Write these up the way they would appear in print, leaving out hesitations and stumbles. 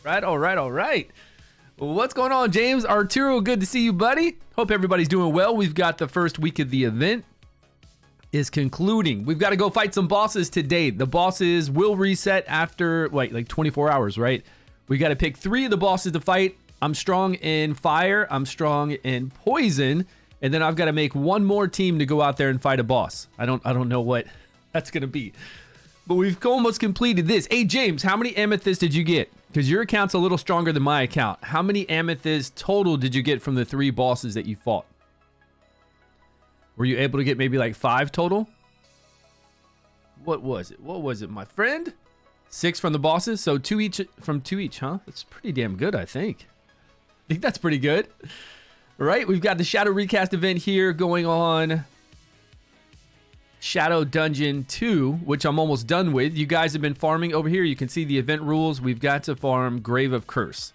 All right. What's going on, James? Arturo, good to see you, buddy. Hope everybody's doing well. We've got the first week of the event is concluding. We've got to go fight some bosses today. The bosses will reset after, like 24 hours, right? We got to pick 3 of the bosses to fight. I'm strong in fire. I'm strong in poison. And then I've got to make one more team to go out there and fight a boss. I don't know what that's going to be. But we've almost completed this. Hey, James, how many amethysts did you get? Because your account's a little stronger than my account. How many amethysts total did you get from the 3 bosses that you fought? Were you able to get maybe like 5 total? What was it, my friend? 6 from the bosses? So 2 each from 2 each, huh? That's pretty damn good, I think. I think that's pretty good. Right? We've got the Shadow Recast event here going on. Shadow Dungeon 2, which I'm almost done with. You guys have been farming over here. You can see the event rules. We've got to farm Grave of Curse.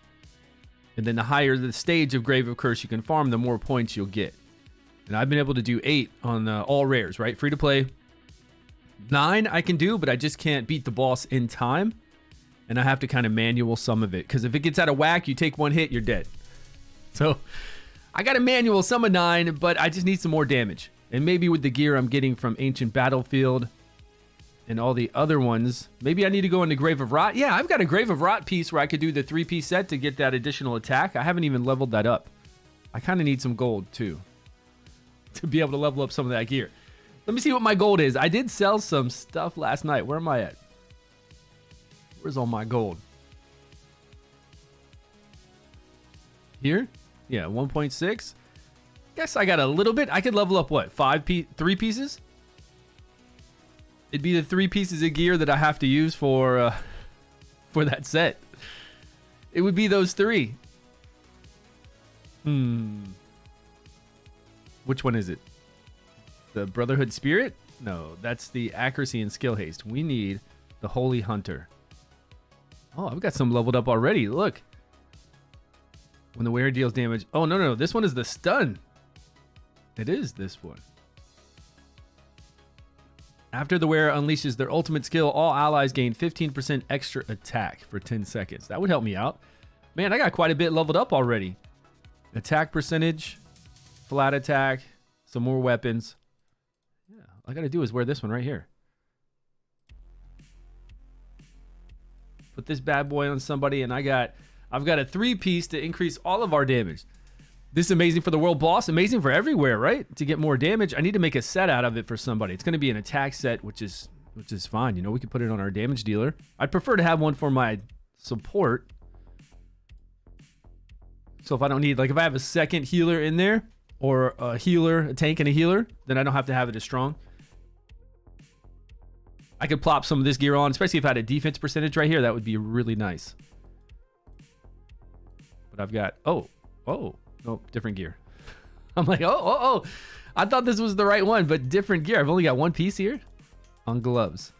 And then the higher the stage of Grave of Curse you can farm, the more points you'll get. And I've been able to do 8 on all rares, right? Free to play. 9 I can do, but I just can't beat the boss in time. And I have to kind of manual some of it. Because if it gets out of whack, you take 1 hit, you're dead. So I got a manual some of 9, but I just need some more damage. And maybe with the gear I'm getting from Ancient Battlefield and all the other ones, maybe I need to go into Grave of Rot. Yeah, I've got a Grave of Rot piece where I could do the 3-piece set to get that additional attack. I haven't even leveled that up. I kind of need some gold too to be able to level up some of that gear. Let me see what my gold is. I did sell some stuff last night. Where am I at? Where's all my gold? Here? Yeah, 1.6. Guess I got a little bit. I could level up what? 3 pieces? It'd be the 3 pieces of gear that I have to use for that set. It would be those 3. Which one is it? The Brotherhood Spirit? No, that's the Accuracy and Skill Haste. We need the Holy Hunter. Oh, I've got some leveled up already. Look. When the wearer deals damage. Oh, no. This one is the Stun. It is this one. After the wearer unleashes their ultimate skill, all allies gain 15% extra attack for 10 seconds. That would help me out. Man, I got quite a bit leveled up already. Attack percentage, flat attack, some more weapons. Yeah, all I got to do is wear this one right here. Put this bad boy on somebody, and I've got a 3-piece to increase all of our damage. This is amazing for the world boss, amazing for everywhere, right? To get more damage, I need to make a set out of it for somebody. It's going to be an attack set, which is fine. You know, we can put it on our damage dealer. I'd prefer to have one for my support. So if I don't need, like if I have a second healer in there, or a healer, a tank and a healer, then I don't have to have it as strong. I could plop some of this gear on, especially if I had a defense percentage right here. That would be really nice. But I've got, nope, different gear. I'm like, I thought this was the right one, but different gear. I've only got 1 piece here on gloves.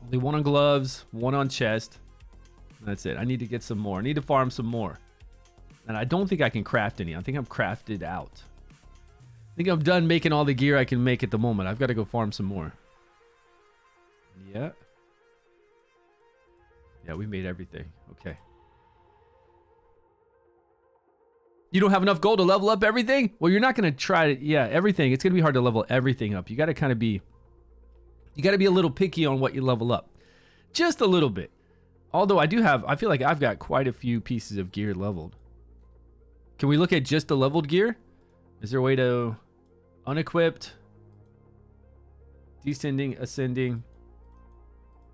Only 1 on gloves, 1 on chest. That's it. I need to get some more. I need to farm some more. And I don't think I can craft any. I think I'm crafted out. I think I'm done making all the gear I can make at the moment. I've got to go farm some more. Yeah. Yeah, we made everything. Okay. You don't have enough gold to level up everything? Well, you're not going to try to, everything. It's going to be hard to level everything up. You got to kind of be, you got to be a little picky on what you level up. Just a little bit. Although I feel like I've got quite a few pieces of gear leveled. Can we look at just the leveled gear? Is there a way to unequipped, descending, ascending?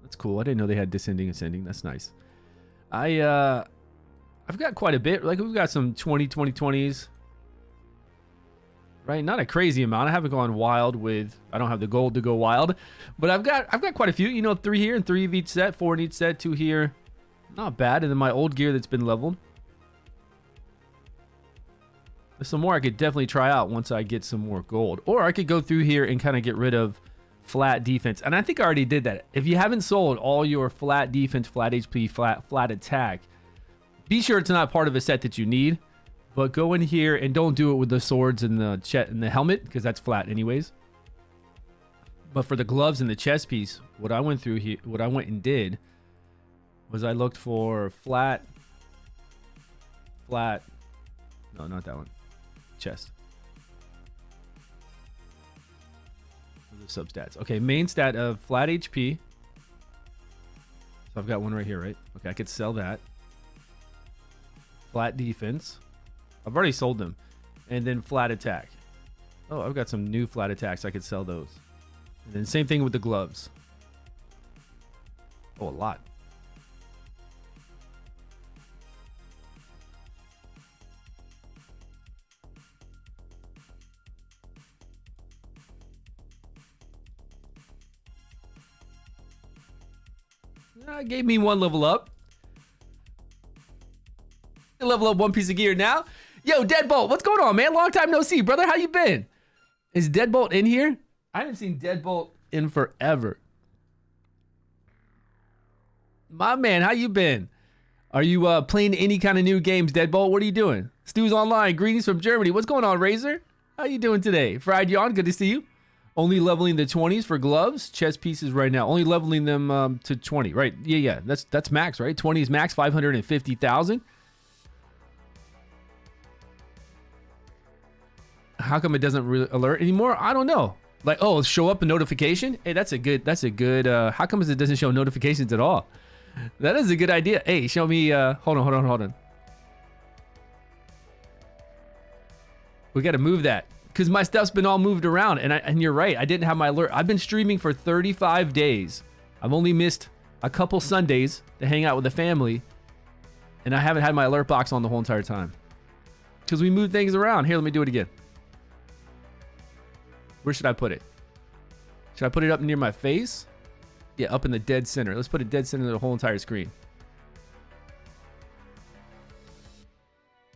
That's cool. I didn't know they had descending, ascending. That's nice. I've got quite a bit. Like we've got some 20s, right? Not a crazy amount. I haven't gone wild with. I don't have the gold to go wild, but I've got quite a few. You know, 3 here and 3 of each set, 4 in each set, 2 here. Not bad. And then my old gear that's been leveled. There's some more I could definitely try out once I get some more gold, or I could go through here and kind of get rid of flat defense. And I think I already did that. If you haven't sold all your flat defense, flat HP, flat attack, be sure it's not part of a set that you need, but go in here and don't do it with the swords and the helmet, because that's flat anyways. But for the gloves and the chest piece, what I went through here, what I went and did was I looked for flat. No, not that one. Chest. The substats. Okay, main stat of flat HP. So I've got one right here, right? Okay, I could sell that. Flat defense. I've already sold them. And then flat attack. Oh, I've got some new flat attacks. I could sell those. And then same thing with the gloves. Oh, a lot. Gave me one level up. Level up one piece of gear now. Yo, Deadbolt, what's going on, man? Long time no see, brother. How you been? Is Deadbolt in here? I haven't seen Deadbolt in forever. My man, how you been? Are you playing any kind of new games, Deadbolt? What are you doing? Stu's online. Greetings from Germany. What's going on, Razor? How you doing today? Fried Yawn, good to see you. Only leveling the 20s for gloves, chest pieces right now. Only leveling them to 20, right? Yeah. That's max, right? 20 is max, 550,000. How come it doesn't really alert anymore? I don't know. Like, oh, show up a notification. Hey, that's a good. How come it doesn't show notifications at all? That is a good idea. Hey, show me. Hold on. We got to move that. Because my stuff's been all moved around, and you're right, I didn't have my alert. I've been streaming for 35 days. I've only missed a couple Sundays to hang out with the family, and I haven't had my alert box on the whole entire time. Because we moved things around. Here, let me do it again. Where should I put it? Should I put it up near my face? Yeah, up in the dead center. Let's put it dead center of the whole entire screen.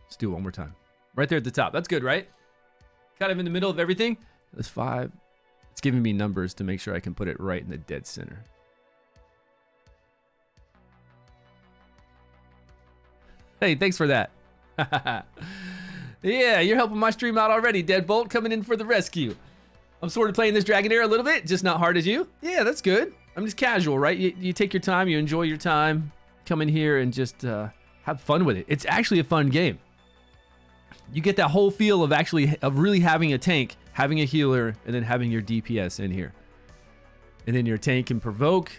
Let's do it one more time. Right there at the top. That's good, right? Kind of in the middle of everything. That's 5. It's giving me numbers to make sure I can put it right in the dead center. Hey, thanks for that. Yeah, you're helping my stream out already, Deadbolt, coming in for the rescue. I'm sort of playing this Dragonheir a little bit, just not hard as you. Yeah, that's good. I'm just casual, right? You take your time, you enjoy your time, come in here and just have fun with it. It's actually a fun game. You get that whole feel of really having a tank, having a healer, and then having your DPS in here. And then your tank can provoke.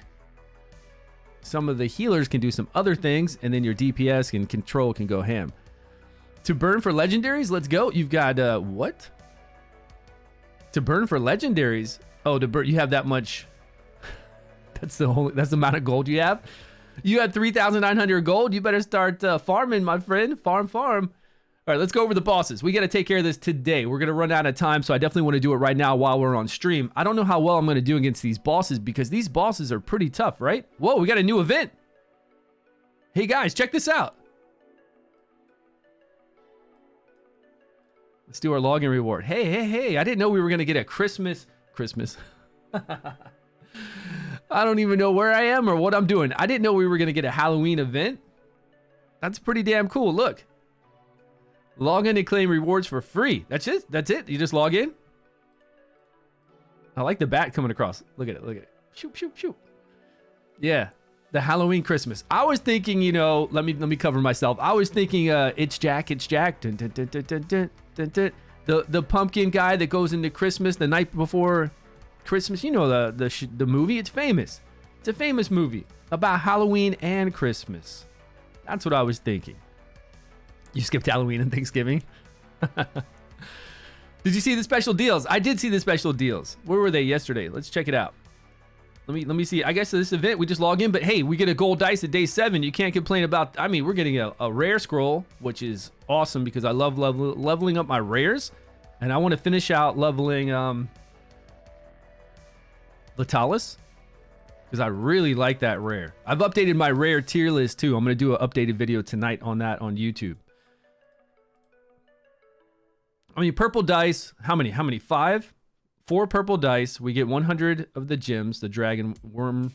Some of the healers can do some other things, and then your DPS and control can go ham. To burn for legendaries, let's go. You've got what? To burn for legendaries? Oh, to burn, you have that much. That's the amount of gold you have. You had 3,900 gold. You better start farming, my friend. Farm. All right, let's go over the bosses. We got to take care of this today. We're going to run out of time, so I definitely want to do it right now while we're on stream. I don't know how well I'm going to do against these bosses because these bosses are pretty tough, right? Whoa, we got a new event. Hey, guys, check this out. Let's do our login reward. Hey, I didn't know we were going to get a Christmas. I don't even know where I am or what I'm doing. I didn't know we were going to get a Halloween event. That's pretty damn cool. Look. Log in and claim rewards for free. That's it. You just log in. I like the bat coming across. Look at it. Shoot. Yeah. The Halloween Christmas. I was thinking, let me cover myself. I was thinking it's Jack. Dun, dun, dun, dun, dun, dun, dun. The pumpkin guy that goes into Christmas the night before Christmas. You know the movie. It's famous. It's a famous movie about Halloween and Christmas. That's what I was thinking. You skipped Halloween and Thanksgiving. Did you see the special deals? I did see the special deals. Where were they yesterday? Let's check it out. Let me see. I guess this event we just log in, but hey, we get a gold dice at day 7. You can't complain about. I mean, we're getting a rare scroll, which is awesome because I love leveling up my rares, and I want to finish out leveling Latalis because I really like that rare. I've updated my rare tier list too. I'm going to do an updated video tonight on that on YouTube. I mean, purple dice, how many? 5? 4 purple dice. We get 100 of the gems, the dragon worm.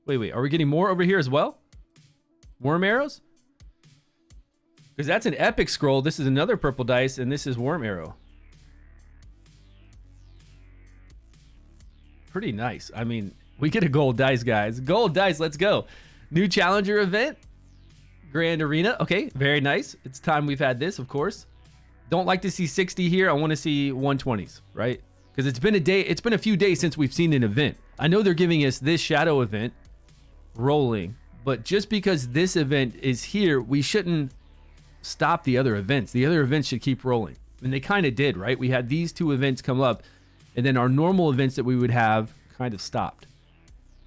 Wait, are we getting more over here as well? Worm arrows? Because that's an epic scroll. This is another purple dice, and this is worm arrow. Pretty nice. I mean, we get a gold dice, guys. Gold dice, let's go. New challenger event. Grand Arena. Okay, very nice. It's time we've had this, of course. Don't like to see 60 here. I want to see 120s, right? Because it's been a day. It's been a few days since we've seen an event. I know they're giving us this shadow event rolling, but just because this event is here, we shouldn't stop the other events. The other events should keep rolling. And they kind of did, right? We had these two events come up, and then our normal events that we would have kind of stopped.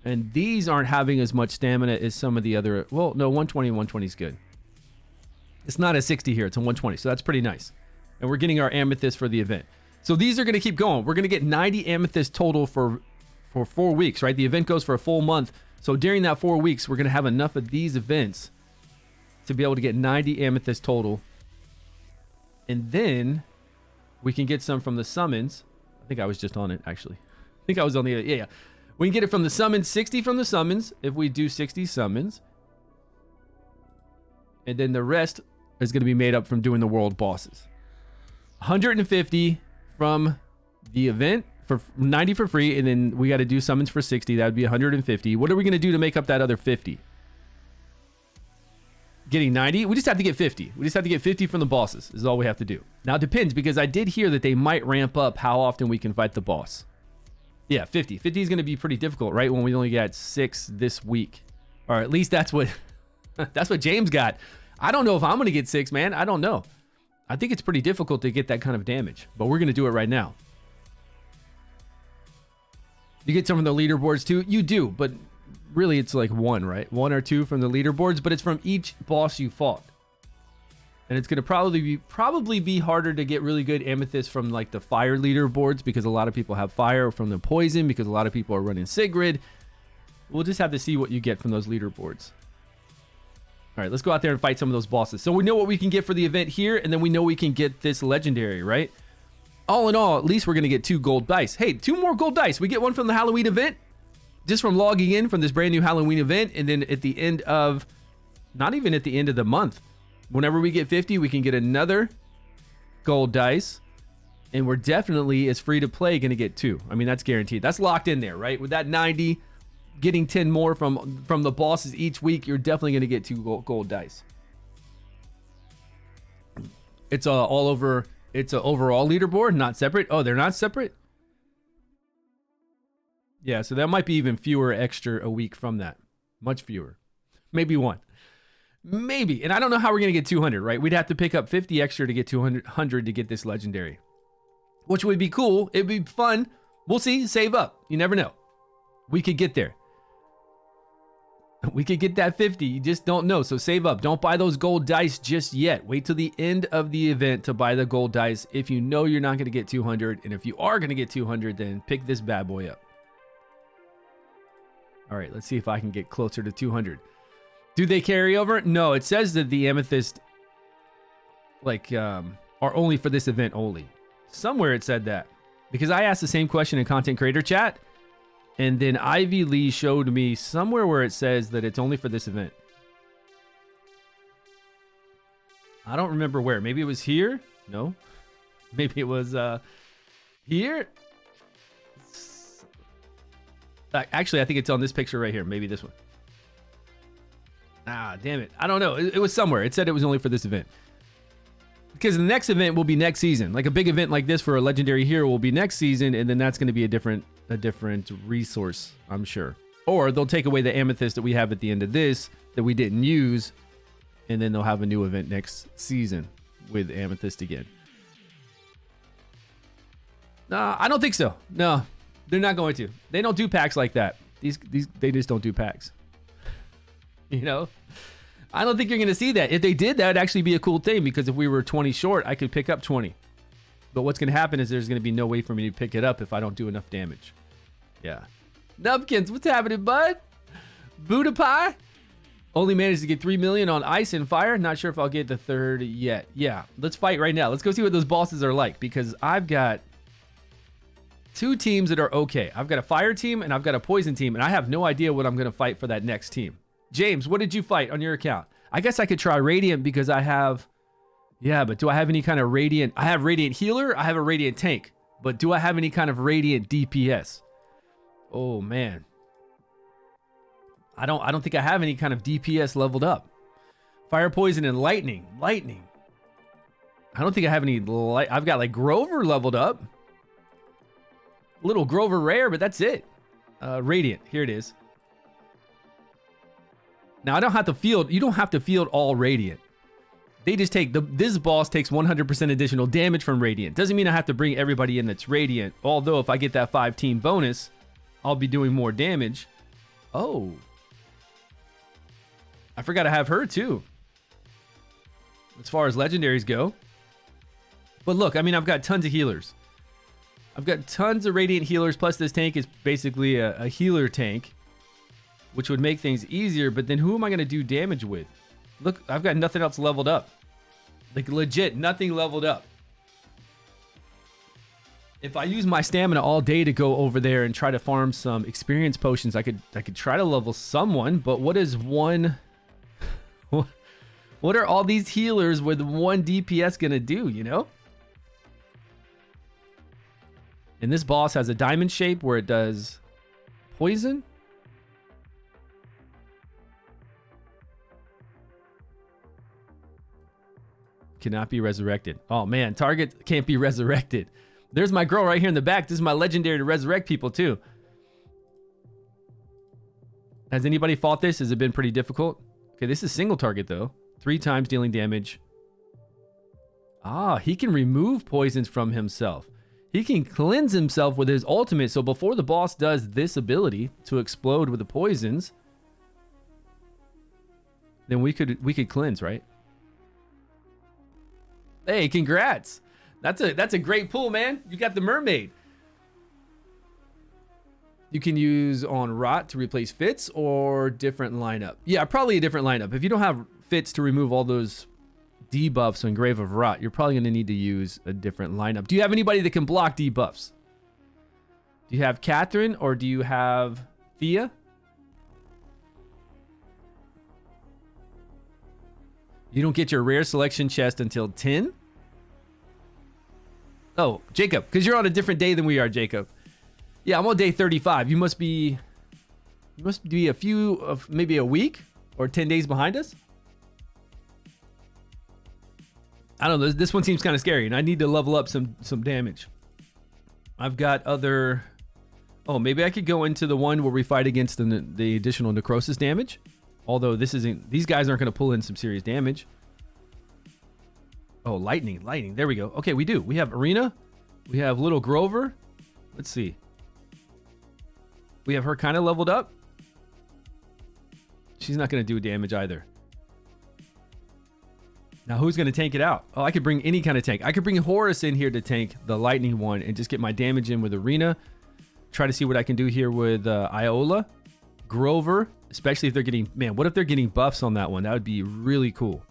And these aren't having as much stamina as some of the other. Well, no, 120 and 120 is good. It's not a 60 here. It's a 120. So that's pretty nice. And we're getting our amethyst for the event. So these are going to keep going. We're going to get 90 amethyst total for 4 weeks, right? The event goes for a full month. So during that 4 weeks, we're going to have enough of these events to be able to get 90 amethyst total. And then we can get some from the summons. I think I was just on it, actually. I think I was on the, yeah. We can get it from the summons, 60 from the summons, if we do 60 summons. And then the rest is going to be made up from doing the world bosses. 150 from the event, for 90 for free, and then we got to do summons for 60. That would be 150. What are we going to do to make up that other 50? Getting 90? We just have to get 50. We just have to get 50 from the bosses is all we have to do. Now it depends, because I did hear that they might ramp up how often we can fight the boss. Yeah, 50. 50 is going to be pretty difficult, right? When we only got 6 this week. Or at least that's what that's what James got. I don't know if I'm going to get 6, man. I don't know. I think it's pretty difficult to get that kind of damage, but we're going to do it right now. You get some from the leaderboards too? You do, but really it's like 1, right? 1 or 2 from the leaderboards, but it's from each boss you fought. And it's going to probably be harder to get really good amethyst from like the fire leaderboards, because a lot of people have fire, from the poison, because a lot of people are running Sigrid. We'll just have to see what you get from those leaderboards. All right, let's go out there and fight some of those bosses. So we know what we can get for the event here, and then we know we can get this legendary, right? All in all, at least we're going to get 2 gold dice. Hey, 2 more gold dice. We get one from the Halloween event, just from logging in from this brand new Halloween event, and then at the end of, not even at the end of the month, whenever we get 50, we can get another gold dice, and we're definitely, as free to play, going to get 2. I mean, that's guaranteed. That's locked in there, right? With that 90, getting 10 more from the bosses each week, you're definitely going to get 2 gold dice. It's all over. It's an overall leaderboard, not separate. Oh, they're not separate? Yeah, so that might be even fewer extra a week from that. Much fewer. Maybe 1. Maybe. And I don't know how we're going to get 200, right? We'd have to pick up 50 extra to get 200 to get this legendary. Which would be cool. It'd be fun. We'll see. Save up. You never know. We could get there. We could get that 50. You just don't know. So save up. Don't buy those gold dice just yet. Wait till the end of the event to buy the gold dice if you know you're not going to get 200. And if you are going to get 200, then pick this bad boy up. All right, let's see if I can get closer to 200. Do they carry over? No, it says that the amethyst are only for this event only. Somewhere it said that. Because I asked the same question in content creator chat, and then Ivy Lee showed me somewhere where it says that it's only for this event. I don't remember where. Maybe it was here? No. Maybe it was here? Actually, I think it's on this picture right here. Maybe this one. Ah, damn it. I don't know. It was somewhere. It said it was only for this event. Because the next event will be next season. Like a big event like this for a legendary hero will be next season, and then that's going to be a different resource, I'm sure. Or they'll take away the amethyst that we have at the end of this that we didn't use, and then they'll have a new event next season with amethyst again. No, I don't think so. No, they're not going to. They don't do packs like that. They just don't do packs. You know, I don't think you're going to see that. If they did, that would actually be a cool thing, because if we were 20 short, I could pick up 20. But what's going to happen is there's going to be no way for me to pick it up if I don't do enough damage. Yeah. Nubkins, what's happening, bud? Buddha Pie? Only managed to get 3 million on ice and fire. Not sure if I'll get the 3rd yet. Yeah, let's fight right now. Let's go see what those bosses are like, because I've got 2 teams that are okay. I've got a fire team and I've got a poison team, and I have no idea what I'm going to fight for that next team. James, what did you fight on your account? I guess I could try Radiant because I have... Yeah, but do I have any kind of Radiant... I have Radiant Healer. I have a Radiant Tank. But do I have any kind of Radiant DPS? Oh, man. I don't think I have any kind of DPS leveled up. Fire, poison, and lightning. Lightning. I don't think I have any light. I've got like Grover leveled up. Little Grover rare, but that's it. Radiant. Here it is. Now I don't have to field. You don't have to field all Radiant. They just take this boss takes 100% additional damage from Radiant. Doesn't mean I have to bring everybody in that's Radiant. Although if I get that 5-team bonus, I'll be doing more damage. Oh. I forgot to have her too. As far as legendaries go. But look, I mean, I've got tons of healers. I've got tons of Radiant healers, plus this tank is basically a healer tank, which would make things easier, but then who am I going to do damage with? Look, I've got nothing else leveled up. Like, legit, nothing leveled up. If I use my stamina all day to go over there and try to farm some experience potions, I could try to level someone, but what is one... What are all these healers with one DPS going to do, you know? And this boss has a diamond shape where it does poison. Cannot be resurrected. Oh man, target can't be resurrected. There's my girl right here in the back. This is my legendary to resurrect people too. Has anybody fought this? Has it been pretty difficult? Okay, this is single target though. 3 times dealing damage. Ah, he can remove poisons from himself. He can cleanse himself with his ultimate. So before the boss does this ability to explode with the poisons, then we could cleanse, right? Hey, congrats. That's a great pull, man. You got the mermaid. You can use on Rot to replace Fits or different lineup. Yeah, probably a different lineup. If you don't have Fits to remove all those debuffs on Grave of Rot, you're probably going to need to use a different lineup. Do you have anybody that can block debuffs? Do you have Catherine or do you have Thea? You don't get your rare selection chest until 10? Oh, Jacob, because you're on a different day than we are, Jacob. Yeah, I'm on day 35. You must be a few of maybe a week or 10 days behind us. I don't know. This one seems kind of scary, and I need to level up some damage. I've got other... Oh, maybe I could go into the one where we fight against the additional necrosis damage. Although this isn't... These guys aren't going to pull in some serious damage. Oh, lightning. There we go. Okay, we do. We have Arena. We have Little Grover. Let's see. We have her kind of leveled up. She's not going to do damage either. Now, who's going to tank it out? Oh, I could bring any kind of tank. I could bring Horus in here to tank the lightning one and just get my damage in with Arena. Try to see what I can do here with Iola. Grover, especially if they're getting... Man, what if they're getting buffs on that one? That would be really cool.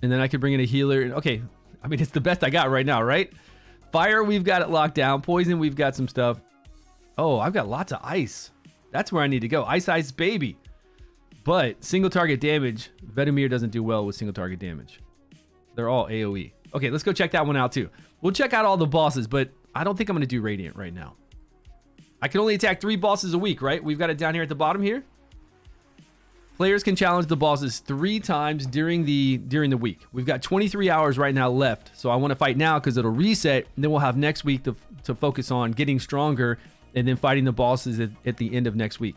And then I could bring in a healer. Okay, I mean, it's the best I got right now, right? Fire, we've got it locked down. Poison, we've got some stuff. Oh, I've got lots of ice. That's where I need to go. Ice, baby. But single target damage, Vetemir doesn't do well with single target damage. They're all AoE. Okay, let's go check that one out too. We'll check out all the bosses, but I don't think I'm going to do Radiant right now. I can only attack 3 bosses a week, right? We've got it down here at the bottom here. Players can challenge the bosses 3 times during the week. We've got 23 hours right now left, so I want to fight now because it'll reset, and then we'll have next week to focus on getting stronger and then fighting the bosses at the end of next week.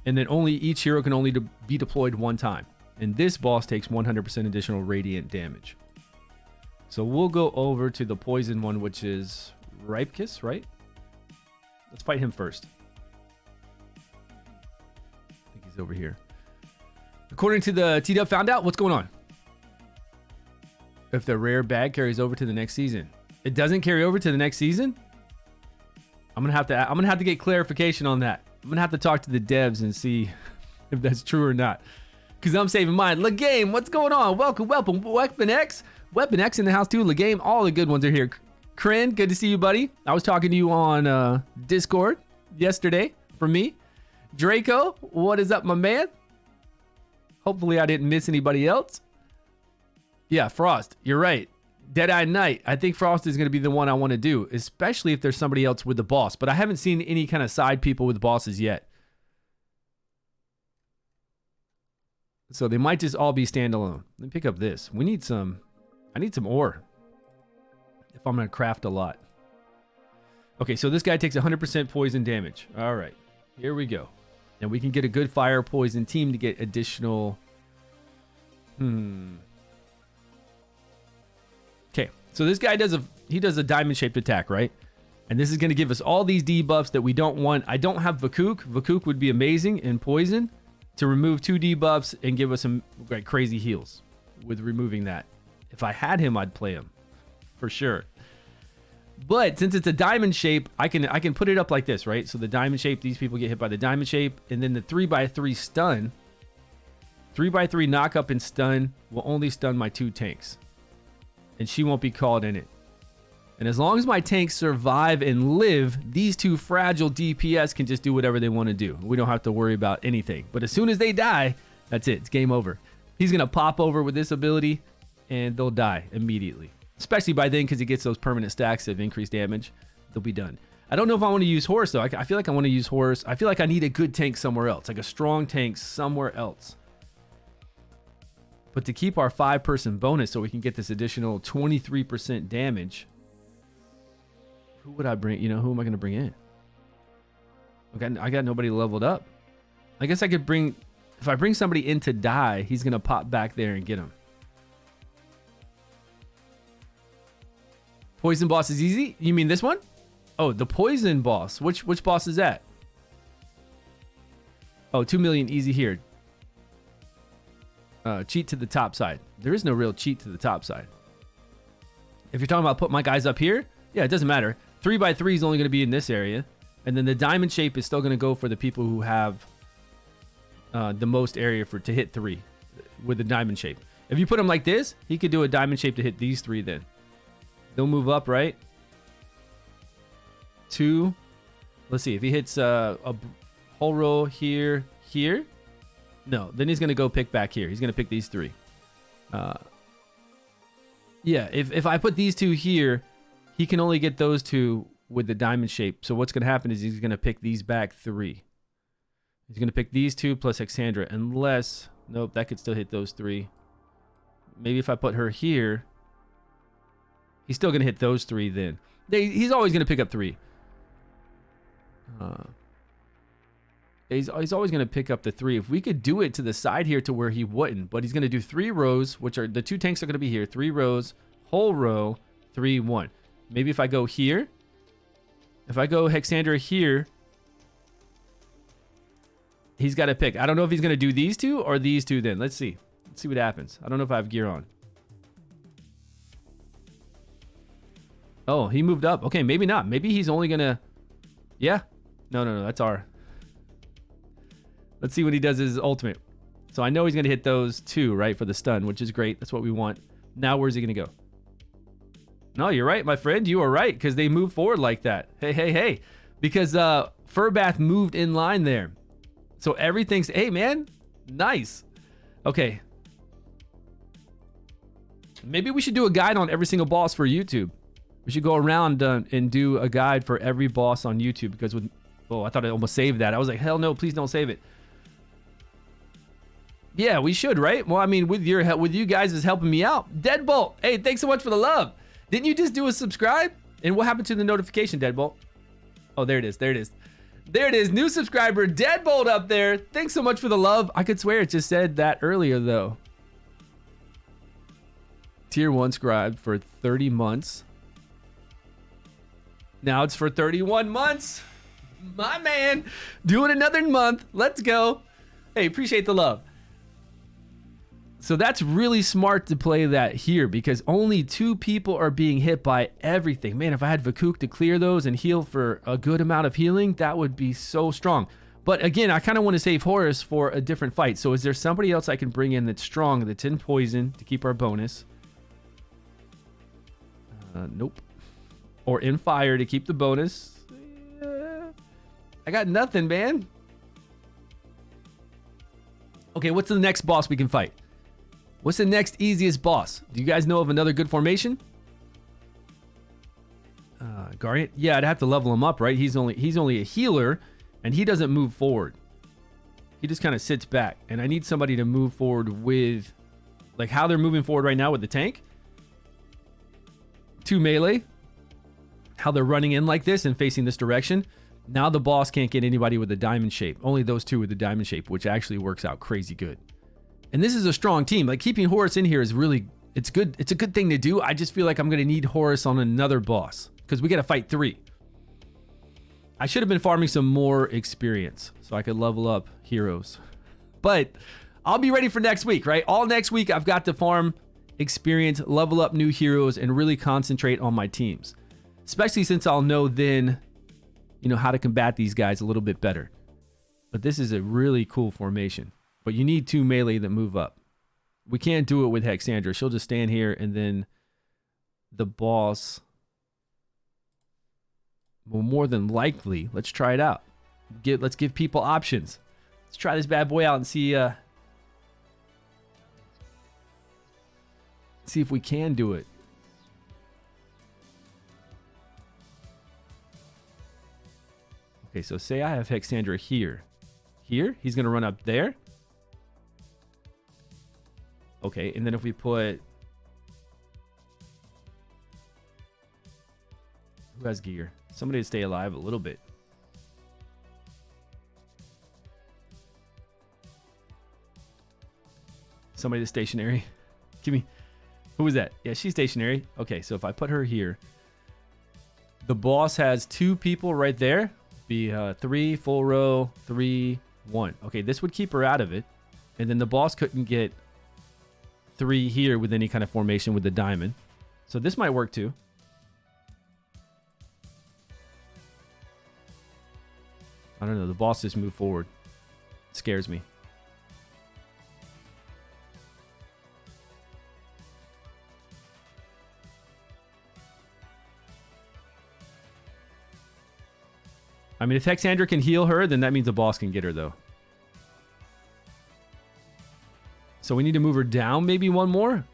And then each hero can only be deployed 1 time. And this boss takes 100% additional radiant damage. So we'll go over to the poison one, which is Ripekiss, right? Let's fight him first. I think he's over here. According to the TW found out, what's going on? If the rare bag carries over to the next season. It doesn't carry over to the next season? I'm gonna have to get clarification on that. I'm gonna have to talk to the devs and see if that's true or not. Because I'm saving mine. LeGame, what's going on? Welcome. Weapon X in the house too. LeGame, all the good ones are here. Kren, good to see you, buddy. I was talking to you on Discord yesterday for me. Draco, what is up, my man? Hopefully I didn't miss anybody else. Yeah, Frost, you're right. Deadeye Knight. I think Frost is going to be the one I want to do, especially if there's somebody else with the boss. But I haven't seen any kind of side people with bosses yet. So they might just all be standalone. Let me pick up this. We need some... I need some ore. If I'm going to craft a lot. Okay, so this guy takes 100% poison damage. All right. Here we go. And we can get a good fire poison team to get additional... Okay, so this guy does a diamond-shaped attack, right? And this is going to give us all these debuffs that we don't want. I don't have Vakuk. Vakuk would be amazing in poison to remove 2 debuffs and give us some like crazy heals with removing that. If I had him, I'd play him for sure. But since it's a diamond shape, I can put it up like this, right? So the diamond shape, these people get hit by the diamond shape, and then the 3x3 stun. 3x3 knock up and stun will only stun my 2 tanks. And she won't be called in it. And as long as my tanks survive and live, these 2 fragile DPS can just do whatever they want to do. We don't have to worry about anything. But as soon as they die, that's it. It's game over. He's going to pop over with this ability, and they'll die immediately. Especially by then, because he gets those permanent stacks of increased damage. They'll be done. I don't know if I want to use Horse, though. I feel like I want to use Horse. I feel like I need a good tank somewhere else. Like a strong tank somewhere else. But to keep our 5-person bonus so we can get this additional 23% damage, who would I bring? You know, who am I going to bring in? I got nobody leveled up. I guess I could bring... If I bring somebody in to die, he's going to pop back there and get him. Poison boss is easy? You mean this one? Oh, the poison boss. Which boss is that? Oh, 2 million easy here. Cheat to the top side. There is no real cheat to the top side. If you're talking about put my guys up here, yeah, it doesn't matter. 3x3 is only going to be in this area. And then the diamond shape is still going to go for the people who have the most area to hit 3 with the diamond shape. If you put him like this, he could do a diamond shape to hit these 3 then. They'll move up, right? 2. Let's see. If he hits a whole row here. No, then he's going to go pick back here. He's going to pick these 3. Yeah, if I put these 2 here, he can only get those 2 with the diamond shape. So what's going to happen is he's going to pick these back 3. He's going to pick these 2 plus Hexandra. Unless... Nope, that could still hit those 3. Maybe if I put her here, he's still going to hit those 3 then. He's always going to pick up 3. He's always going to pick up the 3. If we could do it to the side here to where he wouldn't, but he's going to do 3 rows, which are the 2 tanks are going to be here. 3 rows, whole row, 3, 1. Maybe if I go here, if I go Hexandra here, he's got to pick. I don't know if he's going to do these 2 or these 2 then. Let's see. Let's see what happens. I don't know if I have gear on. Oh, he moved up. Okay, maybe not. Maybe he's only going to... Yeah. No. That's our... Let's see when he does his ultimate. So I know he's going to hit those 2, right, for the stun, which is great. That's what we want. Now where's he going to go? No, you're right, my friend. You are right, because they move forward like that. Hey. Because Furbath moved in line there. So everything's... Hey, man. Nice. Okay. Maybe we should do a guide on every single boss for YouTube. We should go around and do a guide for every boss on YouTube, because with... Oh, I thought I almost saved that. I was like, hell no, please don't save it. Yeah, we should, right? Well, I mean, with you guys is helping me out. Deadbolt, hey, thanks so much for the love. Didn't you just do a subscribe? And what happened to the notification, Deadbolt? Oh, there it is. There it is. New subscriber, Deadbolt up there. Thanks so much for the love. I could swear it just said that earlier, though. Tier 1 scribe for 30 months. Now it's for 31 months. My man, doing another month. Let's go. Hey, appreciate the love. So that's really smart to play that here, because only 2 people are being hit by everything. Man, if I had Vakuk to clear those and heal for a good amount of healing, that would be so strong. But again, I kind of want to save Horus for a different fight. So is there somebody else I can bring in that's strong, that's in poison to keep our bonus? Nope. Or in fire to keep the bonus. I got nothing, man. Okay, what's the next boss we can fight? What's the next easiest boss? Do you guys know of another good formation? Guardian? Yeah, I'd have to level him up, right? He's only a healer, and he doesn't move forward. He just kind of sits back, and I need somebody to move forward with, like how they're moving forward right now with the tank. 2 melee. How they're running in like this and facing this direction. Now the boss can't get anybody with a diamond shape. Only those 2 with the diamond shape, which actually works out crazy good. And this is a strong team. Like keeping Horus in here is really, it's good. It's a good thing to do. I just feel like I'm going to need Horus on another boss because we got to fight 3. I should have been farming some more experience so I could level up heroes. But I'll be ready for next week, right? All next week, I've got to farm experience, level up new heroes, and really concentrate on my teams. Especially since I'll know then, you know, how to combat these guys a little bit better. But this is a really cool formation. But you need 2 melee that move up. We can't do it with Hexandra. She'll just stand here and then the boss will more than likely, let's try it out. Let's give people options. Let's try this bad boy out and see if we can do it. Okay, so say I have Hexandra here. Here, he's going to run up there. Okay, and then if we put... Who has gear? Somebody to stay alive a little bit. Somebody that's stationary. Give me... Who is that? Yeah, she's stationary. Okay, so if I put her here... The boss has 2 people right there. Be 3, full row, 3, 1. Okay, this would keep her out of it. And then the boss couldn't get 3 here with any kind of formation with the diamond. So this might work too. I don't know. The boss just moved forward. It scares me. I mean, if Hexandra can heal her, then that means the boss can get her, though. So we need to move her down maybe 1 more.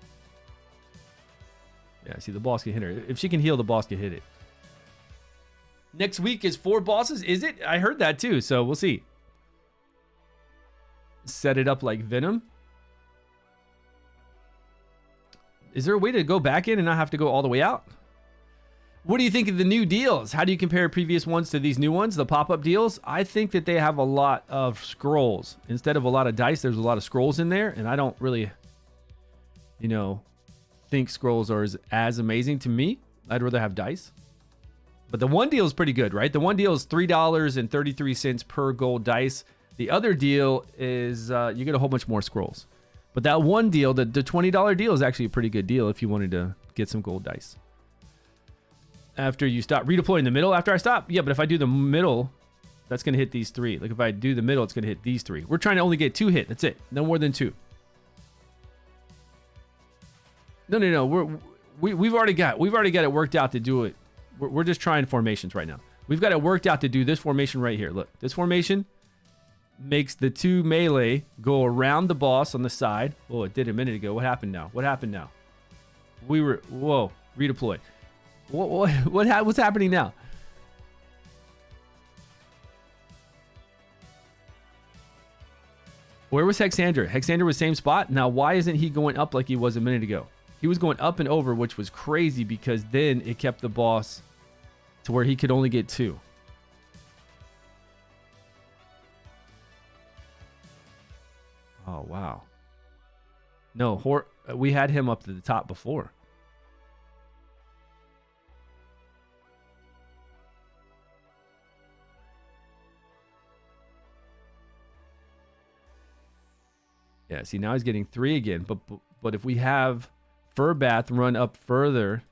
Yeah, see, the boss can hit her. If she can heal, the boss can hit it. Next week is 4 bosses, is it? I heard that too, so we'll see. Set it up like Venom. Is there a way to go back in and not have to go all the way out? What do you think of the new deals? How do you compare previous ones to these new ones, the pop-up deals? I think that they have a lot of scrolls. Instead of a lot of dice, there's a lot of scrolls in there, and I don't really, you know, think scrolls are as amazing to me. I'd rather have dice. But the one deal is pretty good, right? The one deal is $3.33 per gold dice. The other deal is you get a whole bunch more scrolls. But that one deal, the $20 deal, is actually a pretty good deal if you wanted to get some gold dice. After you stop redeploying the middle, after I stop, yeah, but if I do the middle, that's going to hit these 3. Like if I do the middle, it's going to hit these 3. We're trying to only get 2 hit. That's it. No more than 2. No. We've already got it worked out to do it. We're just trying formations right now. We've got it worked out to do this formation right here. Look, this formation makes the 2 melee go around the boss on the side. Oh, it did a minute ago. What happened now? Whoa, redeploy. What's happening now? Where was Hexandra? Hexandra was same spot. Now, why isn't he going up like he was a minute ago? He was going up and over, which was crazy because then it kept the boss to where he could only get 2. Oh, wow. No, we had him up to the top before. Yeah, see, now he's getting 3 again. But if we have Furbath run up further...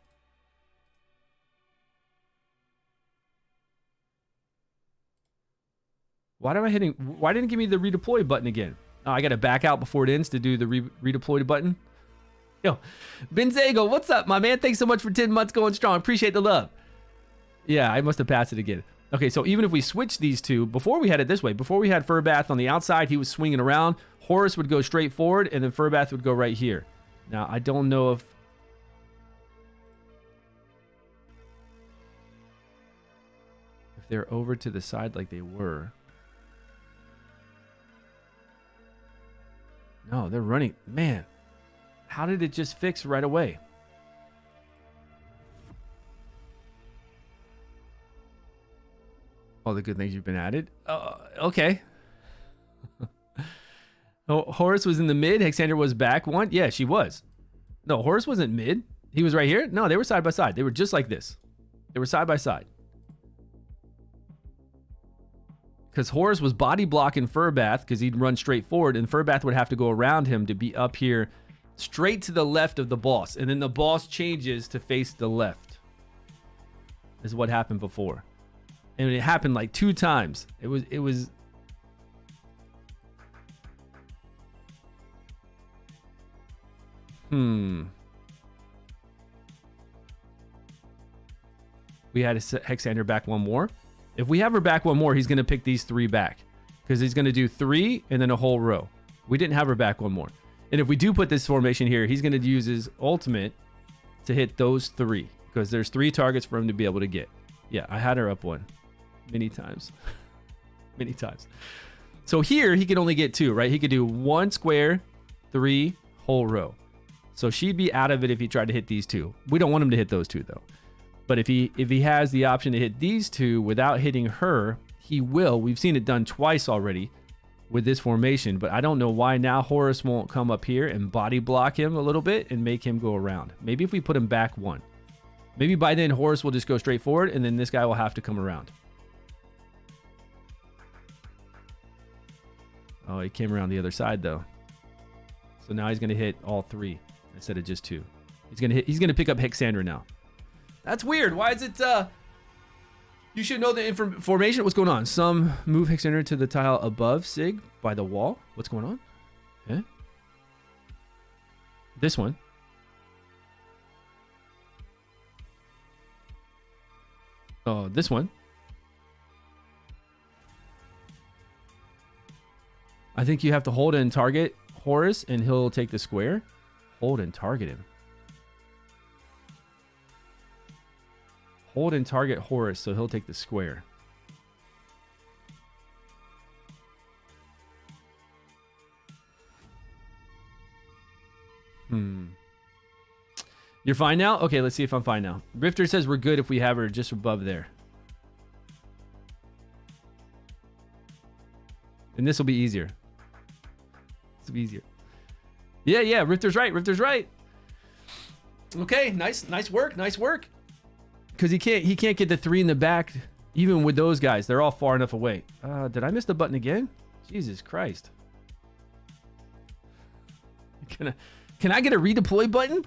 Why didn't it give me the redeploy button again? Oh, I got to back out before it ends to do the redeploy button. Yo, Benzago, what's up, my man? Thanks so much for 10 months going strong. Appreciate the love. Yeah, I must have passed it again. Okay, so even if we switch these two, before we had it this way, before we had Furbath on the outside, he was swinging around. Horus would go straight forward, and then Furbath would go right here. Now, I don't know if... they're over to the side like they were. No, they're running. Man, how did it just fix right away? All the good things you've been added. Okay. Oh, Horus was in the mid. Hexander was back one. Yeah, she was. No, Horus wasn't mid. He was right here. No, they were side by side. They were just like this. They were side by side. Because Horus was body blocking Furbath because he'd run straight forward, and Furbath would have to go around him to be up here straight to the left of the boss. And then the boss changes to face the left. This is what happened before. And it happened like 2 times. It was We had a Hexander back one more. If we have her back one more, he's going to pick these 3 back. Because he's going to do 3 and then a whole row. We didn't have her back one more. And if we do put this formation here, he's going to use his ultimate to hit those 3. Because there's 3 targets for him to be able to get. Yeah, I had her up one. Many times. Many times. So here, he could only get 2, right? He could do 1 square, 3, whole row. So she'd be out of it if he tried to hit these 2. We don't want him to hit those 2, though. But if he has the option to hit these 2 without hitting her, he will. We've seen it done twice already with this formation, but I don't know why now Horus won't come up here and body block him a little bit and make him go around. Maybe if we put him back 1. Maybe by then Horus will just go straight forward and then this guy will have to come around. Oh, he came around the other side though. So now he's going to hit all 3 instead of just 2. He's going to pick up Hexandra now. That's weird. Why is it you should know the information. What's going on? Some move Hexandra to the tile above Sig by the wall. What's going on? Okay. This one. Oh, this one. I think you have to hold and target Horus and he'll take the square. Hold and target him. Hold and target Horus so he'll take the square. You're fine now? Okay, let's see if I'm fine now. Rifter says we're good if we have her just above there. And this will be easier. This will be easier. Yeah, Rifter's right. Rifter's right. Okay, nice work. Nice work. Because he can't get the 3 in the back, even with those guys. They're all far enough away. Did I miss the button again? Jesus Christ. Can I get a redeploy button?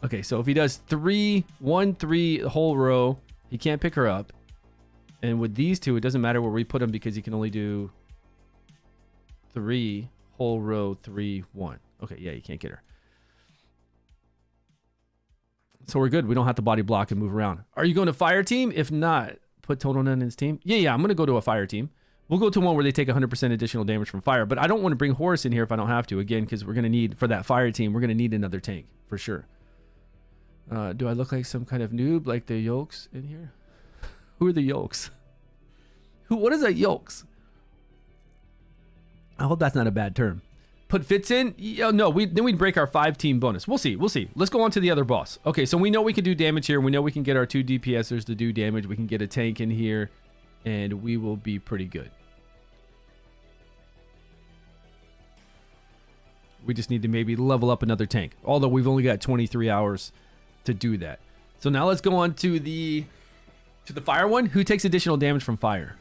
Okay, so if he does 3, 1, 3, the whole row, he can't pick her up. And with these 2, it doesn't matter where we put him because he can only do 3, whole row, 3, 1. Okay, yeah, you can't get her. So we're good. We don't have to body block and move around. Are you going to fire team? If not, put Total Nun in his team. Yeah, I'm going to go to a fire team. We'll go to one where they take 100% additional damage from fire. But I don't want to bring Horus in here if I don't have to. Again, because we're going to need, for that fire team, we're going to need another tank. For sure. Do I look like some kind of noob like the yolks in here? Who are the yolks? What is a yolks? I hope that's not a bad term. Put Fitz in? No, then we'd break our 5-team bonus. We'll see. Let's go on to the other boss. Okay, so we know we can do damage here. We know we can get our 2 DPSers to do damage. We can get a tank in here, and we will be pretty good. We just need to maybe level up another tank, although we've only got 23 hours to do that. So now let's go on to the fire one. Who takes additional damage from fire?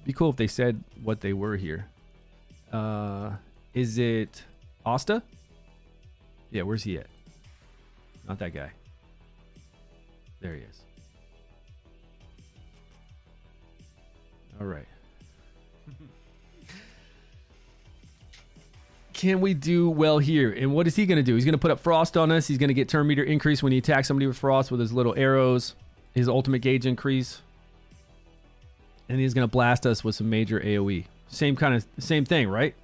Be cool if they said what they were here. Is it Asta? Yeah, where's he at? Not that guy. There he is. All right. Can we do well here? And what is he going to do? He's going to put up frost on us. He's going to get turn meter increase when he attacks somebody with frost with his little arrows. His ultimate gauge increase. And he's going to blast us with some major AoE. Same thing, right?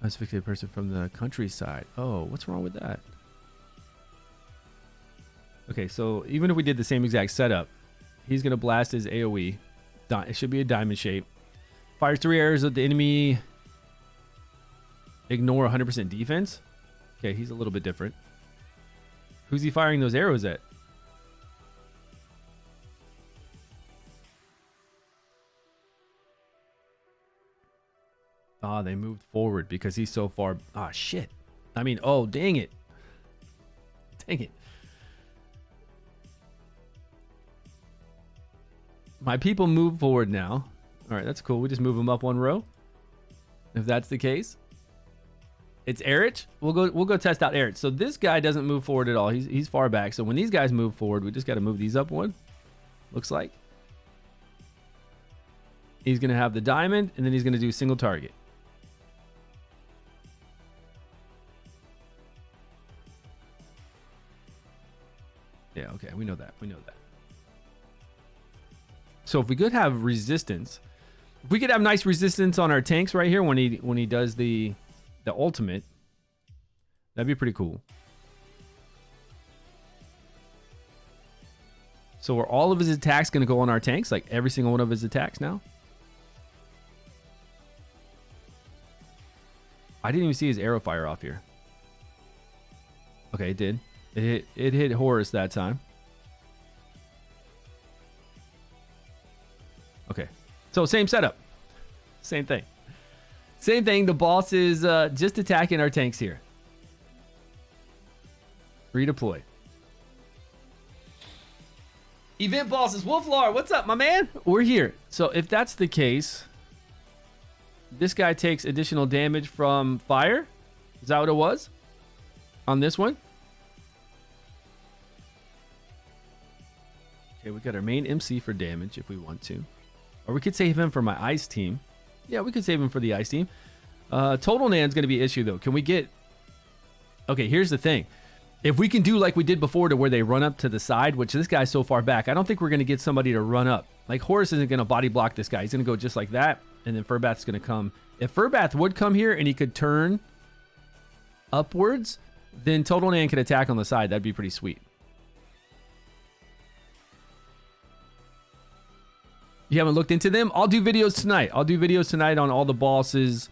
Asphyxiate a person from the countryside. Oh, what's wrong with that? Okay, so even if we did the same exact setup, he's going to blast his AoE. It should be a diamond shape. Fires 3 arrows at the enemy. Ignore 100% defense. Okay, he's a little bit different. Who's he firing those arrows at? Ah, they moved forward because he's so far. Ah, shit. I mean, oh, dang it. Dang it. My people move forward now. All right, that's cool. We just move them up 1 row. If that's the case. It's Erich. We'll go test out Erich. So this guy doesn't move forward at all. He's far back. So when these guys move forward, we just got to move these up 1. Looks like. He's going to have the diamond, and then he's going to do single target. Yeah, okay. We know that. We know that. So if we could have resistance, if we could have nice resistance on our tanks right here when he does the ultimate, that'd be pretty cool. So are all of his attacks going to go on our tanks? Like every single one of his attacks now? I didn't even see his arrow fire off here. Okay, it did. It hit Horus that time. Okay. So same setup. Same thing. Same thing. The boss is just attacking our tanks here. Redeploy. Event bosses. Wolflar, what's up, my man? We're here. So if that's the case, this guy takes additional damage from fire. Is that what it was? On this one? Okay, we got our main MC for damage if we want to. Or we could save him for my ice team. Yeah, we could save him for the ice team. Total Nan's going to be an issue, though. Can we get... Okay, here's the thing. If we can do like we did before to where they run up to the side, which this guy's so far back, I don't think we're going to get somebody to run up. Like, Horus isn't going to body block this guy. He's going to go just like that, and then Furbath's going to come. If Furbath would come here and he could turn upwards, then Total Nan could attack on the side. That'd be pretty sweet. You haven't looked into them? I'll do videos tonight. I'll do videos tonight on all the bosses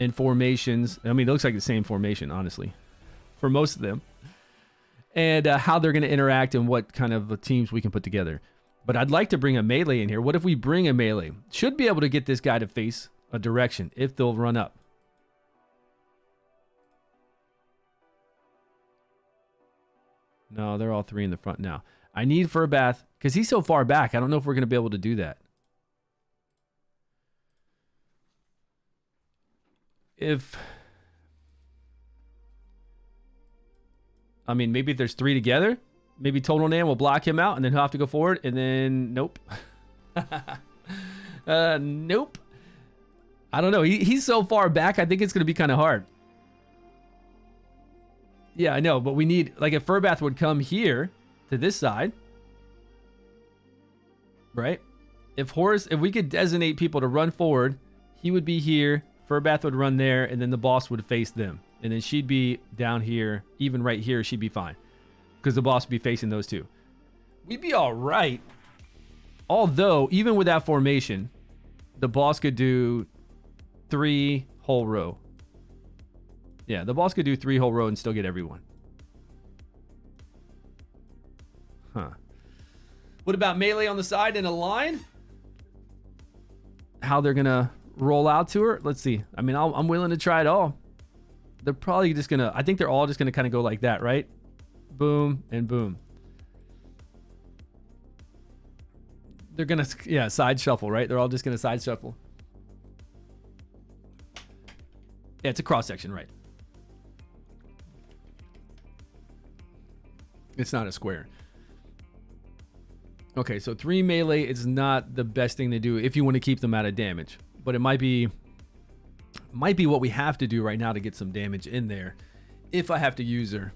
and formations. I mean, it looks like the same formation, honestly, for most of them. And how they're going to interact and what kind of teams we can put together. But I'd like to bring a melee in here. What if we bring a melee? Should be able to get this guy to face a direction if they'll run up. No, they're all 3 in the front now. I need Furbath because he's so far back. I don't know if we're going to be able to do that. I mean, maybe if there's 3 together, maybe Total Nan will block him out and then he'll have to go forward and then nope. Nope. I don't know. He's so far back. I think it's going to be kind of hard. Yeah, I know, but we need, like, if Furbath would come here to this side, right? If we could designate people to run forward, he would be here. Furbath would run there, and then the boss would face them. And then she'd be down here. Even right here, she'd be fine. Because the boss would be facing those two. We'd be all right. Although, even with that formation, the boss could do 3 whole row. Yeah, the boss could do 3 whole row and still get everyone. Huh. What about melee on the side in a line? How they're going to roll out to her? Let's see. I mean, I'm willing to try it all. They're probably just going to... I think they're all just going to kind of go like that, right? Boom and boom. They're going to... Yeah, side shuffle, right? They're all just going to side shuffle. Yeah, it's a cross section, right? It's not a square. Okay, so 3 melee is not the best thing to do if you want to keep them out of damage. But it might be what we have to do right now to get some damage in there if I have to use her.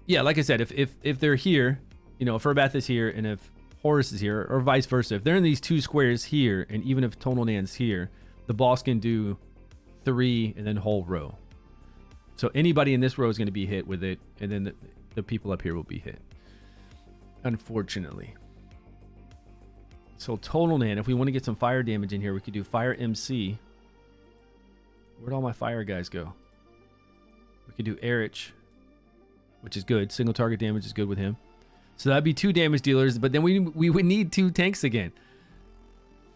Yeah, like I said, if they're here, you know, if Furbath is here and if Horus is here, or vice versa, if they're in these 2 squares here, and even if Total Nan's here, the boss can do 3 and then whole row. So anybody in this row is going to be hit with it, and then the people up here will be hit. Unfortunately. So total nan, if we want to get some fire damage in here, we could do fire MC. Where'd all my fire guys go? We could do Erich, which is good. Single target damage is good with him. So that'd be 2 damage dealers, but then we would need 2 tanks again.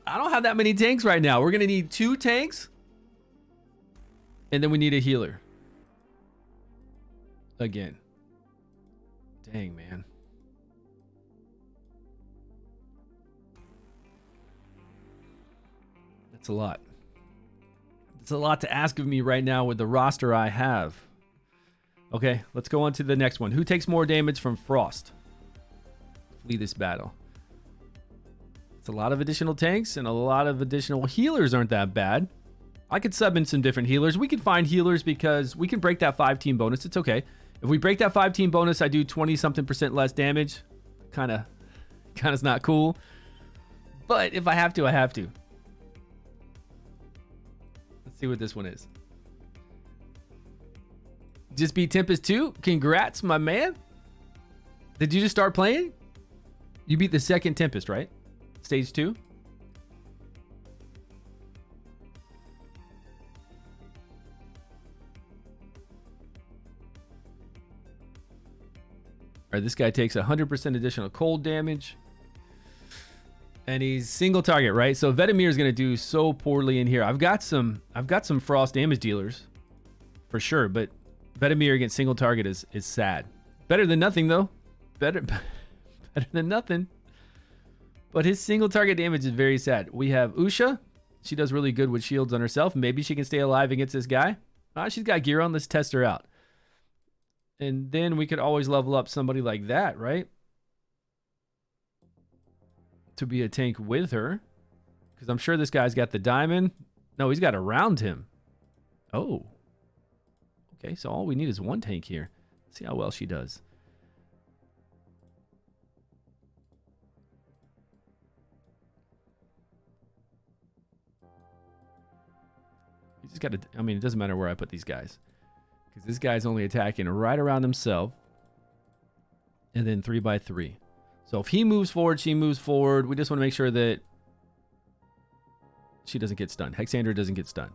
I don't have that many tanks right now. We're going to need 2 tanks, and then we need a healer. Again. Dang, man. That's a lot. It's a lot to ask of me right now with the roster I have. Okay, let's go on to the next one. Who takes more damage from Frost? Flee this battle. It's a lot of additional tanks and a lot of additional healers aren't that bad. I could sub in some different healers. We could find healers because we can break that 5-team bonus. It's okay. If we break that 5-team bonus, I do 20-something% less damage. Kind of is not cool. But if I have to, I have to. Let's see what this one is. Just beat Tempest 2. Congrats, my man. Did you just start playing? You beat the second Tempest, right? Stage 2. All right, this guy takes 100% additional cold damage. And he's single target, right? So Vetemir is going to do so poorly in here. I've got some frost damage dealers for sure, but Vetemir against single target is sad. Better than nothing though. Better than nothing. But his single target damage is very sad. We have Usha. She does really good with shields on herself. Maybe she can stay alive against this guy. She's got gear on. Let's test her out. And then we could always level up somebody like that, right? To be a tank with her. Because I'm sure this guy's got the diamond. No, he's got around him. Oh. Okay, so all we need is 1 tank here. Let's see how well she does. You just got to... I mean, it doesn't matter where I put these guys. Because this guy's only attacking right around himself. And then 3x3. So if he moves forward, she moves forward. We just want to make sure that she doesn't get stunned. Hexander doesn't get stunned.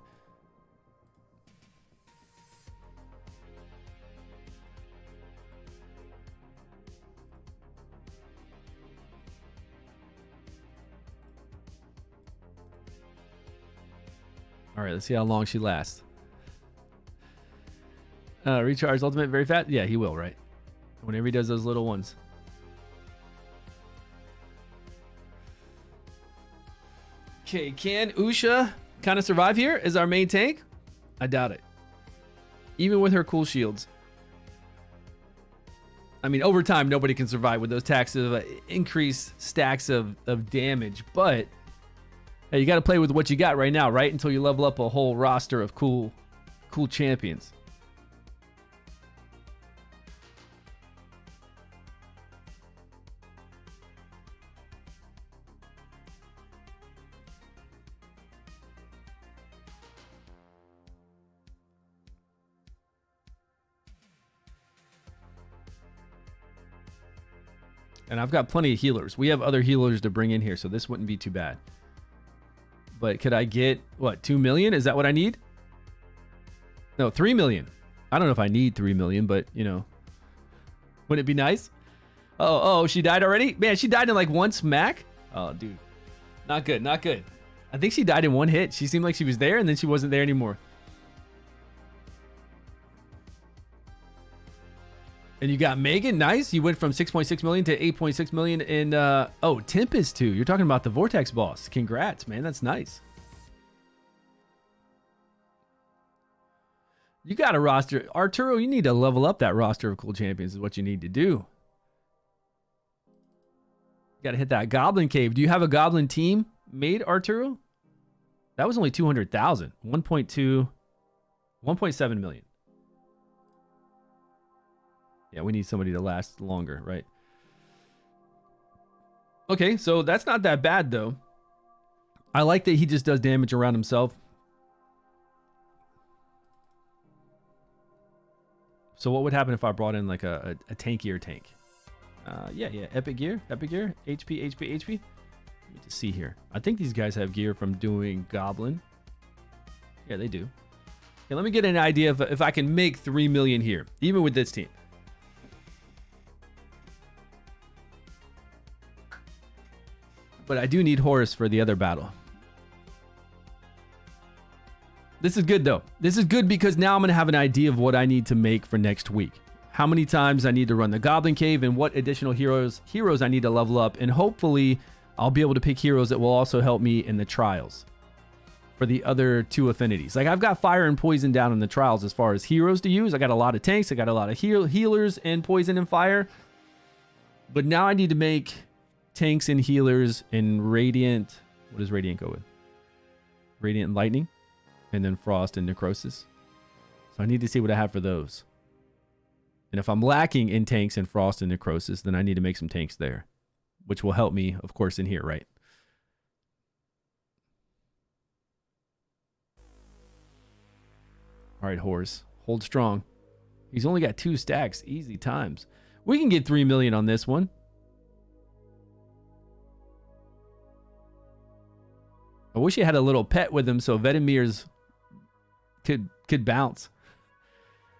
All right, let's see how long she lasts. Recharge ultimate very fast. Yeah, he will, right? Whenever he does those little ones. Okay, can Usha kind of survive here as our main tank? I doubt it. Even with her cool shields. I mean, over time, nobody can survive with those stacks of increased stacks of damage. But hey, you got to play with what you got right now, right? Until you level up a whole roster of cool champions. And I've got plenty of healers. We have other healers to bring in here, so this wouldn't be too bad. But could I get, what, 2 million? Is that what I need? No, 3 million. I don't know if I need 3 million, but, you know. Wouldn't it be nice? Oh, she died already? Man, she died in like 1 smack? Oh, dude. Not good, not good. I think she died in 1 hit. She seemed like she was there, and then she wasn't there anymore. And you got Megan, nice. You went from 6.6 million to 8.6 million in, oh, Tempest 2. You're talking about the Vortex boss. Congrats, man. That's nice. You got a roster. Arturo, you need to level up that roster of cool champions is what you need to do. You got to hit that Goblin Cave. Do you have a Goblin team made, Arturo? That was only 200,000. 1.2, 1.7 million. Yeah, we need somebody to last longer, right? Okay, so that's not that bad, though. I like that he just does damage around himself. So what would happen if I brought in like a tankier tank? Yeah, epic gear, HP. Let me just see here. I think these guys have gear from doing Goblin. Yeah, they do. Okay, let me get an idea of if I can make 3 million here, even with this team. But I do need Horus for the other battle. This is good though. This is good because now I'm going to have an idea of what I need to make for next week. How many times I need to run the Goblin Cave and what additional heroes I need to level up. And hopefully I'll be able to pick heroes that will also help me in the trials for the other 2 affinities. Like I've got fire and poison down in the trials as far as heroes to use. I got a lot of tanks. I got a lot of healers and poison and fire. But now I need to make tanks and healers in Radiant. What does Radiant go with? Radiant and Lightning. And then Frost and Necrosis. So I need to see what I have for those. And if I'm lacking in tanks and Frost and Necrosis, then I need to make some tanks there. Which will help me, of course, in here, right? Alright, Horse. Hold strong. He's only got 2 stacks. Easy times. We can get 3 million on this one. I wish he had a little pet with him so Vedemir's could bounce.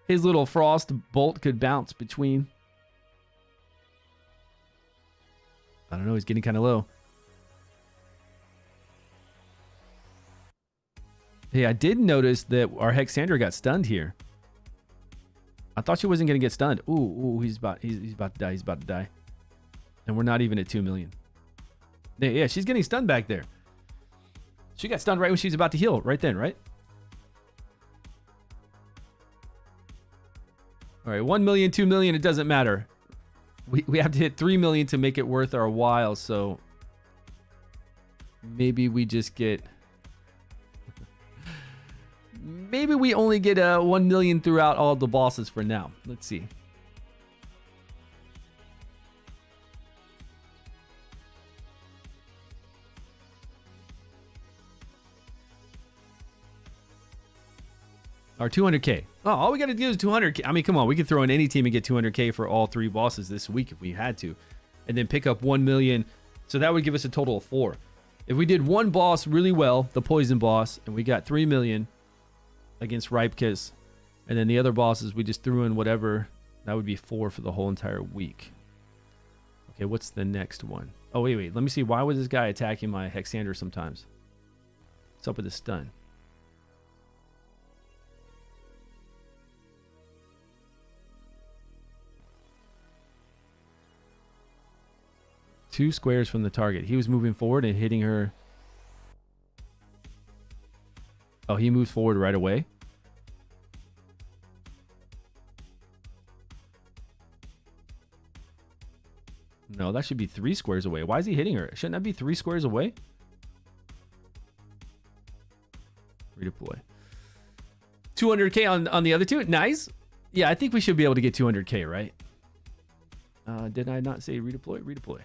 His little frost bolt could bounce between. I don't know, he's getting kind of low. Hey, I did notice that our Hexandra got stunned here. I thought she wasn't going to get stunned. Ooh, he's about to die. He's about to die. And we're not even at 2 million. Yeah, she's getting stunned back there. She got stunned right when she's about to heal. Right then, right? All right, 1 million, 2 million, it doesn't matter. We have to hit 3 million to make it worth our while, so maybe we just get... Maybe we only get 1 million throughout all the bosses for now. Let's see. Our 200k. Oh, all we got to do is 200k. I mean, come on, we could throw in any team and get 200k for all 3 bosses this week if we had to, and then pick up 1 million. So that would give us a total of 4. If we did one boss really well, the poison boss, and we got 3 million against Ripekiss, and then the other bosses we just threw in whatever, that would be 4 for the whole entire week. Okay, what's the next one? Oh, wait. Let me see. Why was this guy attacking my Hexandra sometimes? What's up with this stun? Two squares from the target. He was moving forward and hitting her. Oh, he moves forward right away. No, that should be 3 squares away. Why is he hitting her? Shouldn't that be 3 squares away? Redeploy. 200k on the other 2. Nice. Yeah, I think we should be able to get 200k, right? Did I not say redeploy? Redeploy.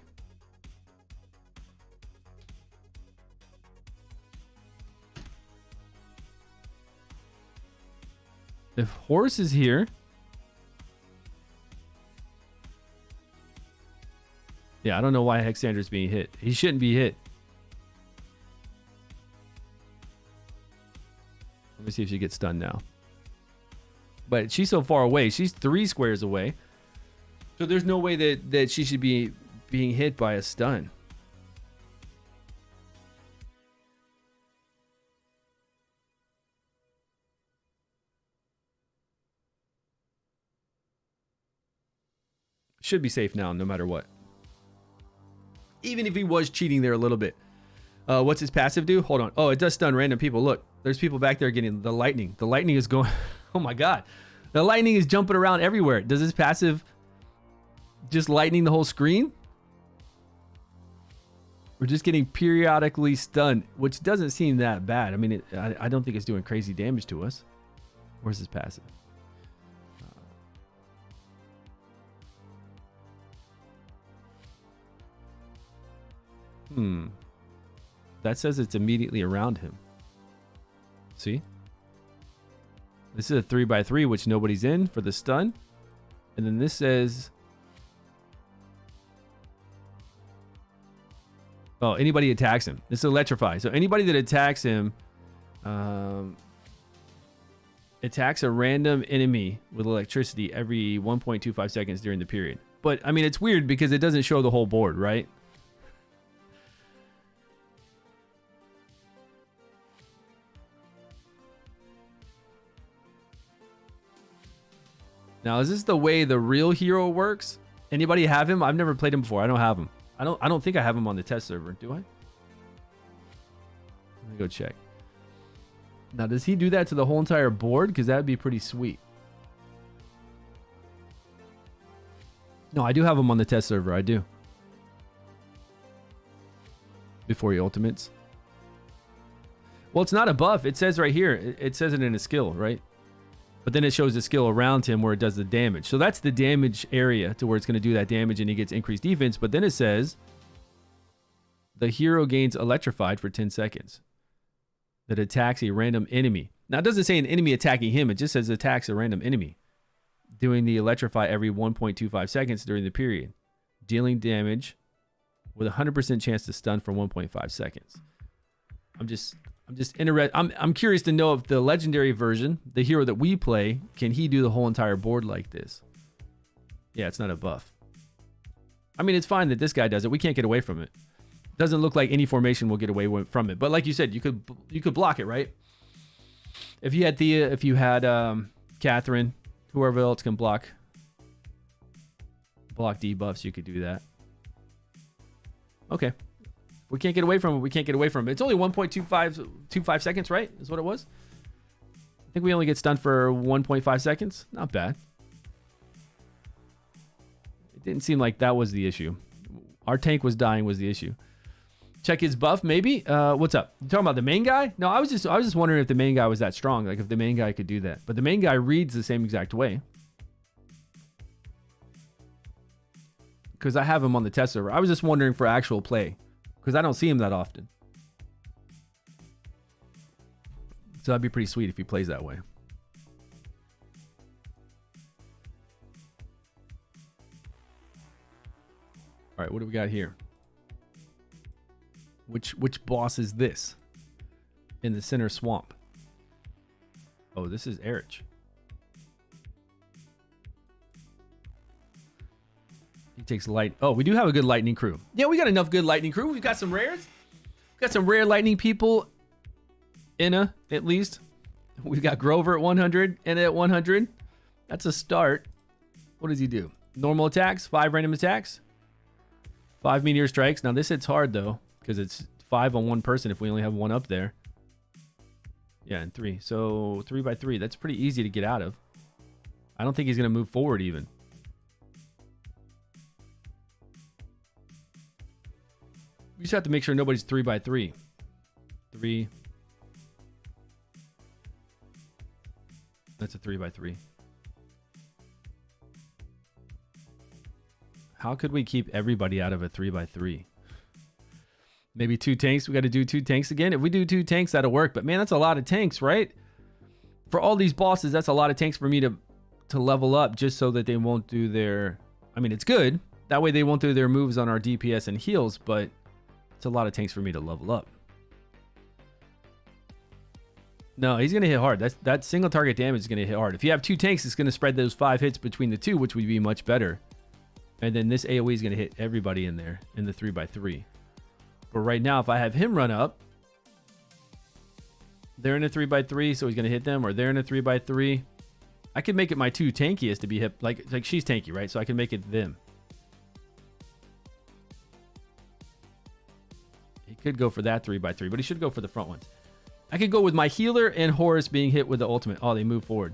If Horse is here. Yeah, I don't know why Hexandra's being hit. He shouldn't be hit. Let me see if she gets stunned now. But she's so far away. She's 3 squares away. So there's no way that she should be being hit by a stun. Should be safe now, no matter what. Even if he was cheating there a little bit. What's his passive do? Hold on. Oh, it does stun random people. Look, there's people back there getting the lightning. The lightning is going... Oh my god. The lightning is jumping around everywhere. Does his passive just lightning the whole screen? We're just getting periodically stunned, which doesn't seem that bad. I mean, I don't think it's doing crazy damage to us. Where's his passive? That says it's immediately around him. See? This is a 3x3, which nobody's in for the stun. And then this says, oh, anybody attacks him. This is electrify. So anybody that attacks him attacks a random enemy with electricity every 1.25 seconds during the period. But I mean, it's weird because it doesn't show the whole board, right? Now, is this the way the real hero works? Anybody have him? I've never played him before. I don't have him. I don't think I have him on the test server. Do I? Let me go check. Now, does he do that to the whole entire board? Because that would be pretty sweet. No, I do have him on the test server. I do. Before he ultimates. Well, it's not a buff. It says right here. It says it in a skill, right? But then it shows the skill around him where it does the damage. So that's the damage area to where it's going to do that damage and he gets increased defense. But then it says the hero gains electrified for 10 seconds. That attacks a random enemy. Now, it doesn't say an enemy attacking him. It just says attacks a random enemy. Doing the electrify every 1.25 seconds during the period. Dealing damage with a 100% chance to stun for 1.5 seconds. I'm just interested. I'm curious to know if the legendary version, the hero that we play, can he do the whole entire board like this? Yeah, it's not a buff. I mean, it's fine that this guy does it. We can't get away from it. Doesn't look like any formation will get away from it. But like you said, you could block it, right? If you had Thea, if you had Catherine, whoever else can block debuffs, you could do that. Okay. We can't get away from it. We can't get away from it. It's only 1.25 seconds, right? Is what it was. I think we only get stunned for 1.5 seconds. Not bad. It didn't seem like that was the issue. Our tank was dying was the issue. Check his buff, maybe. What's up? You talking about the main guy? No, I was just wondering if the main guy was that strong. Like if the main guy could do that. But the main guy reads the same exact way. Because I have him on the test server. I was just wondering for actual play. Because I don't see him that often. So that'd be pretty sweet if he plays that way. All right, what do we got here? Which boss is this? In the center swamp. Oh, this is Erich. He takes light. Oh, we do have a good lightning crew. Yeah, we got enough good lightning crew. We've got some rares. We've got some rare lightning people. Inna, at least. We've got Grover at 100. Inna at 100. That's a start. What does he do? Normal attacks. 5 random attacks. 5 meteor strikes. Now this hits hard though. Because it's 5 on one person if we only have one up there. Yeah, and 3. So 3 by 3. That's pretty easy to get out of. I don't think he's going to move forward even. We just have to make sure nobody's 3 by 3. 3. That's a 3 by 3. How could we keep everybody out of a 3 by 3? Maybe 2 tanks. We got to do 2 tanks again. If we do 2 tanks, that'll work. But man, that's a lot of tanks, right? For all these bosses, that's a lot of tanks for me to level up just so that they won't do their... I mean, it's good. That way they won't do their moves on our DPS and heals, but it's a lot of tanks for me to level up. No, he's going to hit hard. That single target damage is going to hit hard. If you have 2 tanks, it's going to spread those 5 hits between the 2, which would be much better. And then this AoE is going to hit everybody in there in the 3 by 3. But right now, if I have him run up, they're in a 3 by 3, so he's going to hit them, or they're in a 3 by 3. I could make it my 2 tankiest to be hit. Like she's tanky, right? So I can make it them. He could go for that 3 by 3, but he should go for the front ones. I could go with my healer and Horus being hit with the ultimate. Oh, they move forward.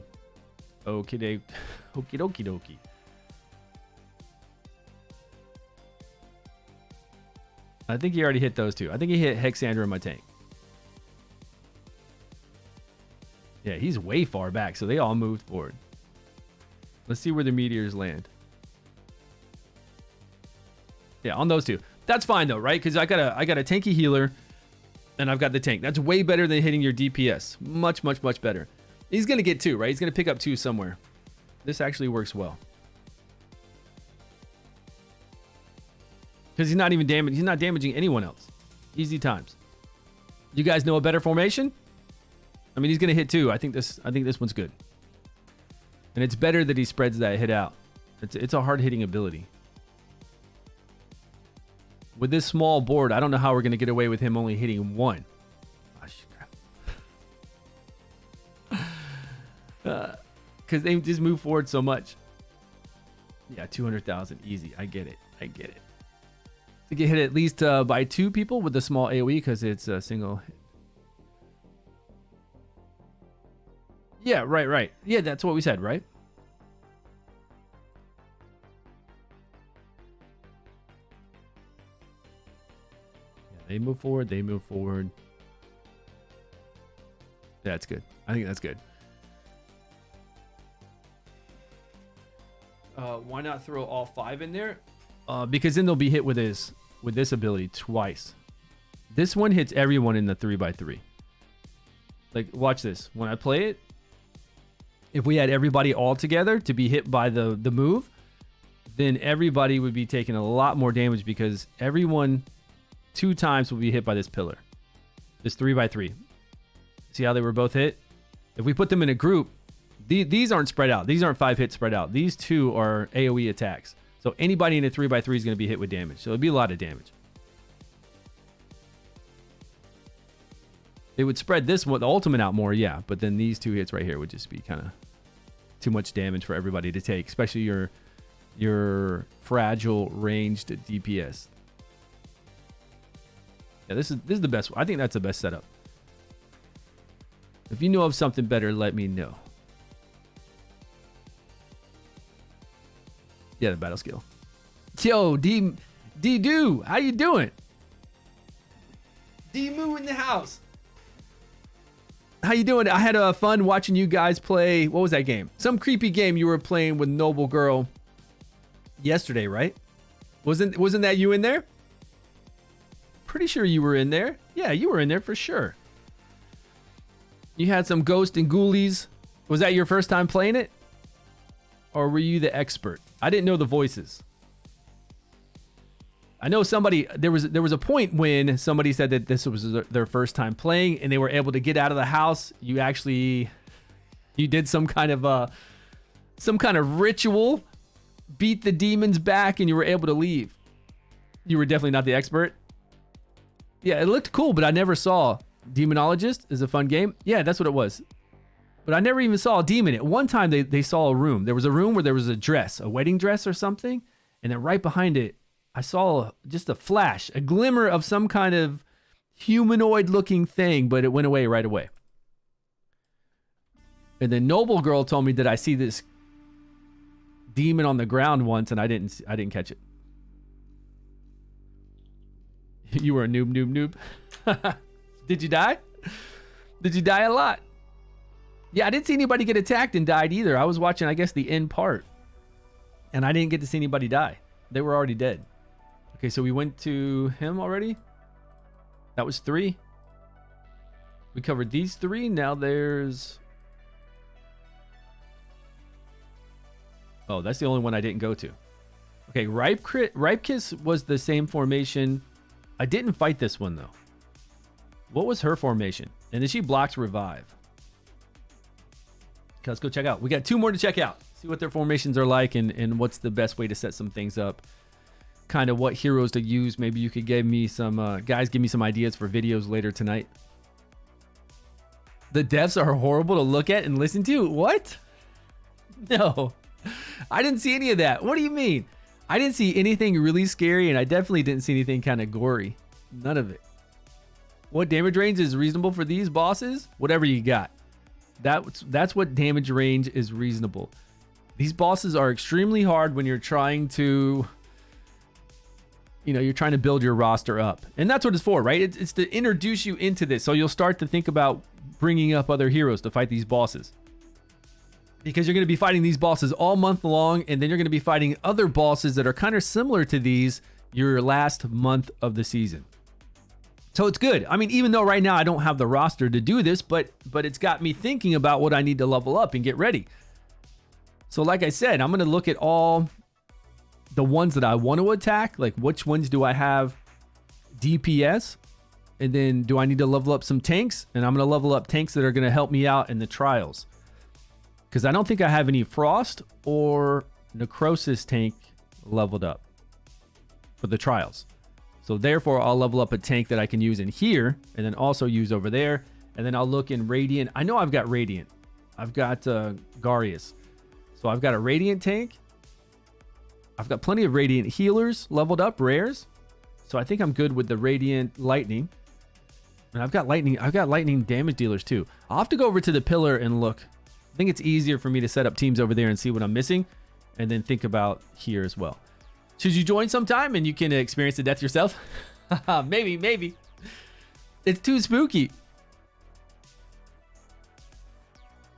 Okay, okie dokie dokie. I think he already hit those 2. I think he hit Hexandra in my tank. Yeah, he's way far back, so they all moved forward. Let's see where the meteors land. Yeah, on those 2. That's fine though, right? Because I got a tanky healer, and I've got the tank. That's way better than hitting your DPS. Much, much, much better. He's gonna get 2, right? He's gonna pick up 2 somewhere. This actually works well. Because he's not even damaging. He's not damaging anyone else. Easy times. You guys know a better formation? I mean, he's gonna hit too. I think this one's good. And it's better that he spreads that hit out. It's a hard hitting ability. With this small board, I don't know how we're gonna get away with him only hitting one. Because they just move forward so much. Yeah, 200,000 easy. I get it. To get hit at least by 2 people with a small AoE because it's a single hit. Yeah, right. Yeah, that's what we said, right? Yeah, they move forward. That's good. I think that's good. Why not throw all 5 in there? Because then they'll be hit with this ability twice. This one hits everyone in the 3x3. Like, watch this. When I play it, if we had everybody all together to be hit by the move, then everybody would be taking a lot more damage because everyone 2 times will be hit by this pillar. This 3x3. See how they were both hit? If we put them in a group, these aren't spread out. These aren't 5 hits spread out. These 2 are AoE attacks. So anybody in a 3x3 is going to be hit with damage. So it'll be a lot of damage. It would spread this one, the ultimate out more, yeah. But then these 2 hits right here would just be kind of too much damage for everybody to take, especially your fragile ranged DPS. Yeah, this is the best one. I think that's the best setup. If you know of something better, let me know. Yeah, the battle skill. Yo, D-Do, how you doing? D-Moo in the house. How you doing? I had fun watching you guys play. What was that game? Some creepy game you were playing with Noble Girl yesterday, right? Wasn't that you in there? Pretty sure you were in there. Yeah, you were in there for sure. You had some ghost and ghoulies. Was that your first time playing it? Or were you the expert? I didn't know the voices. I know somebody, there was a point when somebody said that this was their first time playing and they were able to get out of the house. You did some kind of ritual, beat the demons back, and you were able to leave. You were definitely not the expert. Yeah, it looked cool, but I never saw. Demonologist is a fun game. Yeah, that's what it was. But I never even saw a demon. At one time, they saw a room. There was a room where there was a dress, a wedding dress or something. And then right behind it, I saw just a flash, a glimmer of some kind of humanoid-looking thing, but it went away right away. And then Noble Girl told me that I see this demon on the ground once, and I didn't catch it. You were a noob. Did you die? Did you die a lot? Yeah, I didn't see anybody get attacked and died either. I was watching, I guess, the end part. And I didn't get to see anybody die. They were already dead. Okay, so we went to him already. That was 3. We covered these 3. Now there's... Oh, that's the only one I didn't go to. Okay, Ripe Kiss was the same formation. I didn't fight this one, though. What was her formation? And then she blocks revive. Okay, let's go check out. We got 2 more to check out. See what their formations are like and what's the best way to set some things up. Kind of what heroes to use. Maybe you could give me some... guys, give me some ideas for videos later tonight. The devs are horrible to look at and listen to. What? No. I didn't see any of that. What do you mean? I didn't see anything really scary, and I definitely didn't see anything kind of gory. None of it. What damage range is reasonable for these bosses? Whatever you got. That's what damage range is reasonable. These bosses are extremely hard when you're trying to... you're trying to build your roster up. And that's what it's for, right? It's to introduce you into this. So you'll start to think about bringing up other heroes to fight these bosses. Because you're going to be fighting these bosses all month long, and then you're going to be fighting other bosses that are kind of similar to these your last month of the season. So it's good. I mean, even though right now I don't have the roster to do this, but it's got me thinking about what I need to level up and get ready. So like I said, I'm going to look at all the ones that I want to attack, like which ones do I have DPS, and then do I need to level up some tanks, and I'm going to level up tanks that are going to help me out in the trials, because I don't think I have any frost or necrosis tank leveled up for the trials. So therefore I'll level up a tank that I can use in here and then also use over there, and then I'll look in Radiant. I know I've got Radiant, I've got Garius, so I've got a Radiant tank, I've got plenty of Radiant healers leveled up, rares, so I think I'm good with the Radiant Lightning. And I've got lightning damage dealers too. I'll have to go over to the pillar and look. I think it's easier for me to set up teams over there and see what I'm missing, and then think about here as well. Should you join sometime and you can experience the death yourself? Maybe. It's too spooky.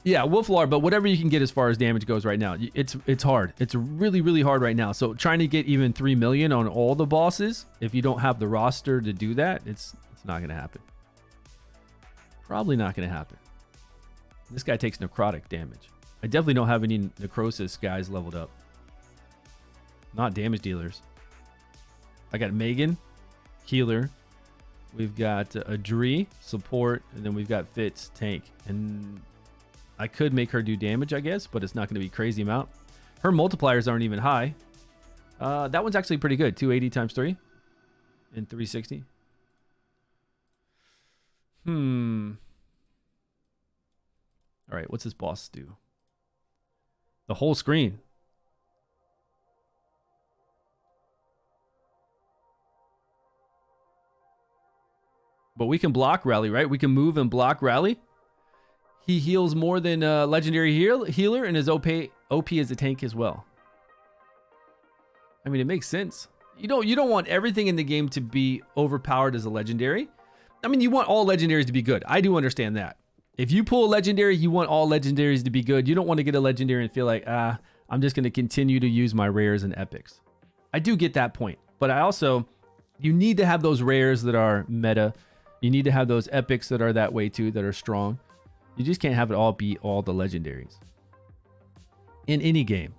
Yeah, Wolflar, but whatever you can get as far as damage goes right now, it's hard. It's really, really hard right now. So trying to get even 3 million on all the bosses, if you don't have the roster to do that, it's not going to happen. Probably not going to happen. This guy takes necrotic damage. I definitely don't have any necrosis guys leveled up. Not damage dealers. I got Megan, healer. We've got Adri, support, and then we've got Fitz, tank. And I could make her do damage, I guess, but it's not going to be crazy amount. Her multipliers aren't even high. That one's actually pretty good. 280 times 3 and 360. All right, what's this boss do? The whole screen. But we can block rally, right? We can move and block rally. He heals more than a legendary healer and is OP as a tank as well. I mean, it makes sense. You don't want everything in the game to be overpowered as a legendary. I mean, you want all legendaries to be good. I do understand that. If you pull a legendary, you want all legendaries to be good. You don't want to get a legendary and feel like, I'm just going to continue to use my rares and epics. I do get that point. But you need to have those rares that are meta. You need to have those epics that are that way too, that are strong. You just can't have it all be all the legendaries. In any game,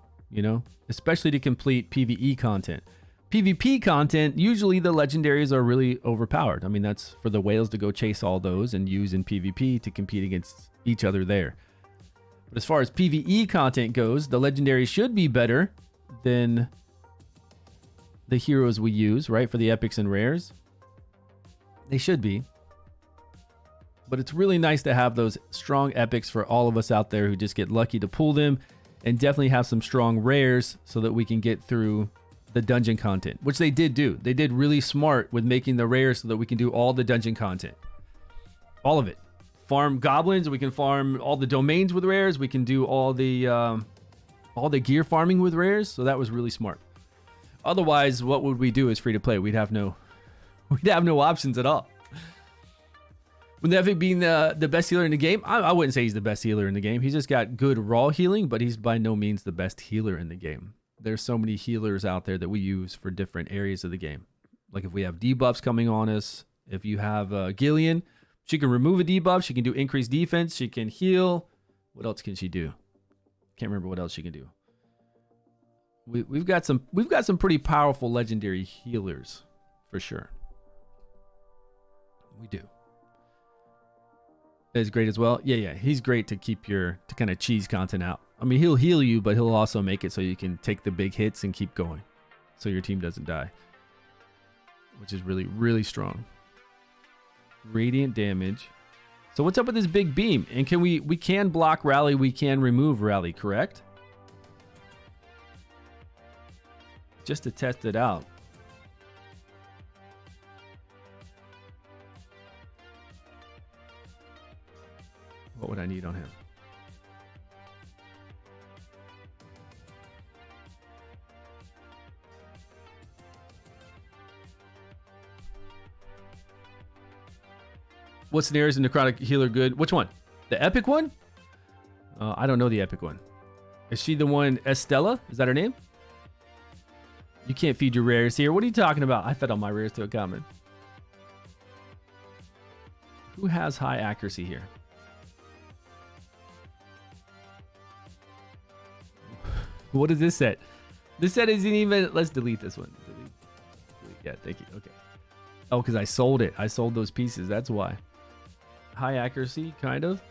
especially to complete PvE content. PvP content, usually the legendaries are really overpowered. I mean, that's for the whales to go chase all those and use in PvP to compete against each other there. But as far as PvE content goes, the legendaries should be better than the heroes we use, right? For the epics and rares. They should be. But it's really nice to have those strong epics for all of us out there who just get lucky to pull them, and definitely have some strong rares so that we can get through the dungeon content, which they did do. They did really smart with making the rares so that we can do all the dungeon content. All of it. Farm goblins, we can farm all the domains with rares, we can do all the gear farming with rares, so that was really smart. Otherwise, what would we do as free to play? We'd have no options at all. With Epic being the best healer in the game, I wouldn't say he's the best healer in the game. He's just got good raw healing, but he's by no means the best healer in the game. There's so many healers out there that we use for different areas of the game. Like if we have debuffs coming on us, if you have Gillian, she can remove a debuff, she can do increased defense, she can heal. What else can she do? Can't remember what else she can do. We've got some pretty powerful legendary healers for sure. We do. Is great as well. Yeah, he's great to kind of cheese content out. I mean, he'll heal you, but he'll also make it so you can take the big hits and keep going, so your team doesn't die, which is really, really strong. Radiant damage. So what's up with this big beam? And can we can block rally, we can remove rally, correct? Just to test it out. What would I need on him? What scenarios in Necrotic Healer good? Which one? The epic one? I don't know the epic one. Is she the one, Estella? Is that her name? You can't feed your rares here. What are you talking about? I fed all my rares to a common. Who has high accuracy here? What is this set? This set isn't even... Let's delete this one. Delete. Yeah, thank you. Okay. Oh, because I sold it. I sold those pieces. That's why. High accuracy, kind of.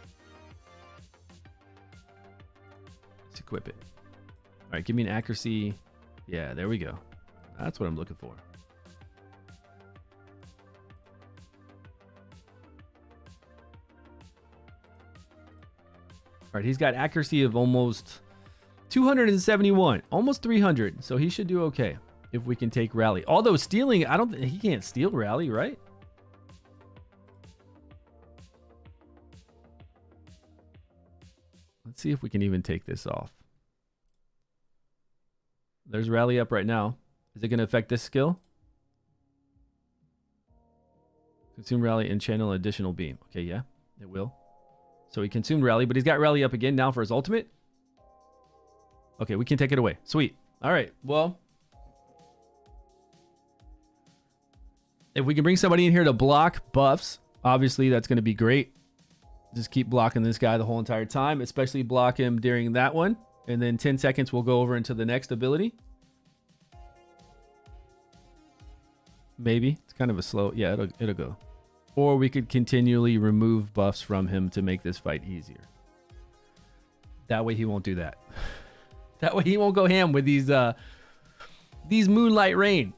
Let's equip it. All right, give me an accuracy. Yeah, there we go. That's what I'm looking for. All right, he's got accuracy of almost 271, almost 300. So he should do okay if we can take rally. Although stealing, I don't think he can't steal rally, right? Let's see if we can even take this off. There's rally up right now. Is it going to affect this skill? Consume rally and channel additional beam. Okay, yeah, it will. So he consumed rally, but he's got rally up again now for his ultimate. Okay, we can take it away. Sweet. All right, well, if we can bring somebody in here to block buffs, obviously that's going to be great. Just keep blocking this guy the whole entire time, especially block him during that one. And then 10 seconds, we'll go over into the next ability. Maybe. It's kind of a slow... Yeah, it'll go. Or we could continually remove buffs from him to make this fight easier. That way he won't do that. That way he won't go ham with these Moonlight Rain.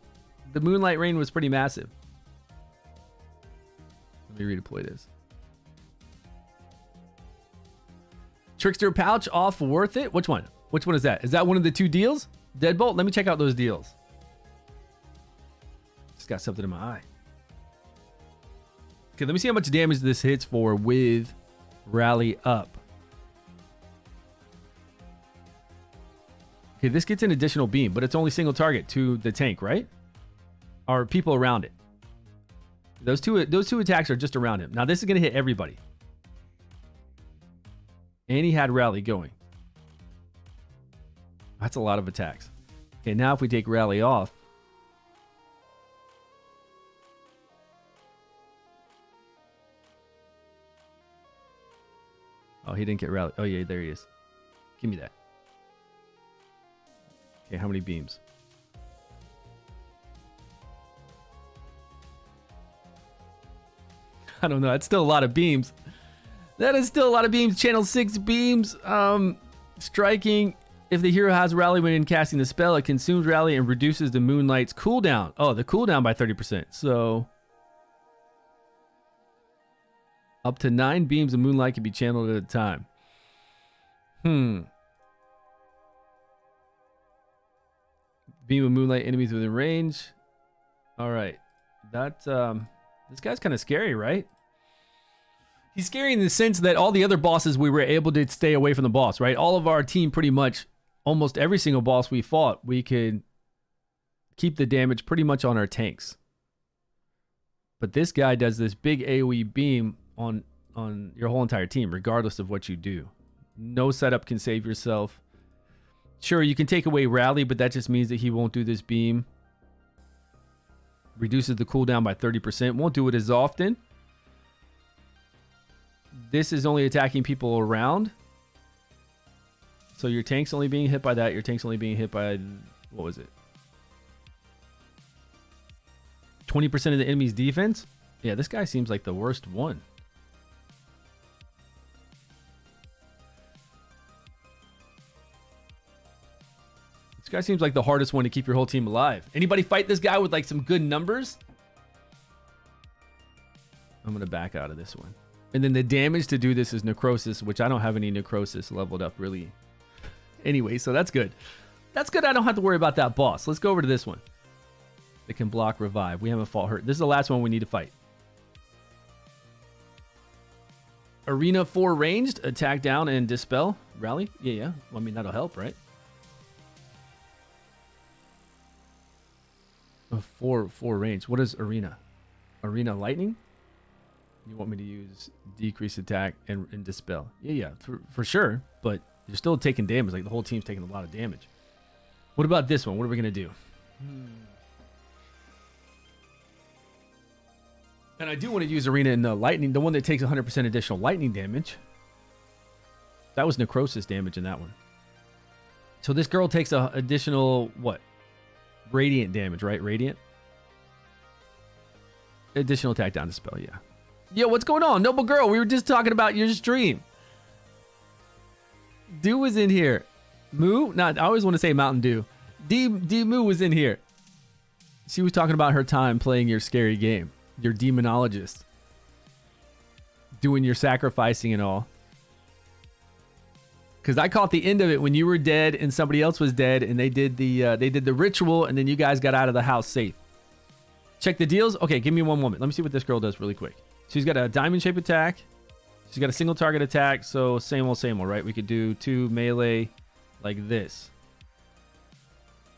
The Moonlight Rain was pretty massive. Let me redeploy this. Trickster Pouch off worth it? Which one? Which one is that? Is that one of the 2 deals? Deadbolt? Let me check out those deals. Just got something in my eye. Okay, let me see how much damage this hits for with rally up. Okay, this gets an additional beam, but it's only single target to the tank, right? Or people around it. Those two attacks are just around him. Now this is going to hit everybody. And he had rally going. That's a lot of attacks. Okay, now if we take rally off. Oh, he didn't get rally. Oh, yeah, there he is. Give me that. Okay, how many beams? I don't know. That's still a lot of beams. That is still a lot of beams. Channel 6 beams. Striking. If the hero has rally when casting the spell, it consumes rally and reduces the Moonlight's cooldown. Oh, the cooldown by 30%. So up to 9 beams of Moonlight can be channeled at a time. Beam of Moonlight enemies within range. All right. That this guy's kind of scary, right? He's scary in the sense that all the other bosses we were able to stay away from the boss, right? All of our team pretty much, almost every single boss we fought, we could keep the damage pretty much on our tanks. But this guy does this big AoE beam on your whole entire team, regardless of what you do. No setup can save yourself. Sure, you can take away rally, but that just means that he won't do this beam. Reduces the cooldown by 30%. Won't do it as often. This is only attacking people around. So your tank's only being hit by that. Your tank's only being hit by... What was it? 20% of the enemy's defense? Yeah, this guy seems like the worst one. This guy seems like the hardest one to keep your whole team alive. Anybody fight this guy with like some good numbers? I'm going to back out of this one. And then the damage to do this is necrosis, which I don't have any necrosis leveled up really. Anyway, so that's good. That's good. I don't have to worry about that boss. Let's go over to this one. It can block revive. We haven't fought hurt. This is the last one we need to fight. Arena 4 ranged. Attack down and dispel. Rally? Yeah. Well, I mean, that'll help, right? Four range. What is arena? Arena lightning? You want me to use decrease attack and dispel? Yeah, for sure. But you're still taking damage. Like the whole team's taking a lot of damage. What about this one? What are we gonna do? And I do want to use arena in the lightning, the one that takes 100% additional lightning damage. That was necrosis damage in that one. So this girl takes a additional, what? Radiant damage, right? Radiant? Additional attack down to spell, yeah. Yo, what's going on? Noble girl, we were just talking about your stream. Dew was in here. Moo? Not, I always want to say Mountain Dew. D Moo was in here. She was talking about her time playing your scary game. Your demonologist. Doing your sacrificing and all. Because I caught the end of it when you were dead and somebody else was dead, and they did the ritual, and then you guys got out of the house safe. Check the deals. Okay, give me one moment. Let me see what this girl does really quick. She's got a diamond shape attack. She's got a single target attack. So same old, right? We could do 2 melee like this,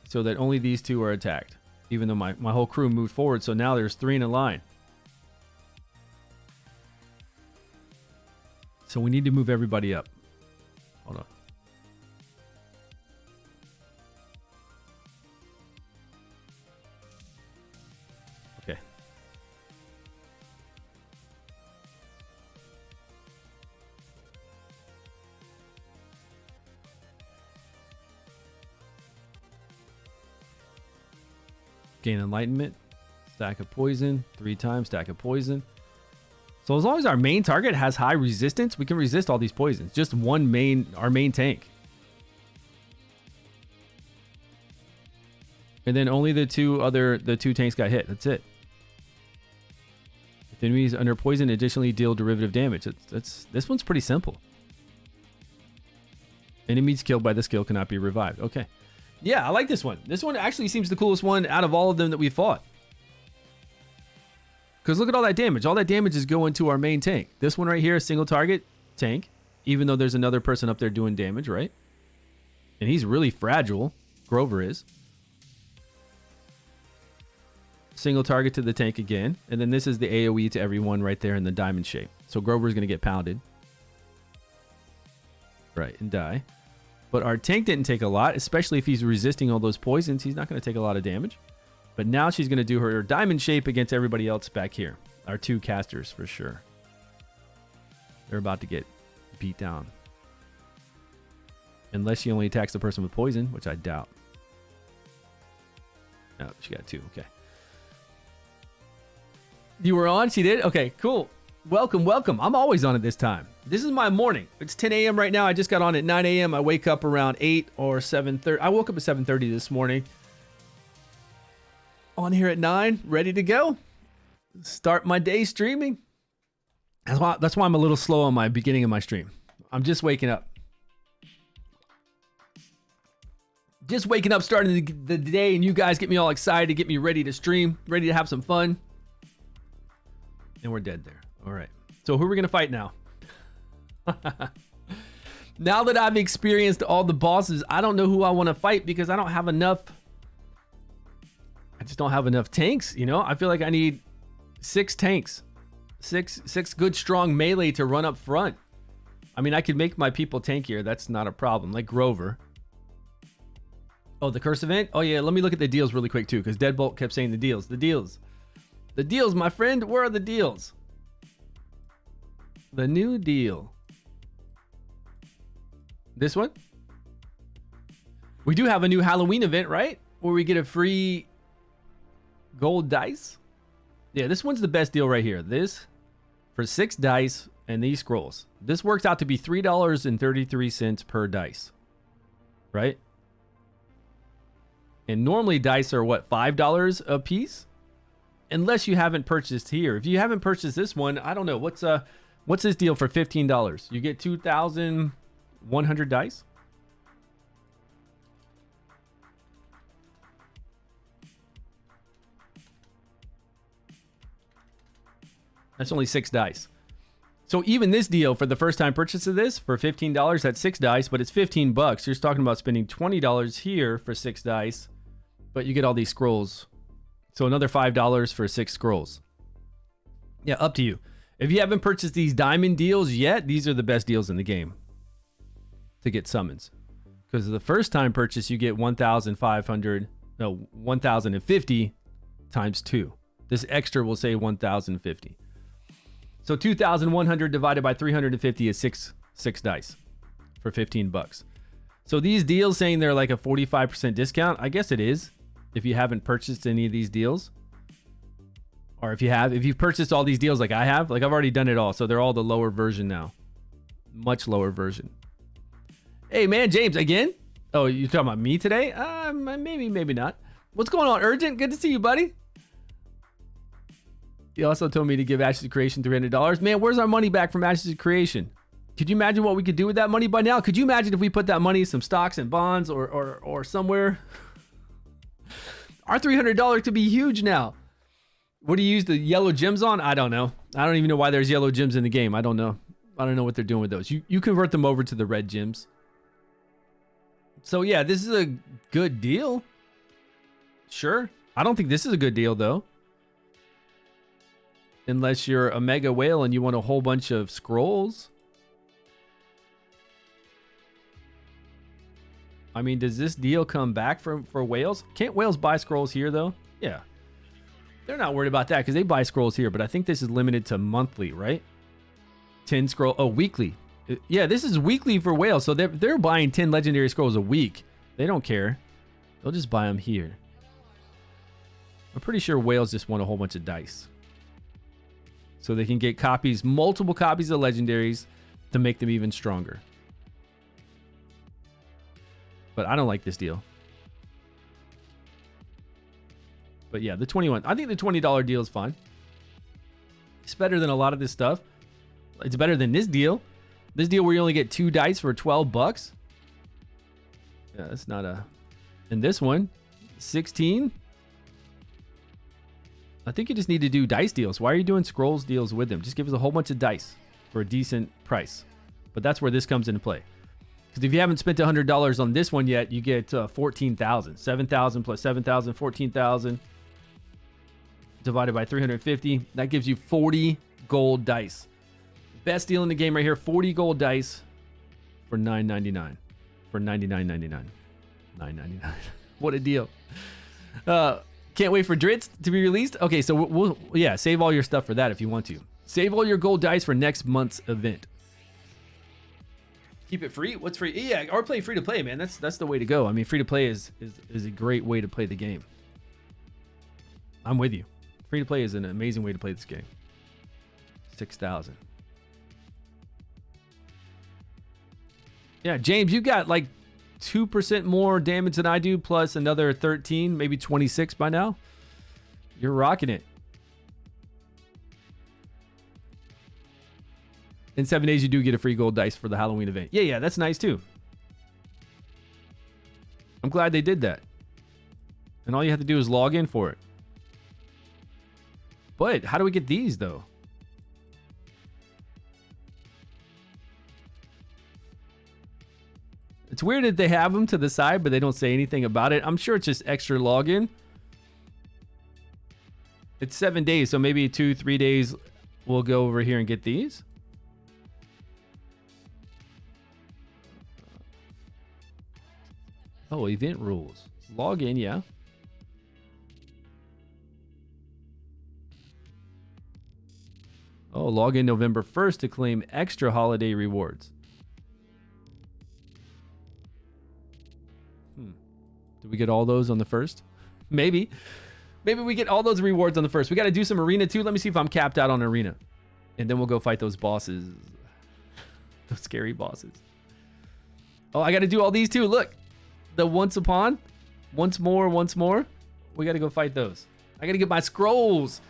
so that only these 2 are attacked. Even though my whole crew moved forward, so now there's 3 in a line. So we need to move everybody up. Hold on. Okay. Gain enlightenment. Stack of poison. 3 times stack of poison. So as long as our main target has high resistance, we can resist all these poisons. Just our main tank. And then only the two tanks got hit. That's it. If enemies under poison additionally deal derivative damage. This one's pretty simple. Enemies killed by the skill cannot be revived. Okay. Yeah, I like this one. This one actually seems the coolest one out of all of them that we fought. Because look at all that damage. All that damage is going to our main tank. This one right here, single target tank. Even though there's another person up there doing damage, right? And he's really fragile. Grover is. Single target to the tank again. And then this is the AoE to everyone right there in the diamond shape. So Grover's going to get pounded. Right, and die. But our tank didn't take a lot, especially if he's resisting all those poisons. He's not going to take a lot of damage. But now she's going to do her diamond shape against everybody else back here. Our 2 casters for sure. They're about to get beat down. Unless she only attacks the person with poison, which I doubt. No, she got 2. Okay. You were on? She did? Okay, cool. Welcome, welcome. I'm always on at this time. This is my morning. It's 10 a.m. right now. I just got on at 9 a.m. I wake up around 8 or 7:30. I woke up at 7:30 this morning. On here at 9, ready to go. Start my day streaming. That's why I'm a little slow on my beginning of my stream. I'm just waking up. Just waking up, starting the day, and you guys get me all excited, get me ready to stream, ready to have some fun. And we're dead there. All right. So who are we going to fight now? Now that I've experienced all the bosses, I don't know who I want to fight because I don't have enough. I just don't have enough tanks, you know? I feel like I need 6 tanks. Six good strong melee to run up front. I mean, I could make my people tankier. That's not a problem. Like Grover. Oh, the curse event? Oh yeah, let me look at the deals really quick too, because Deadbolt kept saying the deals. The deals. The deals, my friend. Where are the deals? The new deal. This one? We do have a new Halloween event, right? Where we get a free gold dice. Yeah, this one's the best deal right here. This for 6 dice and these scrolls. This works out to be $3.33 per dice. Right? And normally dice are what, $5 a piece? Unless you haven't purchased here. If you haven't purchased this one, I don't know. What's this deal for $15? You get 2,100 dice. That's only 6 dice. So even this deal for the first time purchase of this for $15, that's 6 dice, but it's $15. You're just talking about spending $20 here for 6 dice, but you get all these scrolls. So another $5 for 6 scrolls. Yeah, up to you. If you haven't purchased these diamond deals yet, these are the best deals in the game to get summons. Because the first time purchase, you get 1,050 times 2. This extra will say 1,050. So 2,100 divided by 350 is six dice for $15. So these deals saying they're like a 45% discount. I guess it is if you haven't purchased any of these deals. Or if you've purchased all these deals like I have, like I've already done it all. So they're all the lower version now. Much lower version. Hey man, James, again? Oh, you talking about me today? Maybe, maybe not. What's going on, Urgent? Good to see you, buddy. He also told me to give Ashes of Creation $300. Man, where's our money back from Ashes of Creation? Could you imagine what we could do with that money by now? Could you imagine if we put that money in some stocks and bonds or somewhere? Our $300 could be huge now. What do you use the yellow gems on? I don't know. I don't even know why there's yellow gems in the game. I don't know. I don't know what they're doing with those. You convert them over to the red gems. So yeah, this is a good deal. Sure. I don't think this is a good deal though. Unless you're a mega whale and you want a whole bunch of scrolls. I mean, does this deal come back for whales? Can't whales buy scrolls here though? Yeah. They're not worried about that because they buy scrolls here, but I think this is limited to monthly, right? 10 scroll. Oh, weekly. Yeah, this is weekly for whales. So they're buying 10 legendary scrolls a week. They don't care. They'll just buy them here. I'm pretty sure whales just want a whole bunch of dice. So they can get copies, multiple copies of legendaries to make them even stronger. But I don't like this deal. But yeah, the 21. I think the $20 deal is fine. It's better than a lot of this stuff. It's better than this deal. This deal where you only get 2 dice for $12. Yeah, that's not a... And this one, 16. I think you just need to do dice deals. Why are you doing scrolls deals with them? Just give us a whole bunch of dice for a decent price. But that's where this comes into play. Because if you haven't spent $100 on this one yet, you get 14,000. 7,000 plus 7,000, 14,000. Divided by 350. That gives you 40 gold dice. Best deal in the game right here. 40 gold dice for $9.99. For $99.99. $9.99. What a deal. Can't wait for Dritz to be released. Okay, so we'll yeah, save all your stuff for that if you want to. Save all your gold dice for next month's event. Keep it free? What's free? Yeah, or play free to play, man. That's the way to go. I mean, free to play is a great way to play the game. I'm with you. Free to play is an amazing way to play this game. 6,000. Yeah, James, you got like 2% more damage than I do, plus another 13, maybe 26 by now. You're rocking it. In 7 days, you do get a free gold dice for the Halloween event. Yeah, that's nice too. I'm glad they did that. And all you have to do is log in for it. But how do we get these though? It's weird that they have them to the side, but they don't say anything about it. I'm sure it's just extra login. It's 7 days, so maybe 2-3 days we'll go over here and get these. Oh, event rules. Log in, yeah. Oh, log in November 1st to claim extra holiday rewards. Did we get all those on the first? Maybe. Maybe we get all those rewards on the first. We got to do some arena too. Let me see if I'm capped out on arena. And then we'll go fight those bosses. Those scary bosses. Oh, I got to do all these too. Look. The once upon. Once more. We got to go fight those. I got to get my scrolls.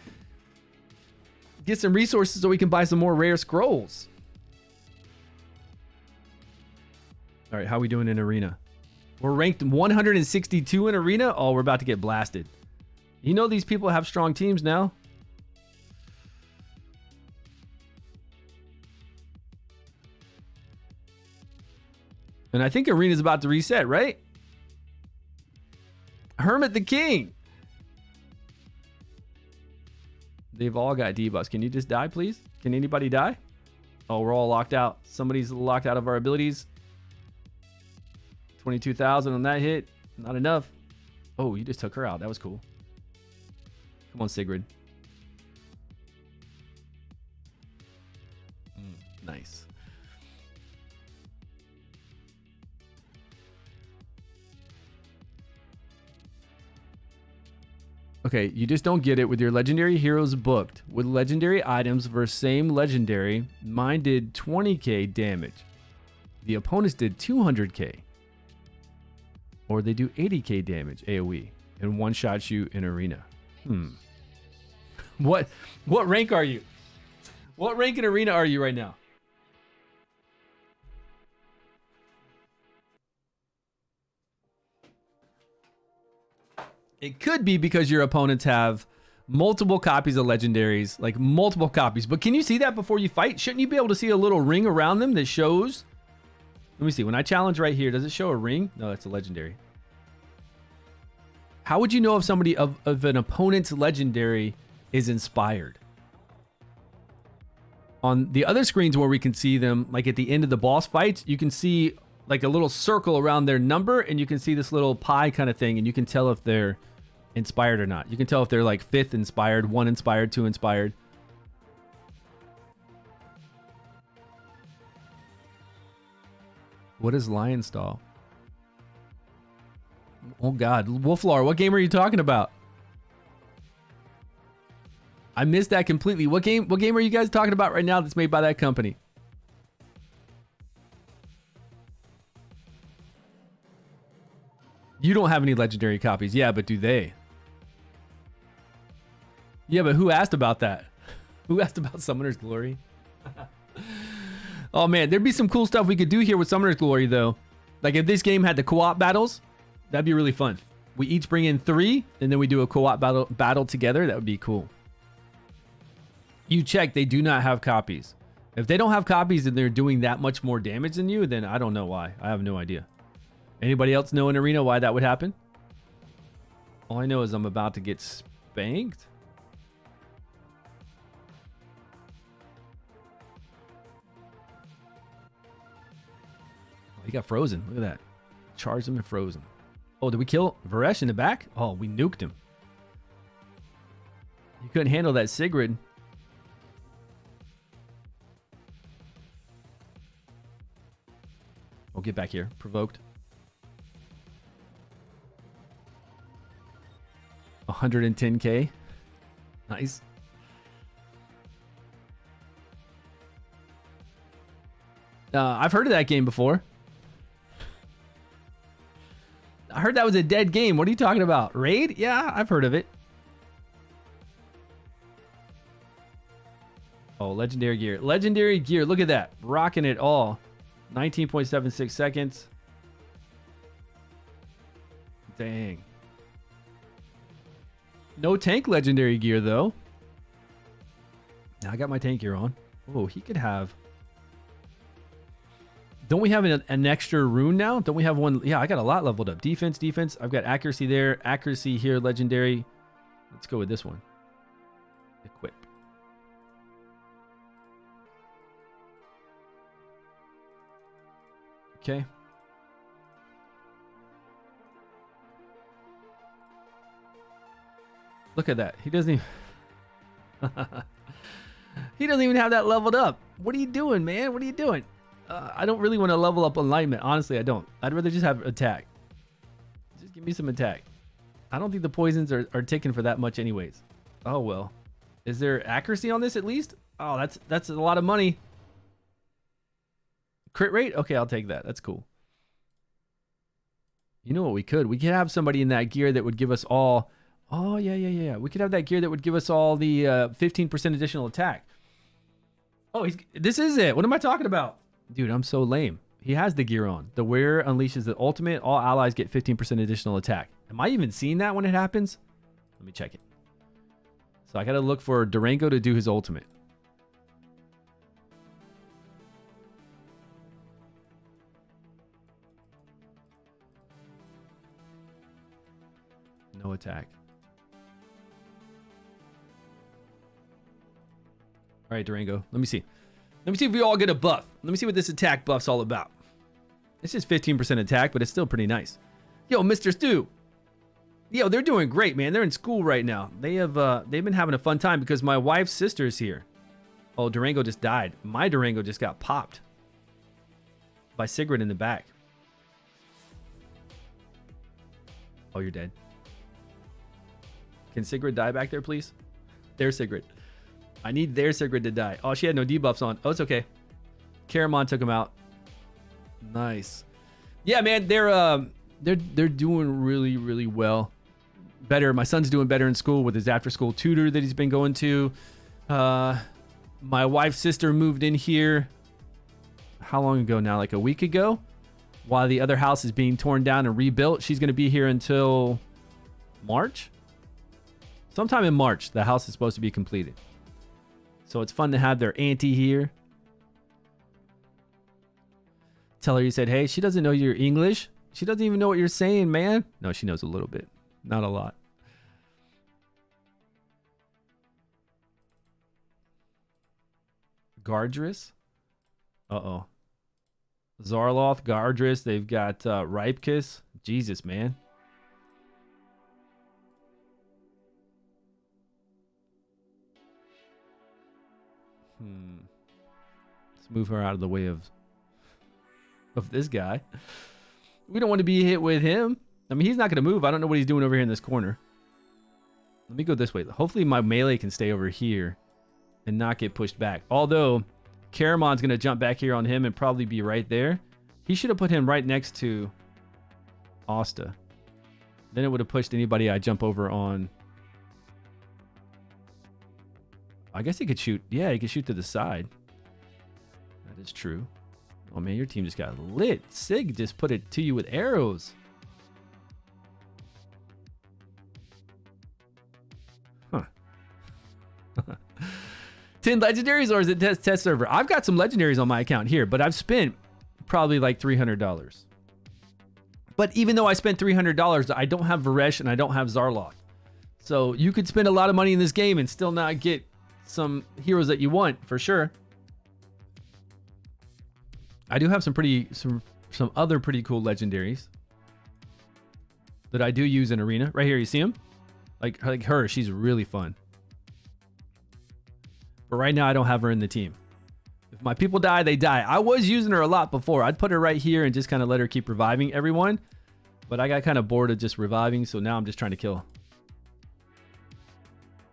Get some resources so we can buy some more rare scrolls. All right, how are we doing in arena? We're ranked 162 in arena. Oh, we're about to get blasted. You know these people have strong teams now. And I think arena's about to reset, right? Hermit the King. They've all got debuffs. Can you just die, please? Can anybody die? Oh, we're all locked out. Somebody's locked out of our abilities. 22,000 on that hit. Not enough. Oh, you just took her out. That was cool. Come on, Sigrid. Nice. Okay, you just don't get it with your legendary heroes booked. With legendary items versus same legendary, mine did 20k damage. The opponents did 200k. Or they do 80k damage AoE and one-shot you in arena. What rank are you? What rank in arena are you right now? It could be because your opponents have multiple copies of legendaries, like multiple copies. But can you see that before you fight? Shouldn't you be able to see a little ring around them that shows? Let me see. When I challenge right here, does it show a ring? No, that's a legendary. How would you know if somebody of an opponent's legendary is inspired? On the other screens where we can see them, like at the end of the boss fights, you can see like a little circle around their number, and you can see this little pie kind of thing, and you can tell if they're inspired or not. You can tell if they're like 5th inspired, 1 inspired, 2 inspired. What is Lion Stall? Oh God, Wolflar, what game are you talking about? I missed that completely. What game are you guys talking about right now that's made by that company? You don't have any legendary copies. Yeah, but do they? Yeah, but who asked about that? Who asked about Summoner's Glory? Oh man, there'd be some cool stuff we could do here with Summoner's Glory though. Like if this game had the co-op battles, that'd be really fun. We each bring in 3 and then we do a co-op battle together. That would be cool. You check, they do not have copies. If they don't have copies and they're doing that much more damage than you, then I don't know why. I have no idea. Anybody else know in Arena why that would happen? All I know is I'm about to get spanked. Oh, he got frozen. Look at that. Charged him and frozen. Oh, did we kill Varesh in the back? Oh, we nuked him. You couldn't handle that Sigrid. Oh, get back here. Provoked. 110k. Nice. I've heard of that game before. I heard that was a dead game. What are you talking about? Raid? Yeah, I've heard of it. Oh, legendary gear. Legendary gear. Look at that. Rocking it all. 19.76 seconds. Dang. No tank legendary gear, though. Now I got my tank gear on. Oh, he could have... Don't we have an extra rune now? Don't we have one? Yeah, I got a lot leveled up. Defense, defense. I've got accuracy there. Accuracy here, legendary. Let's go with this one. Equip. Okay. Look at that. He doesn't even... He doesn't even have that leveled up. What are you doing, man? What are you doing? I don't really want to level up alignment. Honestly, I don't. I'd rather just have attack. Just give me some attack. I don't think the poisons are ticking for that much anyways. Oh, well. Is there accuracy on this at least? Oh, that's a lot of money. Crit rate? Okay, I'll take that. That's cool. You know what we could? We could have somebody in that gear that would give us all... Oh, yeah. We could have that gear that would give us all the 15% additional attack. Oh, this is it. What am I talking about? Dude, I'm so lame. He has the gear on. The wearer unleashes the ultimate. All allies get 15% additional attack. Am I even seeing that when it happens? Let me check it. So I got to look for Durango to do his ultimate. No attack. All right, Durango. Let me see. Let me see if we all get a buff. Let me see what this attack buff's all about. It's just 15% attack, but it's still pretty nice. Yo, Mr. Stew. Yo, they're doing great, man. They're in school right now. They've been having a fun time because my wife's sister's here. Oh, Durango just died. My Durango just got popped by Sigrid in the back. Oh, you're dead. Can Sigrid die back there, please? There's Sigrid. I need their Sigrid to die. Oh, she had no debuffs on. Oh, it's okay. Caramon took him out. Nice. Yeah, man, they're doing really, really well. Better. My son's doing better in school with his after-school tutor that he's been going to. My wife's sister moved in here. How long ago now? Like a week ago? While the other house is being torn down and rebuilt. She's going to be here until March? Sometime in March, the house is supposed to be completed. So it's fun to have their auntie here. Tell her you said, hey, she doesn't know you're English. She doesn't even know what you're saying, man. No, she knows a little bit. Not a lot. Gardris? Uh-oh. Zarloth, Gardris. They've got Ripekiss. Jesus, man. Let's move her out of the way of this guy. We don't want to be hit with him. I mean, he's not going to move. I don't know what he's doing over here in this corner. Let me go this way. Hopefully my melee can stay over here and not get pushed back. Although Caramon's going to jump back here on him and probably be right there. He should have put him right next to Asta. Then it would have pushed anybody I jump over on. I guess he could shoot. Yeah, he could shoot to the side. That is true. Oh, man, your team just got lit. Sig just put it to you with arrows. Huh. 10 legendaries, or is it test server? I've got some legendaries on my account here, but I've spent probably like $300. But even though I spent $300, I don't have Varesh and I don't have Zarloth. So you could spend a lot of money in this game and still not get some heroes that you want, for sure. I do have some other pretty cool legendaries that I do use in arena. Right here, you see them? Like her, she's really fun. But right now, I don't have her in the team. If my people die, they die. I was using her a lot before. I'd put her right here and just kind of let her keep reviving everyone. But I got kind of bored of just reviving, so now I'm just trying to kill.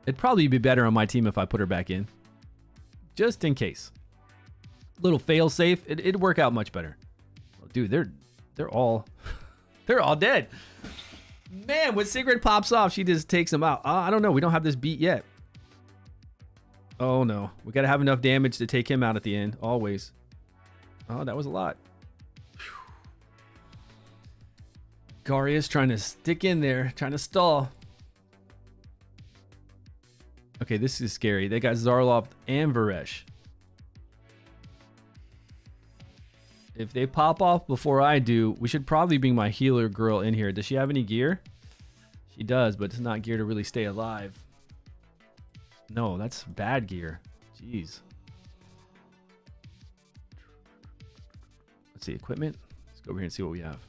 It'd probably be better on my team if I put her back in. Just in case. Little fail safe. It'd work out much better. Oh, dude, they're all they're all dead. Man, when Sigrid pops off, she just takes them out. I don't know. We don't have this beat yet. Oh no. We gotta have enough damage to take him out at the end. Always. Oh, that was a lot. Garia's trying to stick in there, trying to stall. Okay, this is scary. They got Zarloth and Varesh. If they pop off before I do, we should probably bring my healer girl in here. Does she have any gear? She does, but it's not gear to really stay alive. No, that's bad gear. Jeez. Let's see, equipment. Let's go over here and see what we have.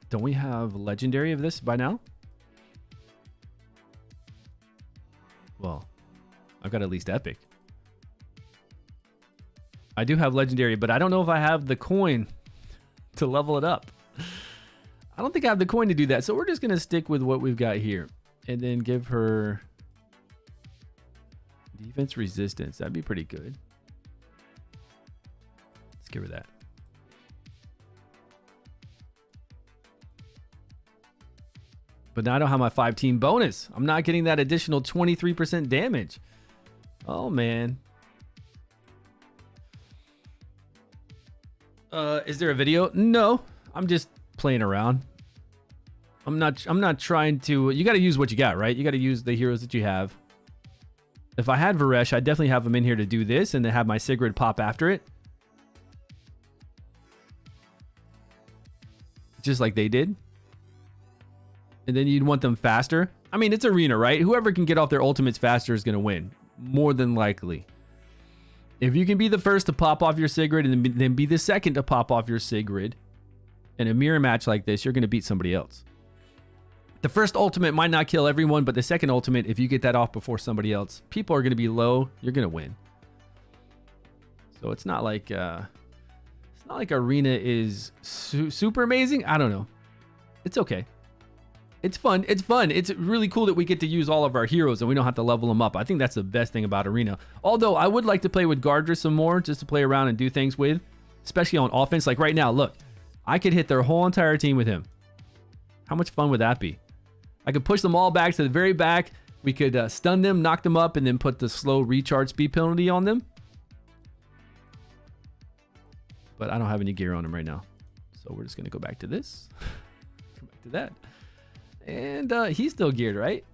Don't we have legendary of this by now? Well, I've got at least epic. I do have legendary, but I don't know if I have the coin to level it up. I don't think I have the coin to do that. So we're just going to stick with what we've got here and then give her defense resistance. That'd be pretty good. Let's give her that. But now I don't have my 5-team bonus. I'm not getting that additional 23% damage. Oh, man. Is there a video? No. I'm just playing around. I'm not trying to... You got to use what you got, right? You got to use the heroes that you have. If I had Varesh, I'd definitely have him in here to do this and then have my Sigrid pop after it. Just like they did. And then you'd want them faster. I mean, it's arena, right? Whoever can get off their ultimates faster is going to win. More than likely. If you can be the first to pop off your Sigrid and then be the second to pop off your Sigrid in a mirror match like this, you're going to beat somebody else. The first ultimate might not kill everyone, but the second ultimate, if you get that off before somebody else, people are going to be low. You're going to win. So it's not like Arena is super amazing. I don't know. It's okay. It's fun. It's fun. It's really cool that we get to use all of our heroes and we don't have to level them up. I think that's the best thing about Arena. Although I would like to play with Gardra some more, just to play around and do things with, especially on offense. Like right now, look, I could hit their whole entire team with him. How much fun would that be? I could push them all back to the very back. We could stun them, knock them up, and then put the slow recharge speed penalty on them. But I don't have any gear on him right now. So we're just going to go back to this. Go back to that. And he's still geared, right?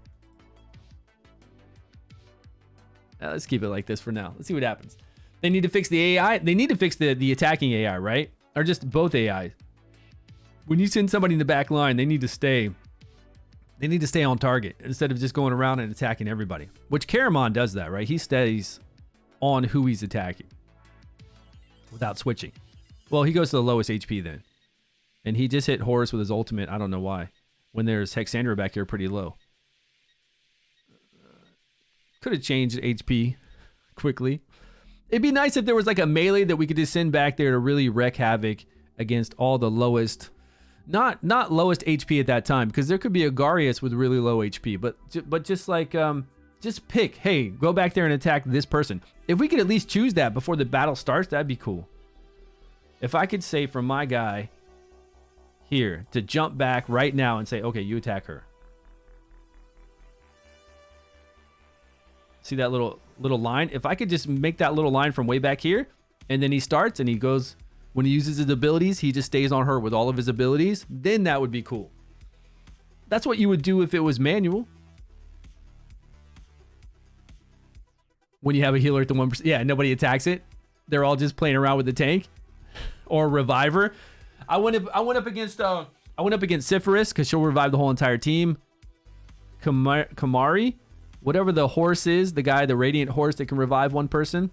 Let's keep it like this for now. Let's see what happens. They need to fix the AI. They need to fix the attacking AI, right? Or just both AI. When you send somebody in the back line, they need to stay on target instead of just going around and attacking everybody. Which Caramon does that, right? He stays on who he's attacking without switching. Well, he goes to the lowest HP then. And he just hit Horus with his ultimate. I don't know why. When there's Hexandra back here pretty low. Could have changed HP quickly. It'd be nice if there was like a melee that we could just send back there to really wreak havoc against all the lowest, not lowest HP at that time, because there could be a Garius with really low HP, but just like just pick, hey, go back there and attack this person. If we could at least choose that before the battle starts, that'd be cool. If I could say from my guy here to jump back right now and say, okay, you attack her. See that little line? If I could just make that little line from way back here, and then he starts and he goes, when he uses his abilities, he just stays on her with all of his abilities, then that would be cool. That's what you would do if it was manual. When you have a healer at the 1%, yeah, nobody attacks it. They're all just playing around with the tank or reviver. I went up against Syphilis because she'll revive the whole entire team. Kamari, whatever the horse is, the guy, the radiant horse that can revive one person.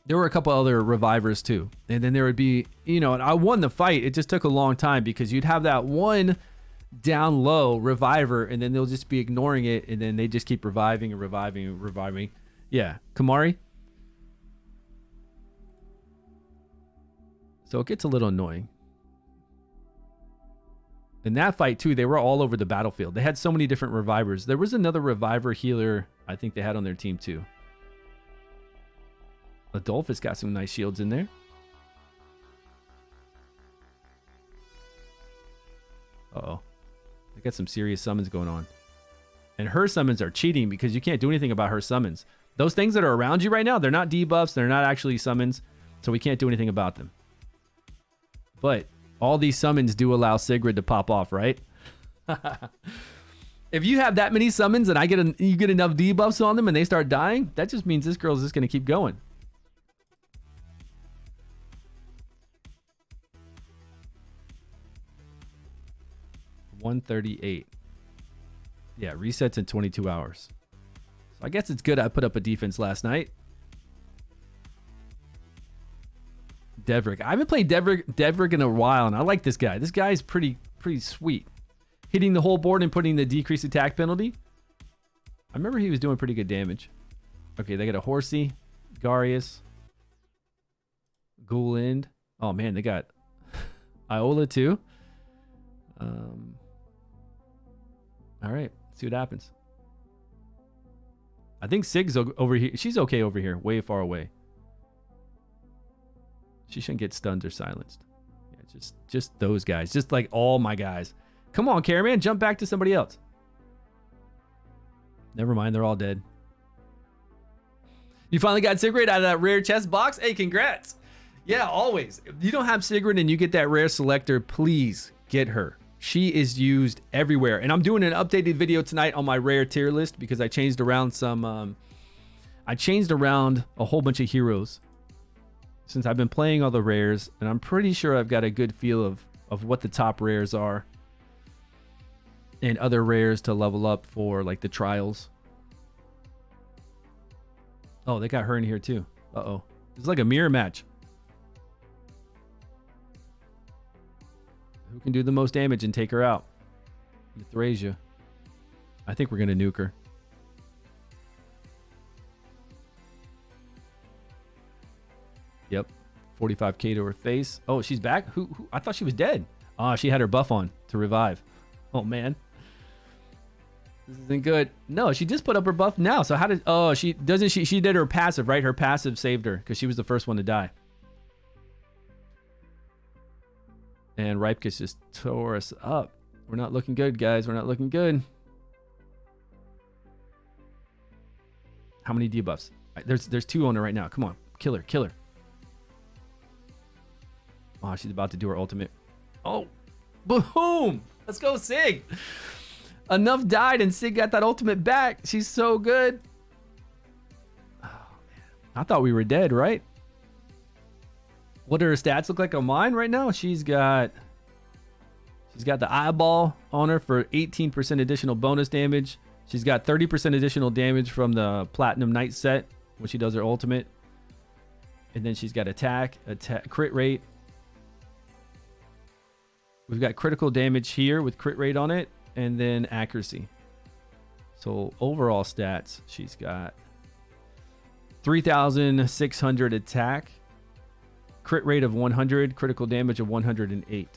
There were a couple other revivers too. And then there would be, and I won the fight. It just took a long time because you'd have that one down low reviver and then they'll just be ignoring it and then they just keep reviving and reviving and reviving. Yeah, Kamari. So it gets a little annoying. In that fight too, they were all over the battlefield. They had so many different revivers. There was another reviver healer I think they had on their team too. Adolphus got some nice shields in there. Uh-oh. They got some serious summons going on. And her summons are cheating because you can't do anything about her summons. Those things that are around you right now, they're not debuffs. They're not actually summons. So we can't do anything about them. But all these summons do allow Sigrid to pop off, right? If you have that many summons and you get enough debuffs on them and they start dying, that just means this girl's just going to keep going. $138. Yeah, resets in 22 hours. So I guess it's good I put up a defense last night. Devrick. I haven't played Devrick in a while, and I like this guy. This guy's pretty sweet. Hitting the whole board and putting the decreased attack penalty. I remember he was doing pretty good damage. Okay, they got a Horsey, Garius, Ghoulind. Oh man, they got Iola too. All right, see what happens. I think Sig's over here. She's okay over here, way far away. She shouldn't get stunned or silenced. Yeah, just those guys. Just like all my guys. Come on, Caraman, jump back to somebody else. Never mind, they're all dead. You finally got Sigrid out of that rare chest box? Hey, congrats. Yeah, always. If you don't have Sigrid and you get that rare selector, please get her. She is used everywhere. And I'm doing an updated video tonight on my rare tier list because I changed around some... I changed around a whole bunch of heroes since I've been playing all the rares, and I'm pretty sure I've got a good feel of what the top rares are and other rares to level up for like the trials. Oh, they got her in here too. Uh-oh. It's like a mirror match. Who can do the most damage and take her out? Euthrasia. I think we're going to nuke her. Yep. 45k to her face. Oh, she's back? Who? I thought she was dead. Ah, she had her buff on to revive. Oh, man. This isn't good. No, she just put up her buff now. So how did... Oh, she did her passive, right? Her passive saved her because she was the first one to die. And Ripkus just tore us up. We're not looking good, guys. We're not looking good. How many debuffs? There's 2 on her right now. Come on. Kill her. Kill her. Oh, she's about to do her ultimate. Oh. Boom. Let's go, Sig. Enough died and Sig got that ultimate back. She's so good. Oh, man. I thought we were dead, right? What do her stats look like on mine right now? She's got the eyeball on her for 18% additional bonus damage. She's got 30% additional damage from the Platinum Knight set when she does her ultimate. And then she's got attack, crit rate. We've got critical damage here with crit rate on it, and then accuracy. So overall stats, she's got 3,600 attack, crit rate of 100, critical damage of 108.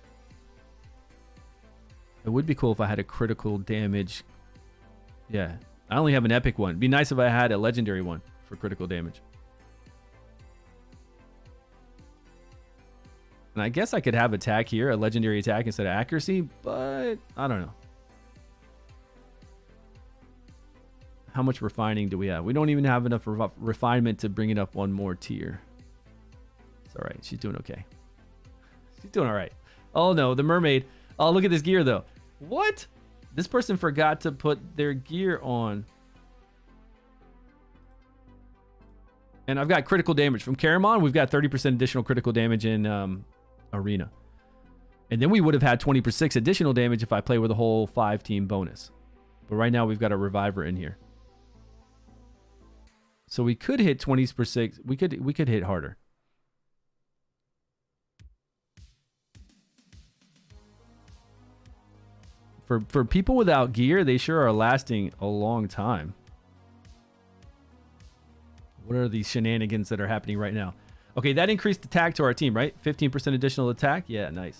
It would be cool if I had a critical damage. Yeah, I only have an epic one. It'd be nice if I had a legendary one for critical damage. And I guess I could have attack here, a legendary attack instead of accuracy, but I don't know. How much refining do we have? We don't even have enough refinement to bring it up one more tier. It's all right. She's doing okay. She's doing all right. Oh, no, the mermaid. Oh, look at this gear, though. What? This person forgot to put their gear on. And I've got critical damage. From Caramon, we've got 30% additional critical damage in Arena. And then we would have had 20% additional damage if I play with a whole 5-team bonus. But right now, we've got a Reviver in here. So we could hit 20%. We could hit harder. For people without gear, they sure are lasting a long time. What are these shenanigans that are happening right now? Okay, that increased attack to our team, right? 15% additional attack? Yeah, nice.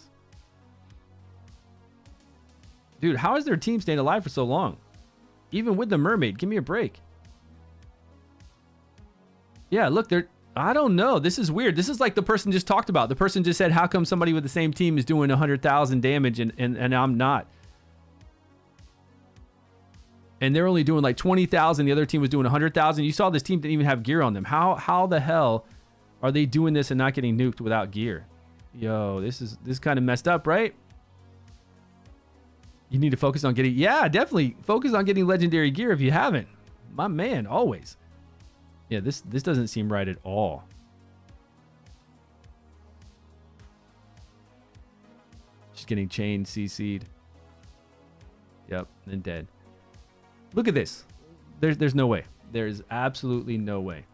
Dude, how is their team staying alive for so long? Even with the mermaid, give me a break. Yeah, look, I don't know. This is weird. This is like the person just talked about. The person just said, how come somebody with the same team is doing 100,000 damage and I'm not? And they're only doing like 20,000. The other team was doing 100,000. You saw this team didn't even have gear on them. How the hell are they doing this and not getting nuked without gear? Yo, this is kind of messed up, right? You need to focus on getting... Yeah, definitely. Focus on getting legendary gear if you haven't. My man, always. Yeah, this doesn't seem right at all. She's getting chained, CC'd. Yep, and dead. Look at this. There's no way. There's absolutely no way.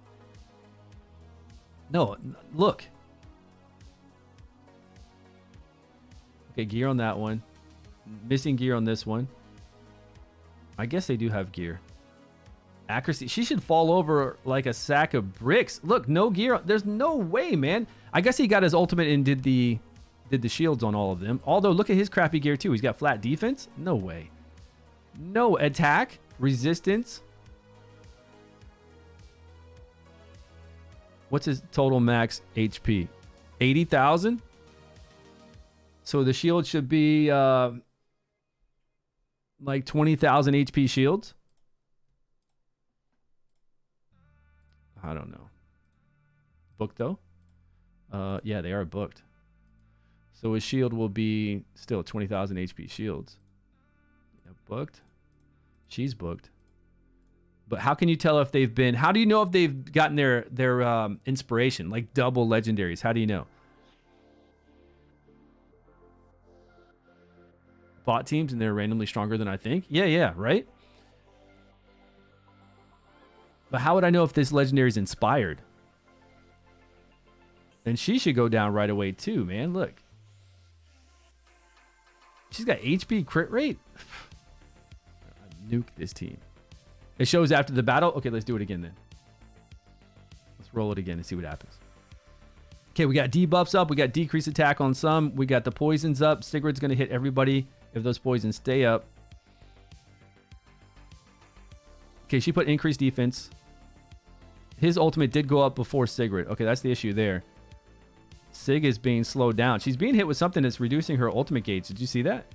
No, look. Okay, gear on that one. Missing gear on this one. I guess they do have gear. Accuracy. She should fall over like a sack of bricks. Look, no gear. There's no way, man. I guess he got his ultimate and did the shields on all of them. Although, look at his crappy gear too. He's got flat defense. No way. No attack. Resistance. What's his total max HP? 80,000? So the shield should be like 20,000 HP shields? I don't know. Booked though? Yeah, they are booked. So his shield will be still 20,000 HP shields. Yeah, booked. She's booked. But how can you tell if they've been... How do you know if they've gotten their inspiration? Like double legendaries. How do you know? Bot teams and they're randomly stronger than I think? Yeah, right? But how would I know if this legendary is inspired? And she should go down right away too, man. Look. She's got HP crit rate? Nuke this team. It shows after the battle. Okay, let's do it again then. Let's roll it again and see what happens. Okay, we got debuffs up. We got decreased attack on some. We got the poisons up. Sigurd's going to hit everybody if those poisons stay up. Okay, she put increased defense. His ultimate did go up before Sigrid. Okay, that's the issue there. Sig is being slowed down. She's being hit with something that's reducing her ultimate gauge. Did you see that?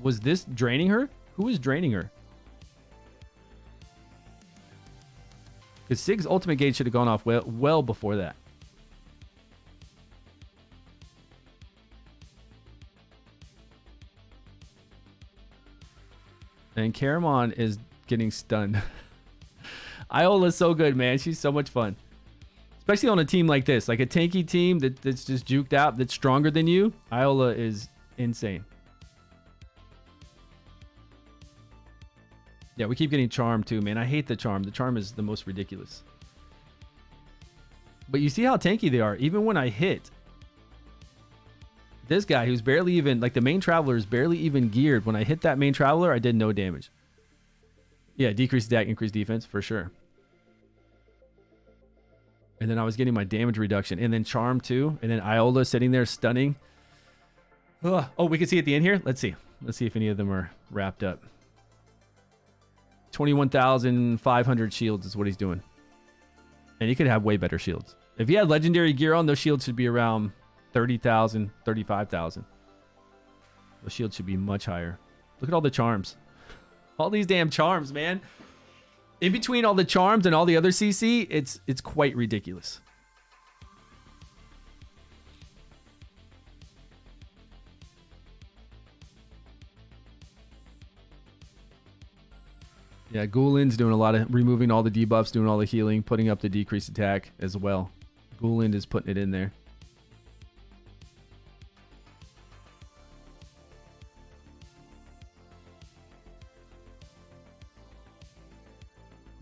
Was this draining her? Who is draining her? Because Sig's ultimate gauge should have gone off well before that. And Caramon is getting stunned. Iola's so good, man. She's so much fun. Especially on a team like this. Like a tanky team that's just juked out, that's stronger than you. Iola is insane. Yeah, we keep getting charmed too, man. I hate the charm. The charm is the most ridiculous. But you see how tanky they are. Even when I hit this guy who's barely even, like the main traveler is barely even geared. When I hit that main traveler, I did no damage. Yeah, decreased attack, increased defense for sure. And then I was getting my damage reduction. And then charm too. And then Iola sitting there stunning. Ugh. Oh, we can see at the end here. Let's see. Let's see if any of them are wrapped up. 21,500 shields is what he's doing. And he could have way better shields. If he had legendary gear on, those shields should be around 30,000, 35,000. Those shields should be much higher. Look at all the charms. All these damn charms, man. In between all the charms and all the other CC, it's quite ridiculous. Yeah, Gulin's doing a lot of removing all the debuffs, doing all the healing, putting up the decreased attack as well. Gulin is putting it in there.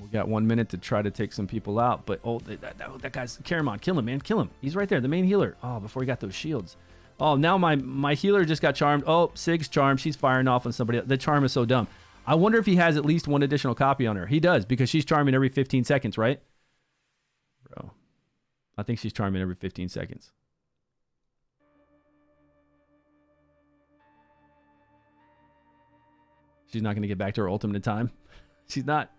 We got 1 minute to try to take some people out, but oh, that guy's Caramon. Kill him, man. Kill him. He's right there, the main healer. Oh, before he got those shields. Oh, now my healer just got charmed. Oh, Sig's charmed. She's firing off on somebody else. The charm is so dumb. I wonder if he has at least one additional copy on her. He does, because she's charming every 15 seconds, right? Bro, I think she's charming every 15 seconds. She's not going to get back to her ultimate in time. She's not.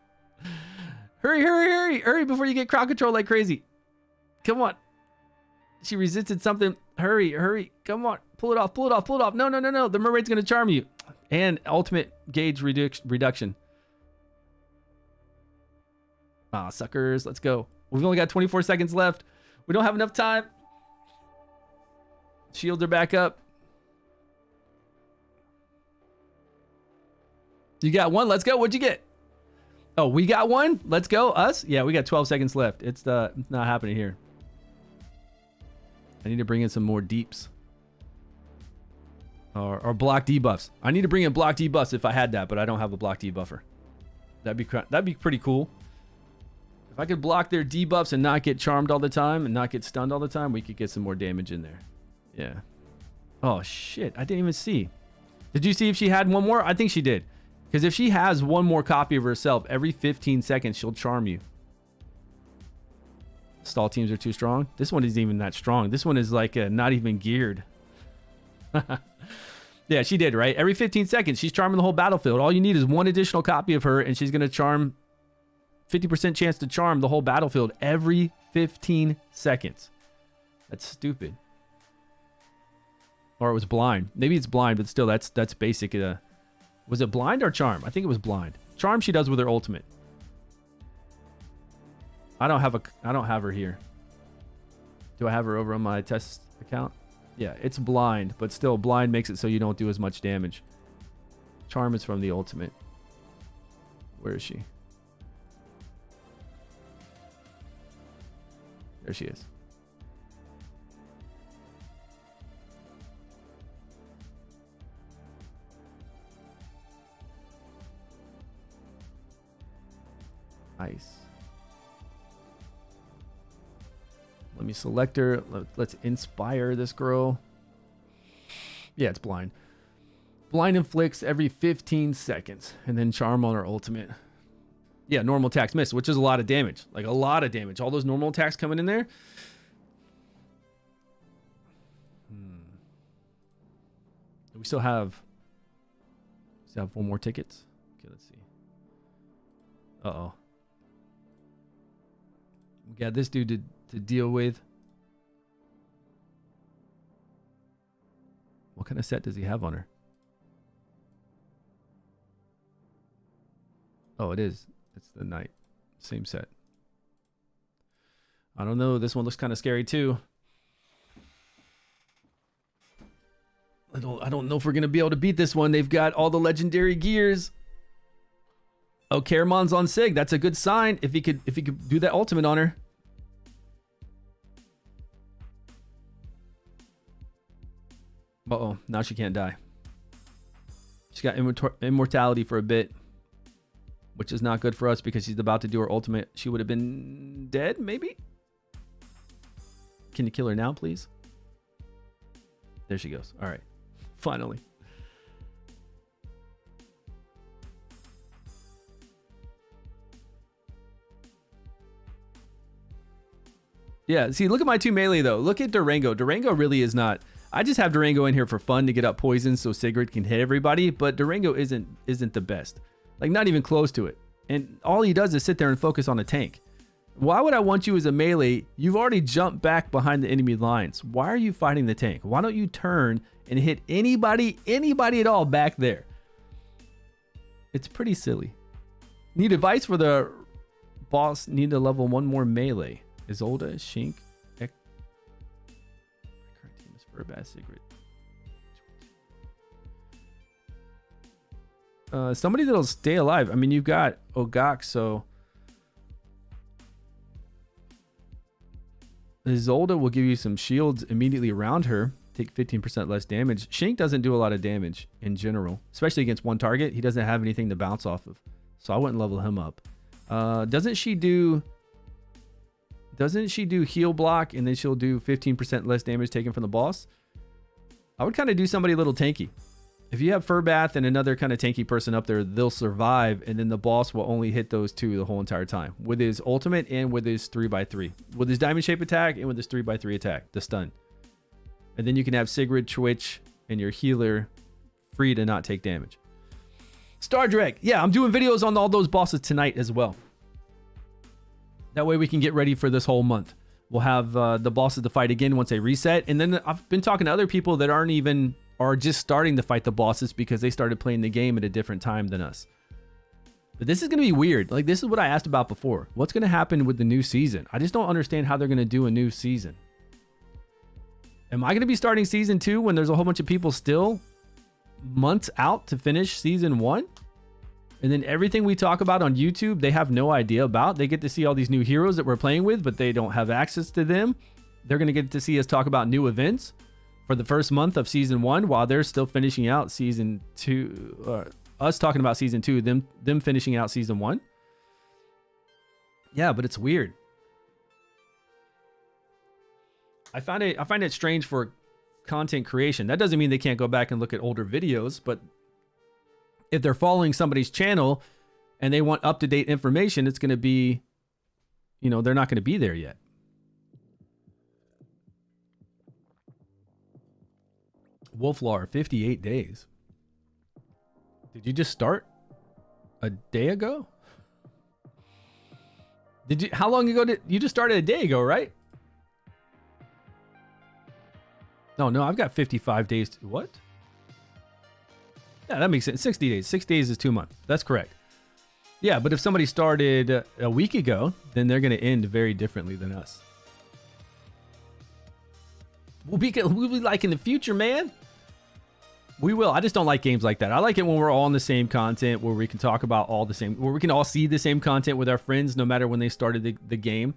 Hurry, hurry, hurry, hurry before you get crowd control like crazy. Come on. She resisted something. Hurry, hurry. Come on. Pull it off, pull it off, pull it off. No, no, no, no. The mermaid's going to charm you. And ultimate gauge reduction. Ah, suckers. Let's go. We've only got 24 seconds left. We don't have enough time. Shields are back up. You got one. Let's go. What'd you get? Oh, we got one. Let's go. Us? Yeah, we got 12 seconds left. It's not happening here. I need to bring in some more deeps. Or block debuffs. I need to bring in block debuffs if I had that, but I don't have a block debuffer. That'd be pretty cool. If I could block their debuffs and not get charmed all the time and not get stunned all the time, we could get some more damage in there. Yeah. Oh, shit. I didn't even see. Did you see if she had one more? I think she did. Because if she has one more copy of herself, every 15 seconds, she'll charm you. Stall teams are too strong. This one isn't even that strong. This one is like not even geared. Yeah, she did, right? Every 15 seconds, she's charming the whole battlefield. All you need is one additional copy of her, and she's going to charm 50% chance to charm the whole battlefield every 15 seconds. That's stupid. Or it was blind. Maybe it's blind, but still, that's basic. Was it blind or charm? I think it was blind. Charm she does with her ultimate. I don't have her here. Do I have her over on my test account? Yeah, it's blind, but still blind makes it so you don't do as much damage. Charm is from the ultimate. Where is she? There she is. Nice. Let me select her. Let's inspire this girl. Yeah, it's blind. Blind inflicts every 15 seconds. And then charm on her ultimate. Yeah, normal attacks miss, which is a lot of damage. Like a lot of damage. All those normal attacks coming in there. We still have 4 more tickets. Okay, let's see. Uh-oh. We got this dude to deal with. What kind of set does he have on her? Oh, it is. It's the knight. Same set. I don't know. This one looks kind of scary too. I don't know if we're gonna be able to beat this one. They've got all the legendary gears. Oh, Caramon's on Sig. That's a good sign. If he could do that ultimate on her. Uh-oh, now she can't die. She's got immortality for a bit, which is not good for us because she's about to do her ultimate. She would have been dead, maybe? Can you kill her now, please? There she goes. All right. Finally. Yeah, see, look at my 2 melee, though. Look at Durango. Durango really is not... I just have Durango in here for fun to get up poison so Sigrid can hit everybody, but Durango isn't the best. Like, not even close to it. And all he does is sit there and focus on a tank. Why would I want you as a melee? You've already jumped back behind the enemy lines. Why are you fighting the tank? Why don't you turn and hit anybody at all back there? It's pretty silly. Need advice for the boss. Need to level 1 more melee. Isolde, Shink, Ek. My current team is for a bad secret. Somebody that'll stay alive. I mean, you've got Ogak, so Isolde will give you some shields immediately around her. Take 15% less damage. Shink doesn't do a lot of damage in general, especially against one target. He doesn't have anything to bounce off of, so I wouldn't level him up. Doesn't she do heal block and then she'll do 15% less damage taken from the boss? I would kind of do somebody a little tanky. If you have Furbath and another kind of tanky person up there, they'll survive, and then the boss will only hit those 2 the whole entire time with his ultimate and with his 3x3, with his diamond shape attack and with his 3x3 attack, the stun. And then you can have Sigrid, Twitch, and your healer free to not take damage. Star Drake, yeah, I'm doing videos on all those bosses tonight as well. That way we can get ready for this whole month. We'll have the bosses to fight again once they reset. And then I've been talking to other people that are just starting to fight the bosses because they started playing the game at a different time than us. But this is going to be weird. Like, this is what I asked about before. What's going to happen with the new season? I just don't understand how they're going to do a new season. Am I going to be starting season 2 when there's a whole bunch of people still months out to finish season 1? And then everything we talk about on YouTube, they have no idea about. They get to see all these new heroes that we're playing with, but they don't have access to them. They're going to get to see us talk about new events for the first month of season 1 while they're still finishing out season 2. Us talking about season 2, them finishing out season 1. Yeah, but it's weird. I find it strange for content creation. That doesn't mean they can't go back and look at older videos, but if they're following somebody's channel and they want up-to-date information, it's going to be, they're not going to be there yet. Wolflar, 58 days. Did you just start a day ago? How long ago did you just started a day ago, right? No, I've got 55 days. What? Yeah, that makes sense. 60 days. 6 days is 2 months. That's correct. Yeah, but if somebody started a week ago, then they're going to end very differently than us. We'll be like in the future, man. We will. I just don't like games like that. I like it when we're all on the same content, where we can talk about all the same, where we can all see the same content with our friends, no matter when they started the game.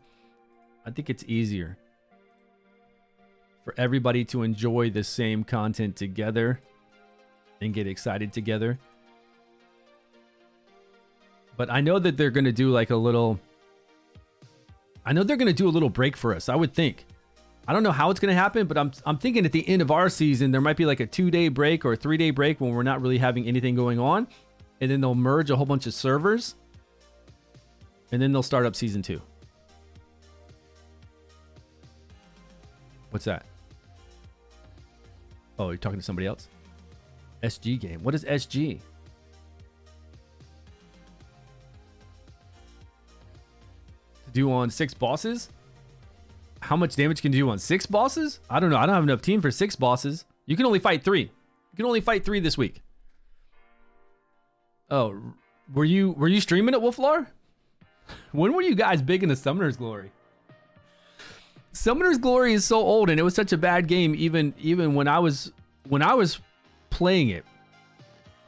I think it's easier for everybody to enjoy the same content together and get excited together. But I know that they're going to do like a little... I know they're going to do a little break for us, I would think. I don't know how it's going to happen, but I'm thinking at the end of our season, there might be like a 2-day break or a 3-day break when we're not really having anything going on. And then they'll merge a whole bunch of servers. And then they'll start up season 2. What's that? Oh, you're talking to somebody else? SG game. What is SG? To do on 6 bosses? How much damage can you do on 6 bosses? I don't know. I don't have enough team for 6 bosses. You can only fight 3. You can only fight 3 this week. Oh, were you streaming it, Wolflar? When were you guys big into Summoner's Glory? Summoner's Glory is so old, and it was such a bad game. Even when I was playing it,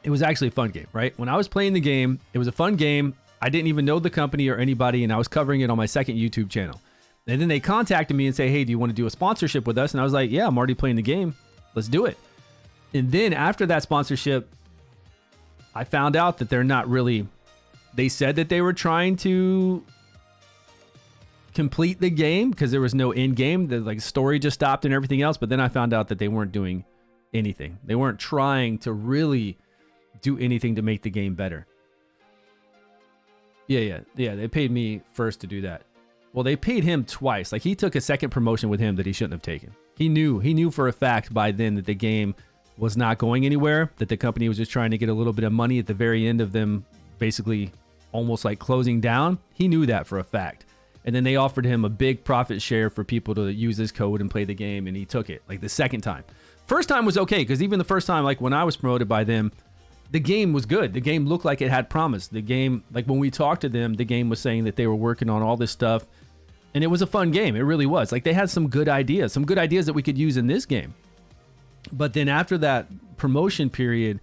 it was actually a fun game, right? When I was playing the game, it was a fun game. I didn't even know the company or anybody, and I was covering it on my second YouTube channel. And then they contacted me and say, hey, do you want to do a sponsorship with us? And I was like, yeah, I'm already playing the game. Let's do it. And then after that sponsorship, I found out that they're not really... They said that they were trying to complete the game because there was no end game. The like story just stopped and everything else. But then I found out that they weren't doing anything. They weren't trying to really do anything to make the game better. Yeah. They paid me first to do that. Well, they paid him twice. Like he took a second promotion with him that he shouldn't have taken. He knew for a fact by then that the game was not going anywhere, that the company was just trying to get a little bit of money at the very end of them basically almost like closing down. He knew that for a fact. And then they offered him a big profit share for people to use his code and play the game, and he took it like the second time. First time was okay, because even the first time, like when I was promoted by them, the game was good. The game looked like it had promise. The game, like when we talked to them, the game was saying that they were working on all this stuff, and it was a fun game. It really was. Like they had some good ideas that we could use in this game. But then after that promotion period,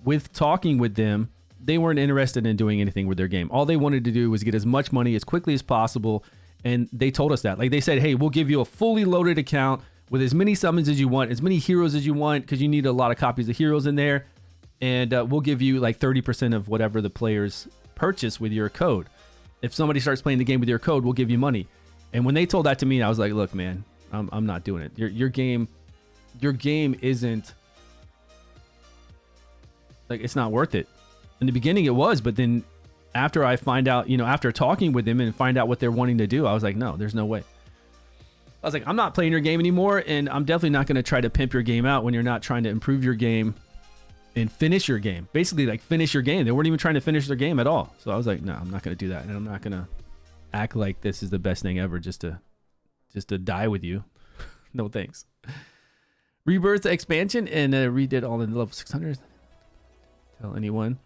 with talking with them, they weren't interested in doing anything with their game. All they wanted to do was get as much money as quickly as possible. And they told us that. Like they said, hey, we'll give you a fully loaded account with as many summons as you want, as many heroes as you want, because you need a lot of copies of heroes in there. And we'll give you like 30% of whatever the players purchase with your code. If somebody starts playing the game with your code, we'll give you money. And when they told that to me, I was like, look, man, I'm not doing it. Your game isn't like, it's not worth it. In the beginning it was, but then after I find out, after talking with them and find out what they're wanting to do, I was like, no, there's no way. I was like, I'm not playing your game anymore, and I'm definitely not going to try to pimp your game out when you're not trying to improve your game and finish your game. Basically, like finish your game. They weren't even trying to finish their game at all. So I was like, no, I'm not going to do that, and I'm not going to act like this is the best thing ever just to die with you. No thanks. Rebirth expansion and redid all the level 600. Tell anyone.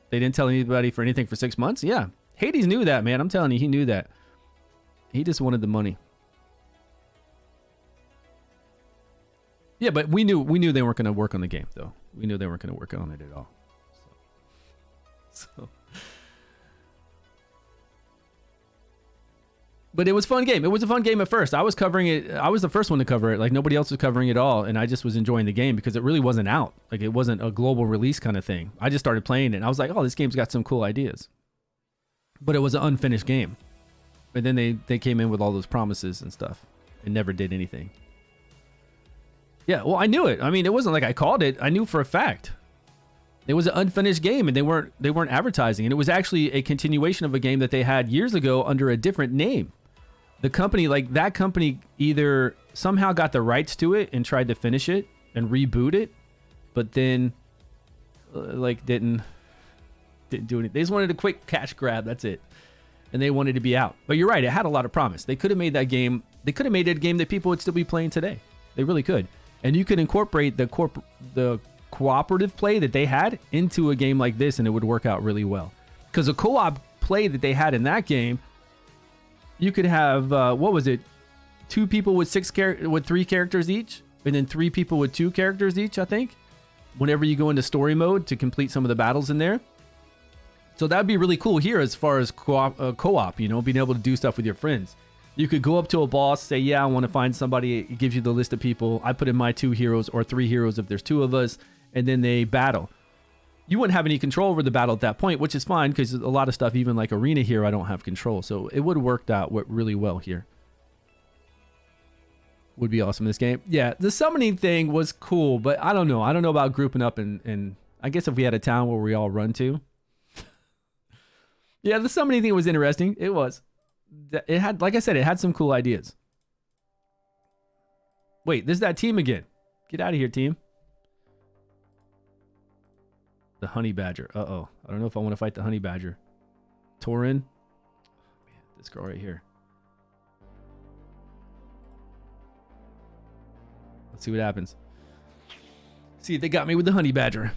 They didn't tell anybody for anything for 6 months. Yeah, Hades knew that, man. I'm telling you, he knew that. He just wanted the money. Yeah, but we knew they weren't going to work on the game, though. We knew they weren't going to work on it at all. So. But it was a fun game. It was a fun game at first. I was covering it. I was the first one to cover it. Like nobody else was covering it all. And I just was enjoying the game because it really wasn't out. Like it wasn't a global release kind of thing. I just started playing it and I was like, oh, this game's got some cool ideas. But it was an unfinished game. And then they came in with all those promises and stuff and never did anything. Yeah, well, I knew it. I mean, it wasn't like I called it. I knew for a fact. It was an unfinished game and they weren't advertising. And it was actually a continuation of a game that they had years ago under a different name. The company, like that company either somehow got the rights to it and tried to finish it and reboot it, but then like didn't do anything. They just wanted a quick cash grab. That's it. And they wanted to be out. But you're right. It had a lot of promise. They could have made that game. They could have made it a game that people would still be playing today. They really could. And you could incorporate the cooperative play that they had into a game like this and it would work out really well. Because the co-op play that they had in that game, you could have, what was it? 2 people with 3 characters each, and then 3 people with 2 characters each, I think. Whenever you go into story mode to complete some of the battles in there. So that'd be really cool here as far as co-op, being able to do stuff with your friends. You could go up to a boss, say, yeah, I want to find somebody. It gives you the list of people. I put in my 2 heroes or 3 heroes if there's 2 of us, and then they battle. You wouldn't have any control over the battle at that point, which is fine because a lot of stuff, even like Arena here, I don't have control. So it would have worked out really well here. Would be awesome in this game. Yeah, the summoning thing was cool, but I don't know. I don't know about grouping up and I guess if we had a town where we all run to. Yeah, the summoning thing was interesting. It was. It had, like I said, it had some cool ideas. Wait, there's that team again. Get out of here, team. The honey badger. Uh-oh. I don't know if I want to fight the honey badger. Tauren. Man, this girl right here. Let's see what happens. See if they got me with the honey badger.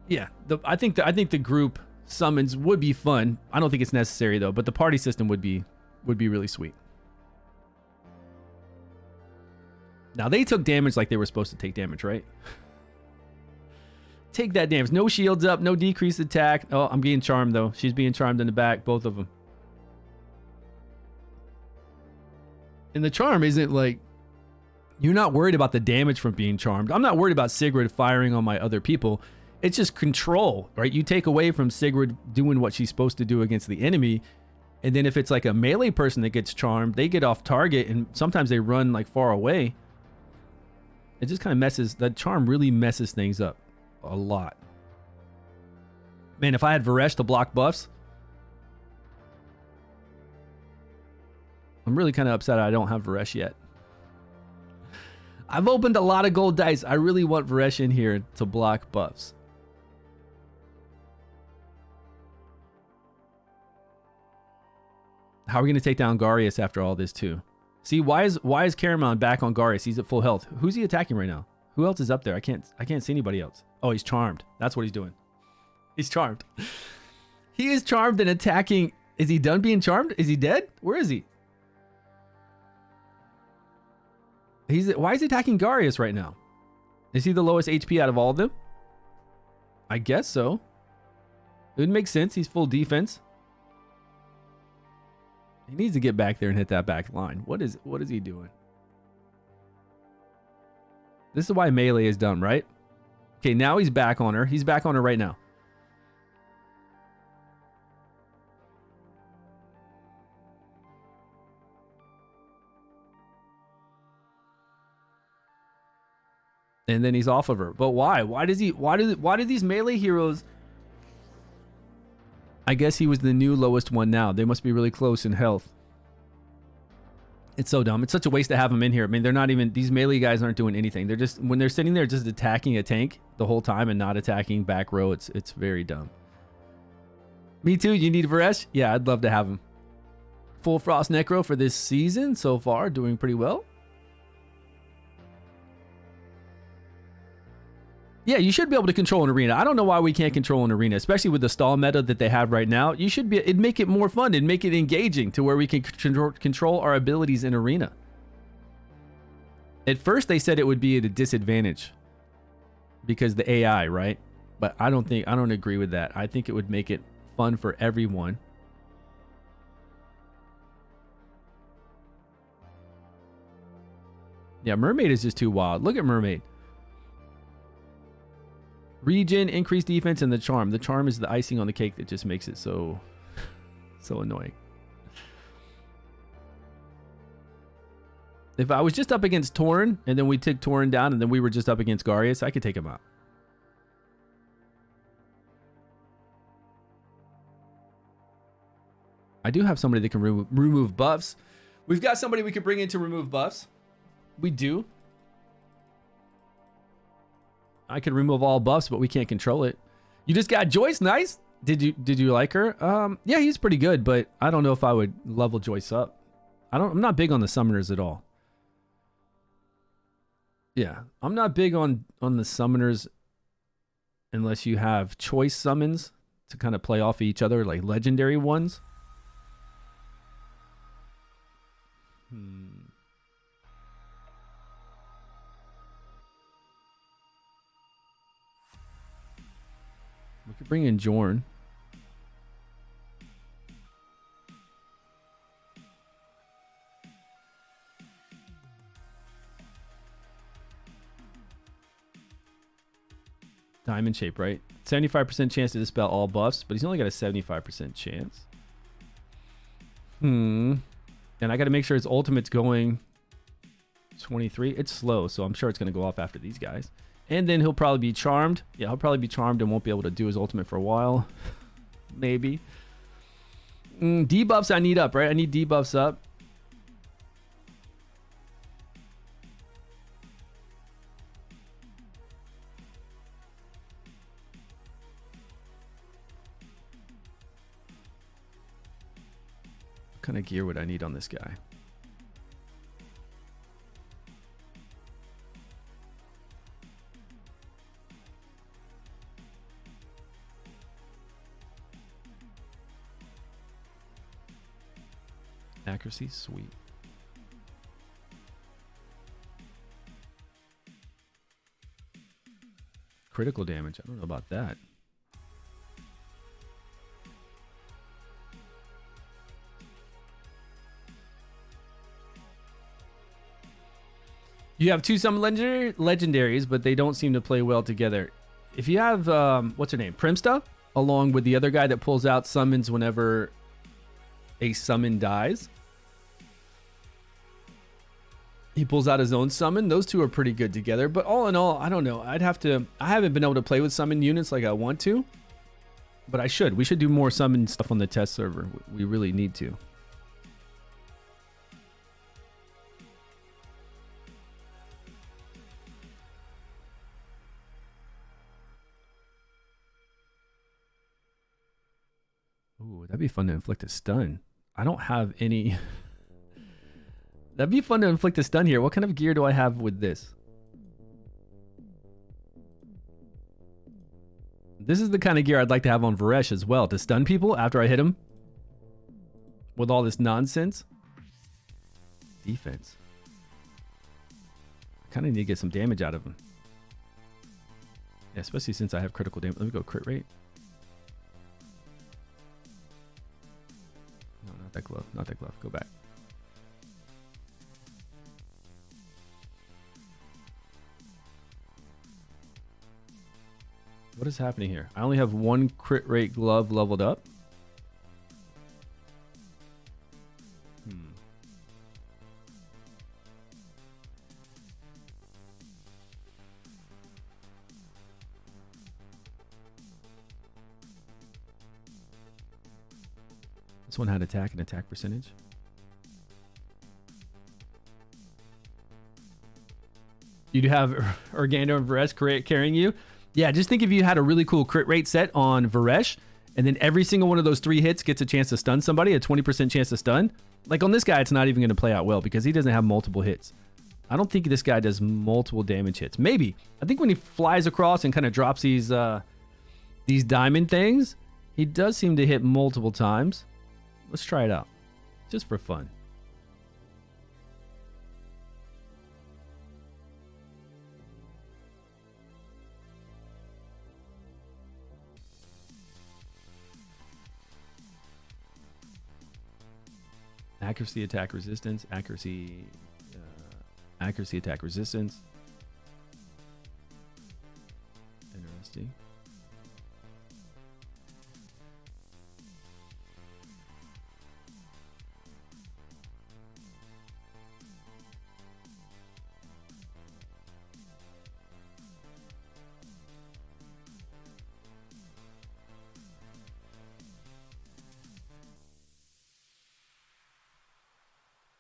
Yeah, I think the group summons would be fun. I don't think it's necessary though, but the party system would be really sweet. Now they took damage like they were supposed to take damage, right? Take that damage. No shields up, no decreased attack. Oh, I'm being charmed though. She's being charmed in the back, both of them. And the charm isn't like, you're not worried about the damage from being charmed. I'm not worried about Sigrid firing on my other people. It's just control, right? You take away from Sigrid doing what she's supposed to do against the enemy. And then if it's like a melee person that gets charmed, they get off target and sometimes they run like far away. It just kind of messes, that charm really messes things up a lot. Man, if I had Varesh to block buffs, I'm really kind of upset I don't have Varesh yet. I've opened a lot of gold dice. I really want Varesh in here to block buffs. How are we going to take down Garius after all this too? See, why is Caramon back on Garius? He's at full health. Who's he attacking right now? Who else is up there? I can't see anybody else. Oh, he's charmed. That's what he's doing. He's charmed. He is charmed and attacking. Is he done being charmed? Is he dead? Where is he? Why is he attacking Garius right now? Is he the lowest HP out of all of them? I guess so. It would make sense. He's full defense. He needs to get back there and hit that back line. What is he doing? This is why melee is dumb, right? Okay, now he's back on her. He's back on her right now. And then he's off of her. But why? Why do these melee heroes? I guess he was the new lowest one now. They must be really close in health. It's so dumb. It's such a waste to have them in here. I mean, they're not even, these melee guys aren't doing anything. They're just, when they're sitting there just attacking a tank the whole time and not attacking back row, it's very dumb. Me too. You need Varesh? Yeah, I'd love to have him. Full Frost Necro for this season so far, doing pretty well. Yeah, you should be able to control an arena. I don't know why we can't control an arena, especially with the stall meta that they have right now. You should be, it'd make it more fun. It'd make it engaging to where we can control our abilities in arena. At first, they said it would be at a disadvantage because the AI, right? But I don't agree with that. I think it would make it fun for everyone. Yeah, Mermaid is just too wild. Look at Mermaid. Regen, increased defense, and the charm. The charm is the icing on the cake that just makes it so annoying. If I was just up against Tauren, and then we took Tauren down, and then we were just up against Garius, I could take him out. I do have somebody that can remove buffs. We've got somebody we could bring in to remove buffs. We do. I could remove all buffs, but we can't control it. You just got Joyce, nice. Did you like her? Yeah, he's pretty good, but I don't know if I would level Joyce up. I'm not big on the summoners at all. Yeah, I'm not big on the summoners unless you have choice summons to kind of play off of each other, like legendary ones. We could bring in Jorn. Diamond shape, right? 75% chance to dispel all buffs, but he's only got a 75% chance. And I got to make sure his ultimate's going 23. It's slow, so I'm sure it's going to go off after these guys. And then he'll probably be charmed. Yeah, he'll probably be charmed and won't be able to do his ultimate for a while. Maybe. Debuffs I need up, right? I need debuffs up. What kind of gear would I need on this guy? Accuracy, sweet. Critical damage, I don't know about that. You have two summon legendaries, but they don't seem to play well together. If you have, what's her name? Primsta, along with the other guy that pulls out summons whenever a summon dies. He pulls out his own summon. Those two are pretty good together. But all in all, I don't know. I haven't been able to play with summon units like I want to. But I should. We should do more summon stuff on the test server. We really need to. Ooh, that'd be fun to inflict a stun. I don't have any... That'd be fun to inflict a stun here. What kind of gear do I have with this? This is the kind of gear I'd like to have on Varesh as well. To stun people after I hit him. With all this nonsense. Defense. I kind of need to get some damage out of him. Yeah, especially since I have critical damage. Let me go crit rate. No, not that glove. Not that glove. Go back. What is happening here? I only have one crit rate glove leveled up. This one had attack and attack percentage. You'd have Orgando and Varesh carrying you. Yeah, just think if you had a really cool crit rate set on Varesh, and then every single one of those 3 hits gets a chance to stun somebody, a 20% chance to stun. Like on this guy, it's not even going to play out well because he doesn't have multiple hits. I don't think this guy does multiple damage hits. Maybe. I think when he flies across and kind of drops these diamond things, he does seem to hit multiple times. Let's try it out, just for fun. Accuracy, attack, resistance. Accuracy, attack, resistance. Interesting.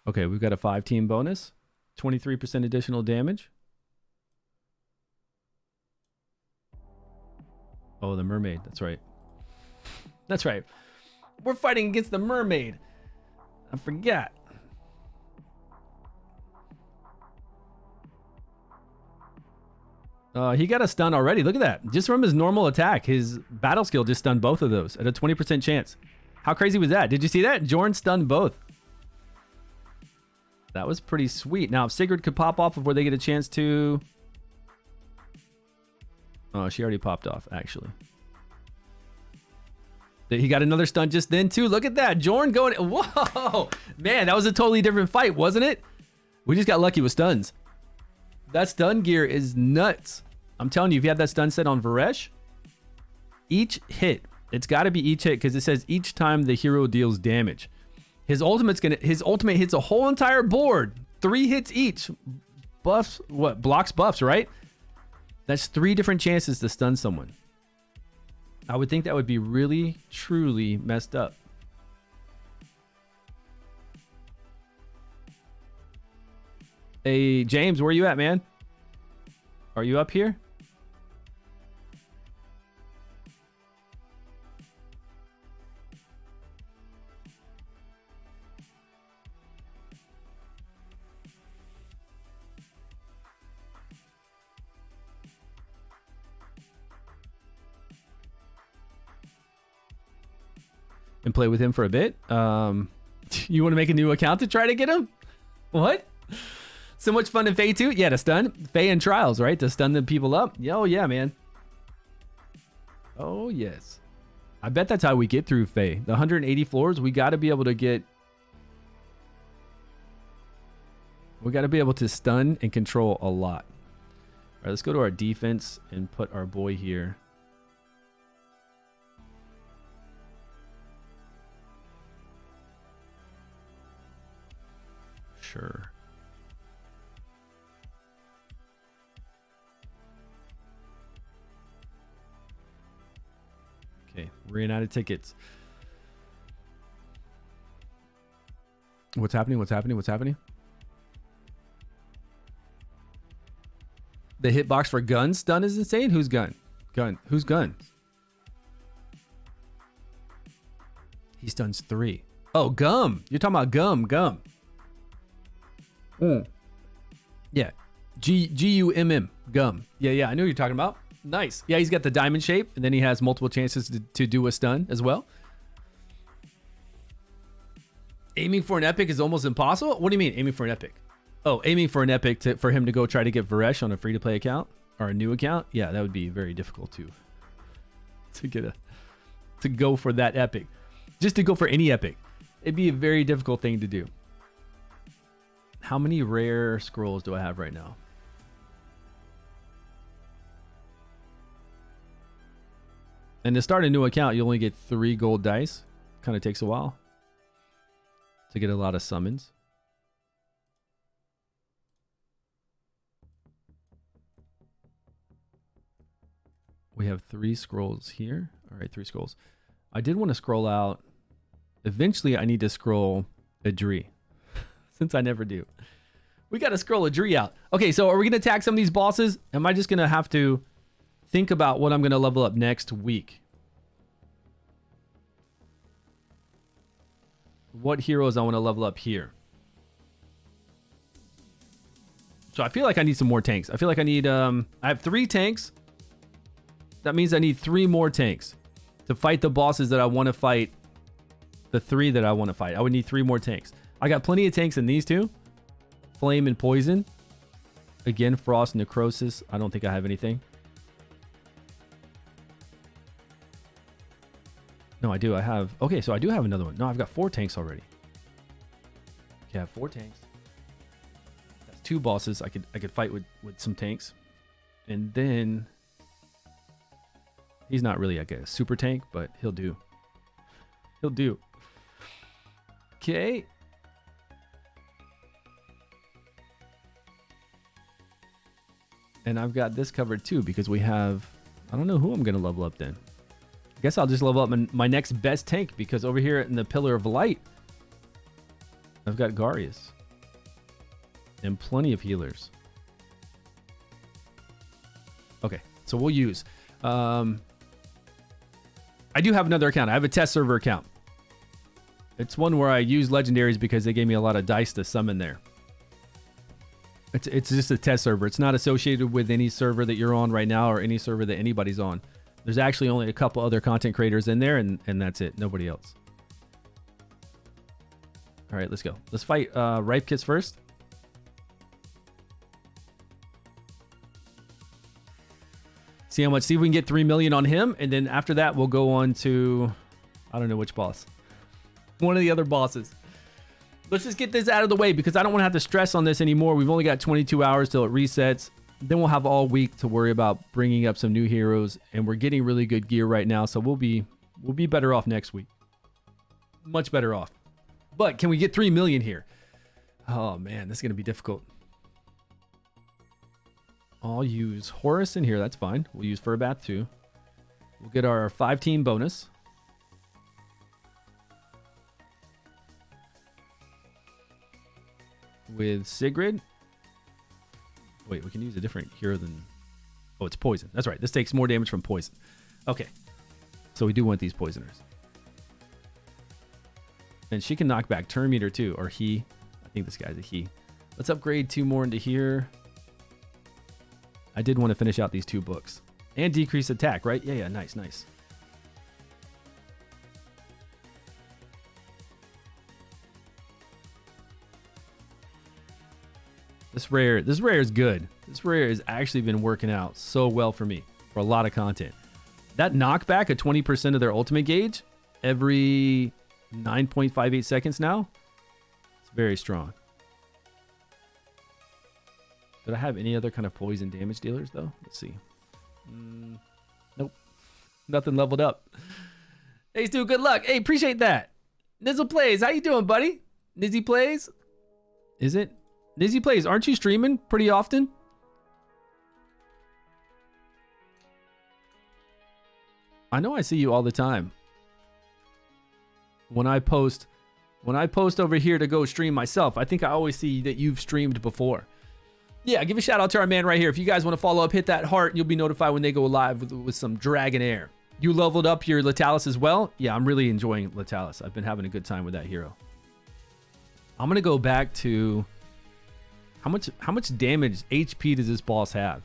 Okay, we've got a 5-team bonus, 23% additional damage. Oh, the mermaid. That's right. That's right. We're fighting against the mermaid. I forgot. He got a stun already. Look at that. Just from his normal attack, his battle skill just stunned both of those at a 20% chance. How crazy was that? Did you see that? Jorn stunned both. That was pretty sweet. Now, if Sigurd could pop off before they get a chance to... Oh, she already popped off, actually. He got another stun just then, too. Look at that. Jorn going... Whoa! Man, that was a totally different fight, wasn't it? We just got lucky with stuns. That stun gear is nuts. I'm telling you, if you have that stun set on Varesh, each hit, it's got to be each hit because it says each time the hero deals damage. His ultimate hits a whole entire board. 3 hits each. Buffs, what? Blocks buffs, right? That's 3 different chances to stun someone. I would think that would be really, truly messed up. Hey, James, where are you at, man? Are you up here? and play with him for a bit. You want to make a new account to try to get him? What? So much fun in Fae 2? Yeah, to stun. Fae and Trials, right? To stun the people up. Oh, yeah, man. Oh, yes. I bet that's how we get through Fae. The 180 floors, we got to be able to get... We got to be able to stun and control a lot. All right, let's go to our defense and put our boy here. Sure. Okay, ran out of tickets. What's happening? What's happening? What's happening? The hitbox for gun stun is insane. Who's gun? Gun. Who's gun? He stuns 3. Oh, Gum. You're talking about Gum. Gum. Yeah. G-U-M-M. Gum. Yeah. I knew what you're talking about. Nice. Yeah, he's got the diamond shape, and then he has multiple chances to do a stun as well. Aiming for an epic is almost impossible? What do you mean, aiming for an epic? Oh, aiming for an epic for him to go try to get Varesh on a free-to-play account or a new account? Yeah, that would be very difficult to go for that epic. Just to go for any epic. It'd be a very difficult thing to do. How many rare scrolls do I have right now? And to start a new account, you only get 3 gold dice. Kind of takes a while to get a lot of summons. We have 3 scrolls here. All right, 3 scrolls. I did want to scroll out. Eventually, I need to scroll a Dree. Since I never do. We got to scroll a Dree out. Okay, so are we going to attack some of these bosses? Am I just going to have to think about what I'm going to level up next week? What heroes I want to level up here? So I feel like I need some more tanks. I feel like I need... I have 3 tanks. That means I need 3 more tanks to fight the bosses that I want to fight. The 3 that I want to fight. I would need 3 more tanks. I got plenty of tanks in these 2. Flame and Poison. Again, Frost, Necrosis. I don't think I have anything. No, I do. I have... Okay, so I do have another one. No, I've got 4 tanks already. Okay, I have 4 tanks. That's 2 bosses I could fight with some tanks. And then... He's not really like a super tank, but he'll do. He'll do. Okay. And I've got this covered too because we have... I don't know who I'm going to level up then. I guess I'll just level up my next best tank because over here in the Pillar of Light, I've got Garius. And plenty of healers. Okay, so we'll use... I do have another account. I have a test server account. It's one where I use legendaries because they gave me a lot of dice to summon there. It's just a test server. It's not associated with any server that you're on right now or any server that anybody's on. There's actually only a couple other content creators in there, and that's it. Nobody else. All right, let's go. Let's fight Ripe Kits first. See how much. See if we can get 3 million on him, and then after that, we'll go on to... I don't know which boss. One of the other bosses. Let's just get this out of the way because I don't want to have to stress on this anymore. We've only got 22 hours till it resets. Then we'll have all week to worry about bringing up some new heroes, and we're getting really good gear right now, so we'll be better off next week. Much better off. But can we get 3 million here? Oh man, this is gonna be difficult. I'll use Horus in here. That's fine. We'll use Furbath too. We'll get our 5-team bonus. With Sigrid. Wait, we can use a different hero than... Oh, it's poison. That's right. This takes more damage from poison. Okay. So we do want these poisoners. And she can knock back turn meter too. Or he. I think this guy's a he. Let's upgrade 2 more into here. I did want to finish out these 2 books. And decrease attack, right? Yeah, nice. This rare is good. This rare has actually been working out so well for me for a lot of content. That knockback at 20% of their ultimate gauge every 9.58 seconds now. It's very strong. Did I have any other kind of poison damage dealers though? Let's see. Nope. Nothing leveled up. Hey Stu, good luck. Hey, appreciate that. Nizzle Plays, how you doing, buddy? Nizzy Plays? Is it? Nizzy Plays, aren't you streaming pretty often? I know I see you all the time. When I post over here to go stream myself, I think I always see that you've streamed before. Yeah, give a shout out to our man right here. If you guys want to follow up, hit that heart. You'll be notified when they go live with some Dragonheir. You leveled up your Latalis as well? Yeah, I'm really enjoying Latalis. I've been having a good time with that hero. I'm going to go back to how much damage HP does this boss have?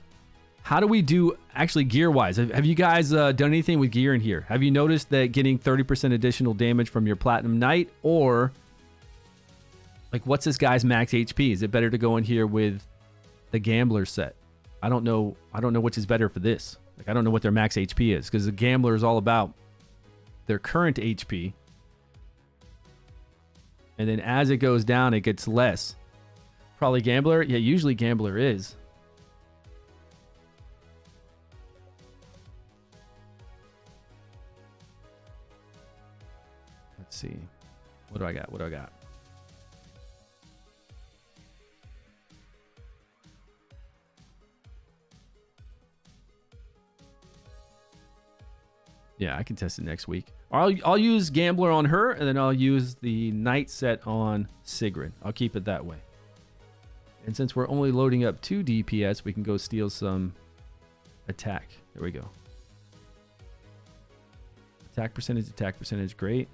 How do we do actually gear-wise? Have you guys done anything with gear in here? Have you noticed that getting 30% additional damage from your Platinum Knight, or like what's this guy's max HP? Is it better to go in here with the Gambler set? I don't know which is better for this. Like I don't know what their max HP is, because the Gambler is all about their current HP. And then as it goes down, it gets less. Probably Gambler. Yeah, usually Gambler is. Let's see. What do I got? What do I got? Yeah, I can test it next week. I'll use Gambler on her, and then I'll use the Knight set on Sigrid. I'll keep it that way. And since we're only loading up 2 DPS, we can go steal some attack. There we go. Attack percentage, great.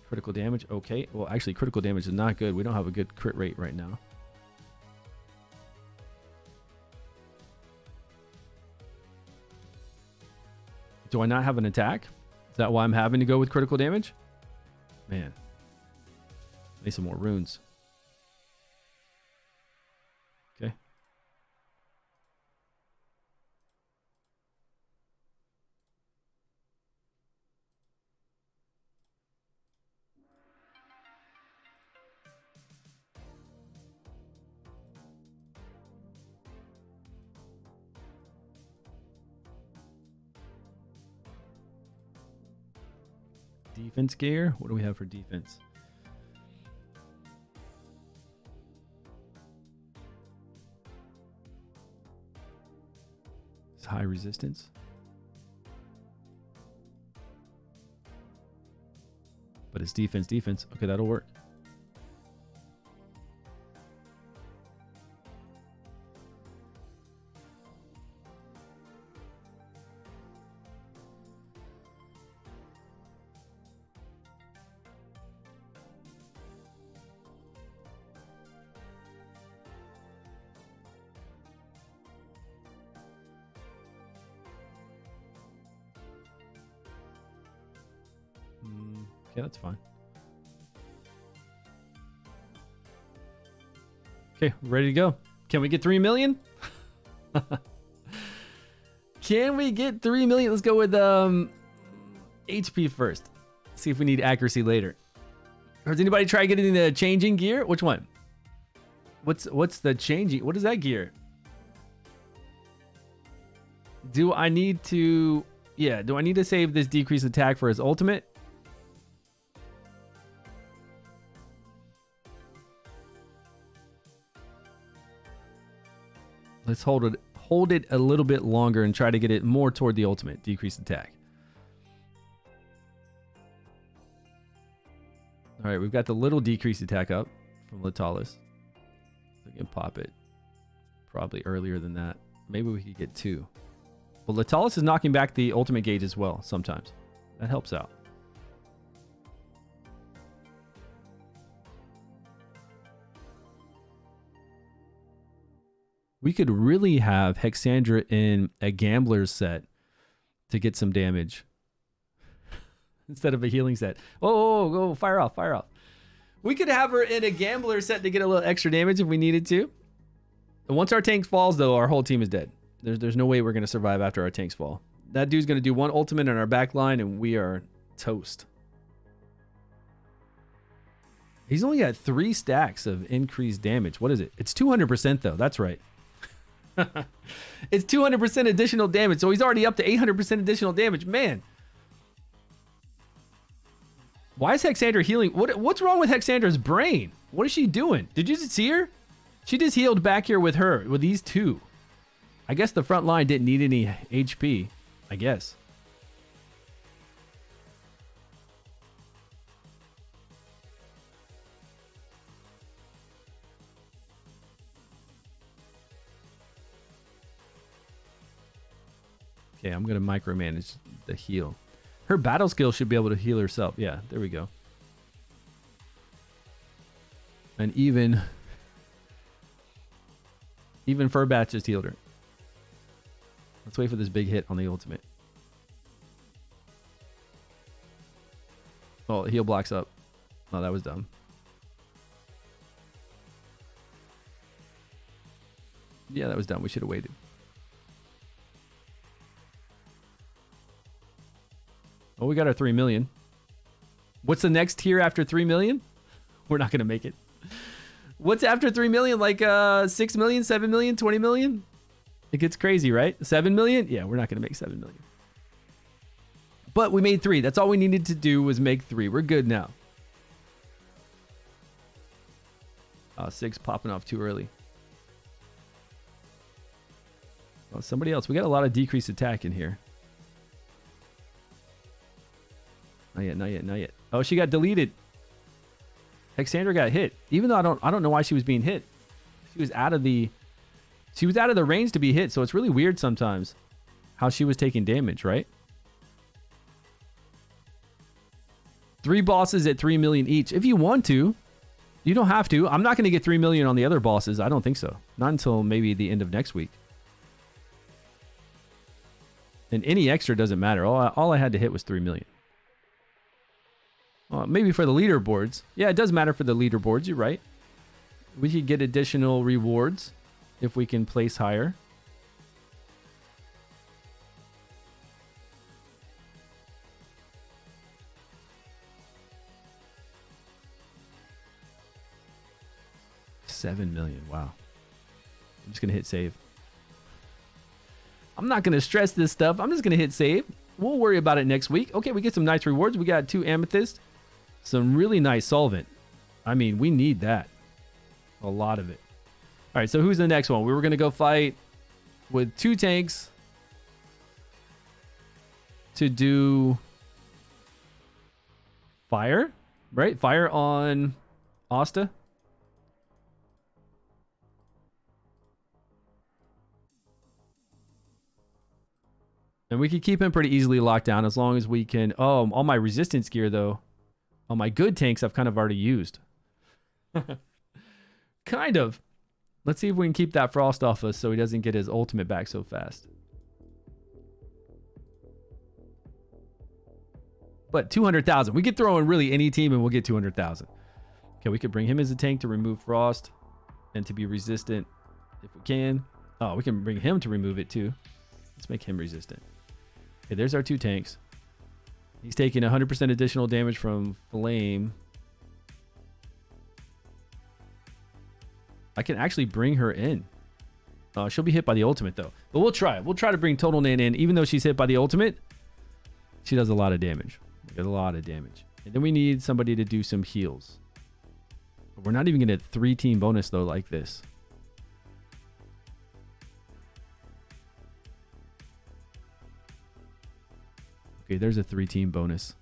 Critical damage, okay. Well, actually, critical damage is not good. We don't have a good crit rate right now. Do I not have an attack? Is that why I'm having to go with critical damage? Man. I need some more runes. Okay. Defense gear. What do we have for defense? It's high resistance. But it's defense. Okay, that'll work. Okay, that's fine. Okay, ready to go. Can we get 3 million? Can we get 3 million? Let's go with HP first. See if we need accuracy later. Has anybody tried getting the changing gear? Which one? What's the changing? What is that gear? Do I need to... Yeah, do I need to save this decreased attack for his ultimate? Let's hold it a little bit longer and try to get it more toward the ultimate decreased attack. All right, we've got the little decreased attack up from Latalis. We can pop it probably earlier than that. Maybe we could get 2. But Latalis is knocking back the ultimate gauge as well sometimes. That helps out. We could really have Hexandra in a Gambler's set to get some damage instead of a healing set. Oh, fire off. We could have her in a Gambler set to get a little extra damage if we needed to. And once our tank falls, though, our whole team is dead. There's no way we're going to survive after our tanks fall. That dude's going to do one ultimate in our back line, and we are toast. He's only got 3 stacks of increased damage. What is it? It's 200%, though. That's right. It's 200% additional damage, so he's already up to 800% additional damage. Man. Why is Hexandra healing? What's wrong with Hexandra's brain? What is she doing? Did you just see her? She just healed back here with these 2. I guess the front line didn't need any HP. I guess. Okay, I'm going to micromanage the heal. Her battle skill should be able to heal herself. Yeah, there we go. And even Furbat just healed her. Let's wait for this big hit on the ultimate. Oh, heal blocks up. Oh, that was dumb. Yeah, that was dumb. We should have waited. Oh, we got our 3 million. What's the next tier after 3 million? We're not going to make it. What's after 3 million? Like 6 million, 7 million, 20 million? It gets crazy, right? 7 million? Yeah, we're not going to make 7 million. But we made 3. That's all we needed to do was make 3. We're good now. 6 popping off too early. Oh, somebody else. We got a lot of decreased attack in here. Not yet, not yet, not yet. Oh, she got deleted. Hexandra got hit. Even though I don't know why she was being hit. She was out of the range to be hit, so it's really weird sometimes how she was taking damage, right? 3 bosses at 3 million each. If you want to, you don't have to. I'm not going to get 3 million on the other bosses. I don't think so. Not until maybe the end of next week. And any extra doesn't matter. All I had to hit was 3 million. Maybe for the leaderboards. Yeah, it does matter for the leaderboards. You're right. We could get additional rewards if we can place higher. $7 million. Wow. I'm just going to hit save. I'm not going to stress this stuff. I'm just going to hit save. We'll worry about it next week. Okay, we get some nice rewards. We got 2 amethyst. Some really nice solvent. I mean, we need that. A lot of it. All right, so who's the next one? We were going to go fight with 2 tanks to do fire, right? Fire on Asta. And we could keep him pretty easily locked down as long as we can... Oh, all my resistance gear, though. All my good tanks I've kind of already used. Kind of. Let's see if we can keep that frost off us so he doesn't get his ultimate back so fast. But 200,000. We could throw in really any team and we'll get 200,000. Okay, we could bring him as a tank to remove frost and to be resistant if we can. Oh, we can bring him to remove it too. Let's make him resistant. Okay, there's our 2 tanks. He's taking 100% additional damage from flame. I can actually bring her in. She'll be hit by the ultimate though. But we'll try. We'll try to bring Total Nan in. Even though she's hit by the ultimate, she does a lot of damage. A lot of damage. And then we need somebody to do some heals. We're not even going to 3-team bonus though like this. Okay, there's a 3-team bonus.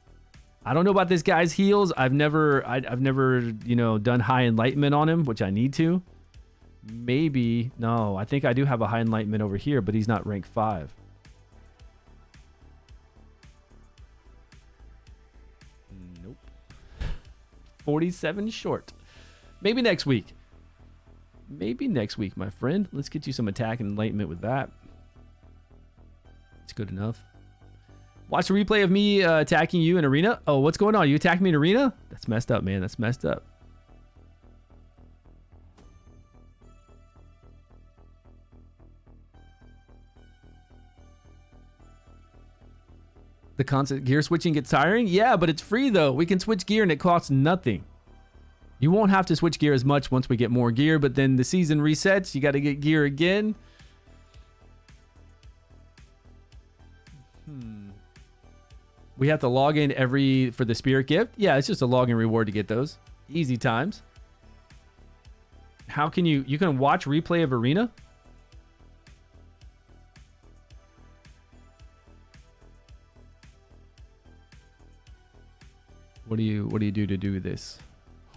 I don't know about this guy's heals. I've never, you know, done high enlightenment on him, which I need to. Maybe, no, I think I do have a high enlightenment over here, but he's not rank 5. Nope. 47 short. Maybe next week. Maybe next week, my friend. Let's get you some attack and enlightenment with that. It's good enough. Watch the replay of me attacking you in arena. Oh, what's going on? You attacked me in arena? That's messed up, man. That's messed up. The constant gear switching gets tiring? Yeah, but it's free though. We can switch gear and it costs nothing. You won't have to switch gear as much once we get more gear, but then the season resets. You got to get gear again. We have to log in for the spirit gift. Yeah, it's just a login reward to get those. Easy times. How can you can watch replay of arena? What do you do to do this?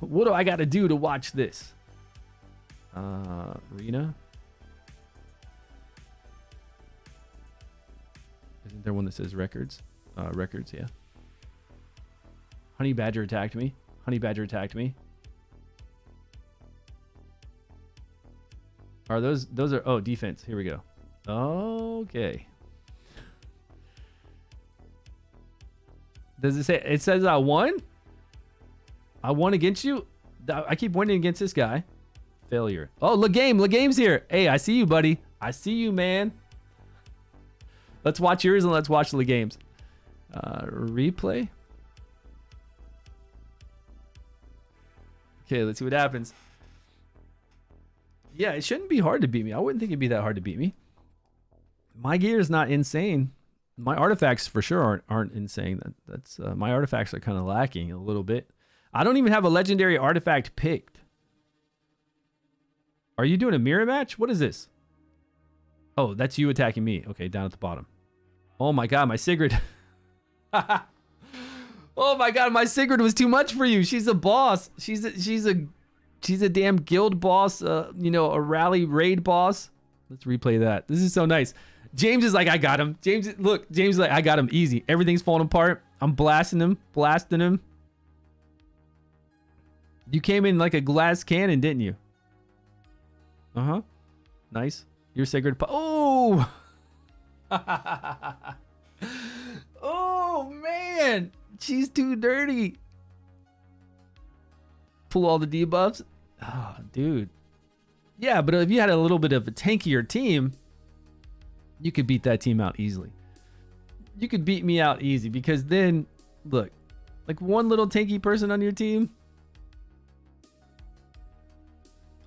What do I got to do to watch this? Arena. Isn't there one that says records? Records, yeah. Honey Badger attacked me. Honey Badger attacked me. Are those are, oh, defense. Here we go. Okay. Does it say, it says I won? I won against you? I keep winning against this guy. Failure. Oh, Legame's here. Hey, I see you, buddy. I see you, man. Let's watch yours and let's watch Legame's. Replay. Okay, let's see what happens. Yeah, it shouldn't be hard to beat me. I wouldn't think it'd be that hard to beat me. My gear is not insane. My artifacts for sure aren't insane. That's my artifacts are kind of lacking a little bit. I don't even have a legendary artifact picked. Are you doing a mirror match? What is this? Oh, that's you attacking me. Okay, down at the bottom. Oh my god, my Sigrid. Oh my god, my Sigrid was too much for you. She's a boss. She's a damn guild boss, you know, a rally raid boss. Let's replay that. This is so nice. James is like, I got him. James is like, I got him easy. Everything's falling apart. I'm blasting him. You came in like a glass cannon, didn't you? Uh-huh. Nice. You're Sigrid. Oh! Oh, man. She's too dirty. Pull all the debuffs. Oh, dude. Yeah, but if you had a little bit of a tankier team, you could beat that team out easily. You could beat me out easy because then, look, like one little tanky person on your team.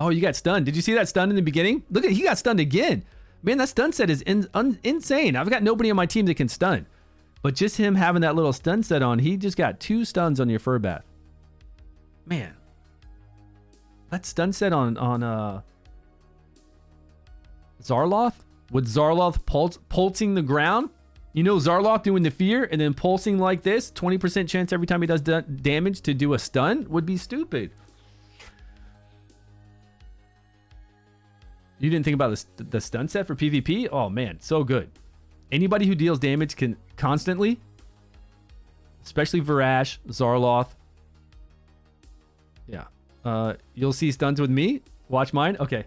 Oh, you got stunned. Did you see that stun in the beginning? Look at, he got stunned again. Man, that stun set is insane. I've got nobody on my team that can stun. But just him having that little stun set on, he just got 2 stuns on your fur bath. Man. That stun set on Zarloth? With Zarloth pulsing the ground? You know Zarloth doing the fear and then pulsing like this? 20% chance every time he does damage to do a stun? Would be stupid. You didn't think about the stun set for PvP? Oh man, so good. Anybody who deals damage can constantly, especially Varash, Zarloth. Yeah. You'll see stuns with me. Watch mine. Okay.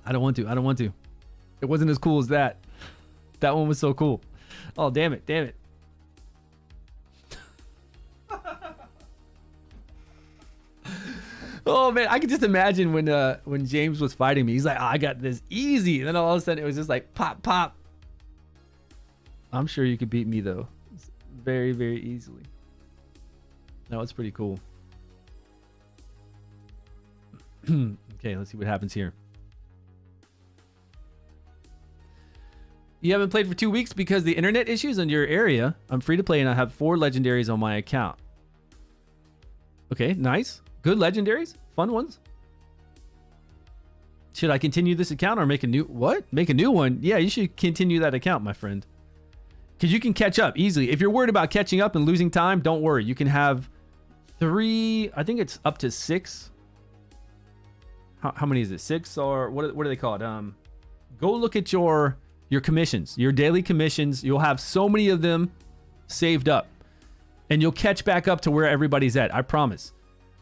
I don't want to. It wasn't as cool as that. That one was so cool. Oh, damn it. Oh man, I could just imagine when James was fighting me. He's like, oh, I got this easy. And then all of a sudden it was just like pop, pop. I'm sure you could beat me though. Very, very easily. That was pretty cool. Okay, let's see what happens here. You haven't played for 2 weeks because the internet issues in your area. I'm free to play and I have 4 legendaries on my account. Okay, nice. Good legendaries. Fun ones. Should I continue this account or make a new... What? Make a new one? Yeah, you should continue that account, my friend. Because you can catch up easily. If you're worried about catching up and losing time, don't worry. You can have 3... I think it's up to 6. How many is it? 6 or... What do they call it? Go look at your commissions. Your daily commissions. You'll have so many of them saved up. And you'll catch back up to where everybody's at. I promise.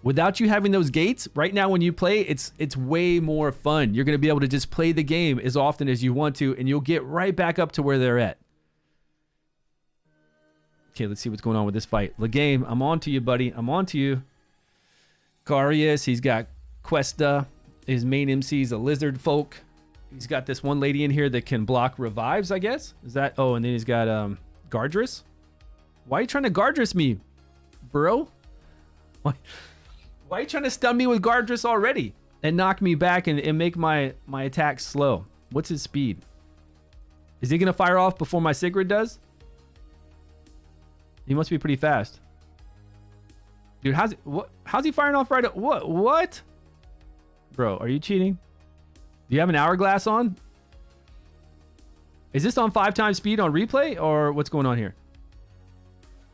Without you having those gates, right now when you play, it's way more fun. You're going to be able to just play the game as often as you want to, and you'll get right back up to where they're at. Okay, let's see what's going on with this fight. Legame, I'm on to you, buddy. I'm on to you. Garius, he's got Questa. His main MC is a lizard folk. He's got this one lady in here that can block revives, I guess. Is that... Oh, and then he's got Guardress? Why are you trying to Guardress me, bro? Why are you trying to stun me with Guardress already and knock me back and make my attack slow? What's his speed? Is he going to fire off before my Sigrid does? He must be pretty fast. Dude, how's he firing off right at what? Bro, are you cheating? Do you have an hourglass on? Is this on 5 times speed on replay or what's going on here?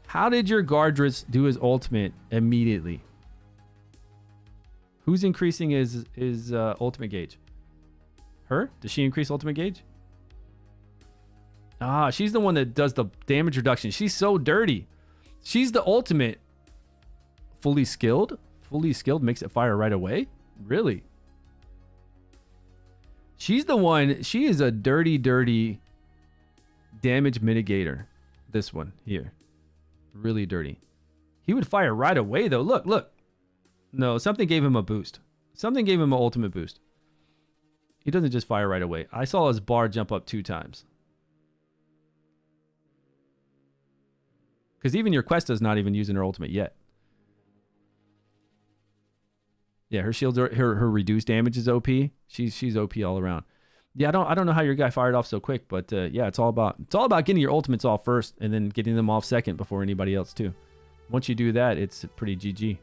How did your Guardress do his ultimate immediately? Who's increasing his ultimate gauge? Her? Does she increase ultimate gauge? Ah, she's the one that does the damage reduction. She's so dirty. She's the ultimate. Fully skilled? Fully skilled makes it fire right away? Really? She's the one. She is a dirty, dirty damage mitigator. This one here. Really dirty. He would fire right away though. Look, look. No, something gave him a boost. Something gave him an ultimate boost. He doesn't just fire right away. I saw his bar jump up 2 times. Because even your Questa's not even using her ultimate yet. Yeah, her shields are her reduced damage is OP. She's OP all around. Yeah, I don't know how your guy fired off so quick, but yeah, it's all about getting your ultimates off first and then getting them off second before anybody else too. Once you do that, it's pretty GG.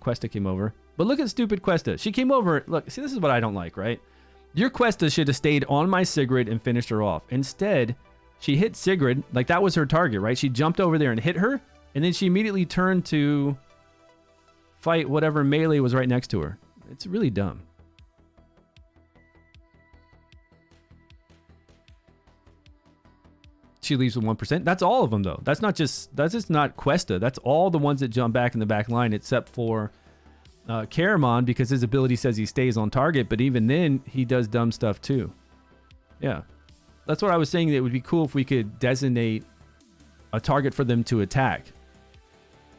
Questa came over, but look at stupid Questa. She came over. Look, see, this is what I don't like, right? Your Questa should have stayed on my Sigrid and finished her off. Instead, she hit Sigrid, like that was her target, right? She jumped over there and hit her, and then she immediately turned to fight whatever melee was right next to her. It's really dumb. She leaves with 1%. That's all of them though. That's just not Questa. That's all the ones that jump back in the back line except for Caramon, because his ability says he stays on target, but even then he does dumb stuff too. Yeah. That's what I was saying. That it would be cool if we could designate a target for them to attack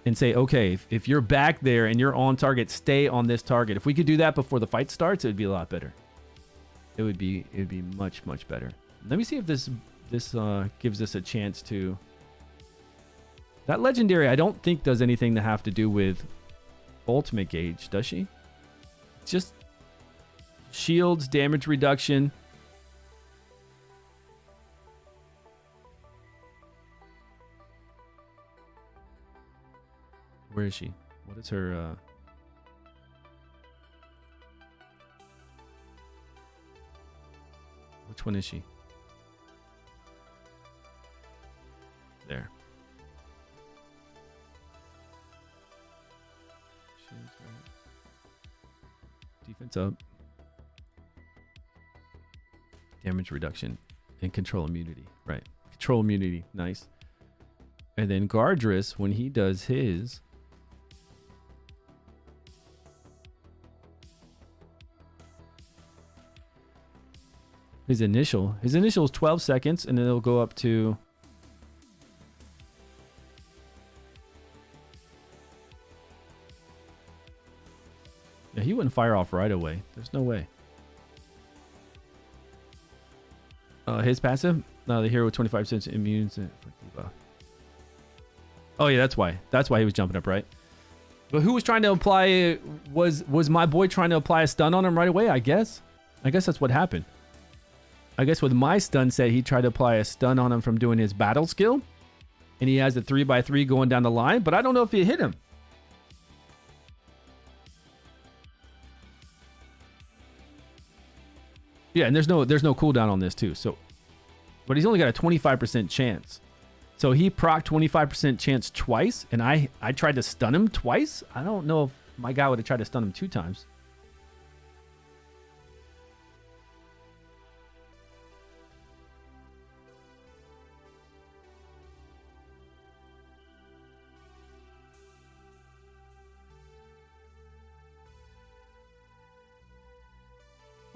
and say, okay, if you're back there and you're on target, stay on this target. If we could do that before the fight starts, it would be a lot better. It would be much, much better. Let me see if this gives us a chance to. That legendary, I don't think does anything to have to do with ultimate gauge, does she? It's just shields, damage reduction. Where is she? What is her which one is she? There. Defense up. Damage reduction. And control immunity. Right. Control immunity. Nice. And then Guardress, when he does his. His initial is 12 seconds, and then it'll go up to. Yeah, he wouldn't fire off right away. There's no way. His passive? No, the hero with 25% immune. Oh yeah, that's why. That's why he was jumping up, right? But who was trying to apply? Was my boy trying to apply a stun on him right away? I guess that's what happened. I guess with my stun set, he tried to apply a stun on him from doing his battle skill, and he has a 3x3 going down the line. But I don't know if he hit him. Yeah, and there's no cooldown on this too. So, but he's only got a 25% chance. So he procced 25% chance twice, and I tried to stun him twice. I don't know if my guy would have tried to stun him 2 times.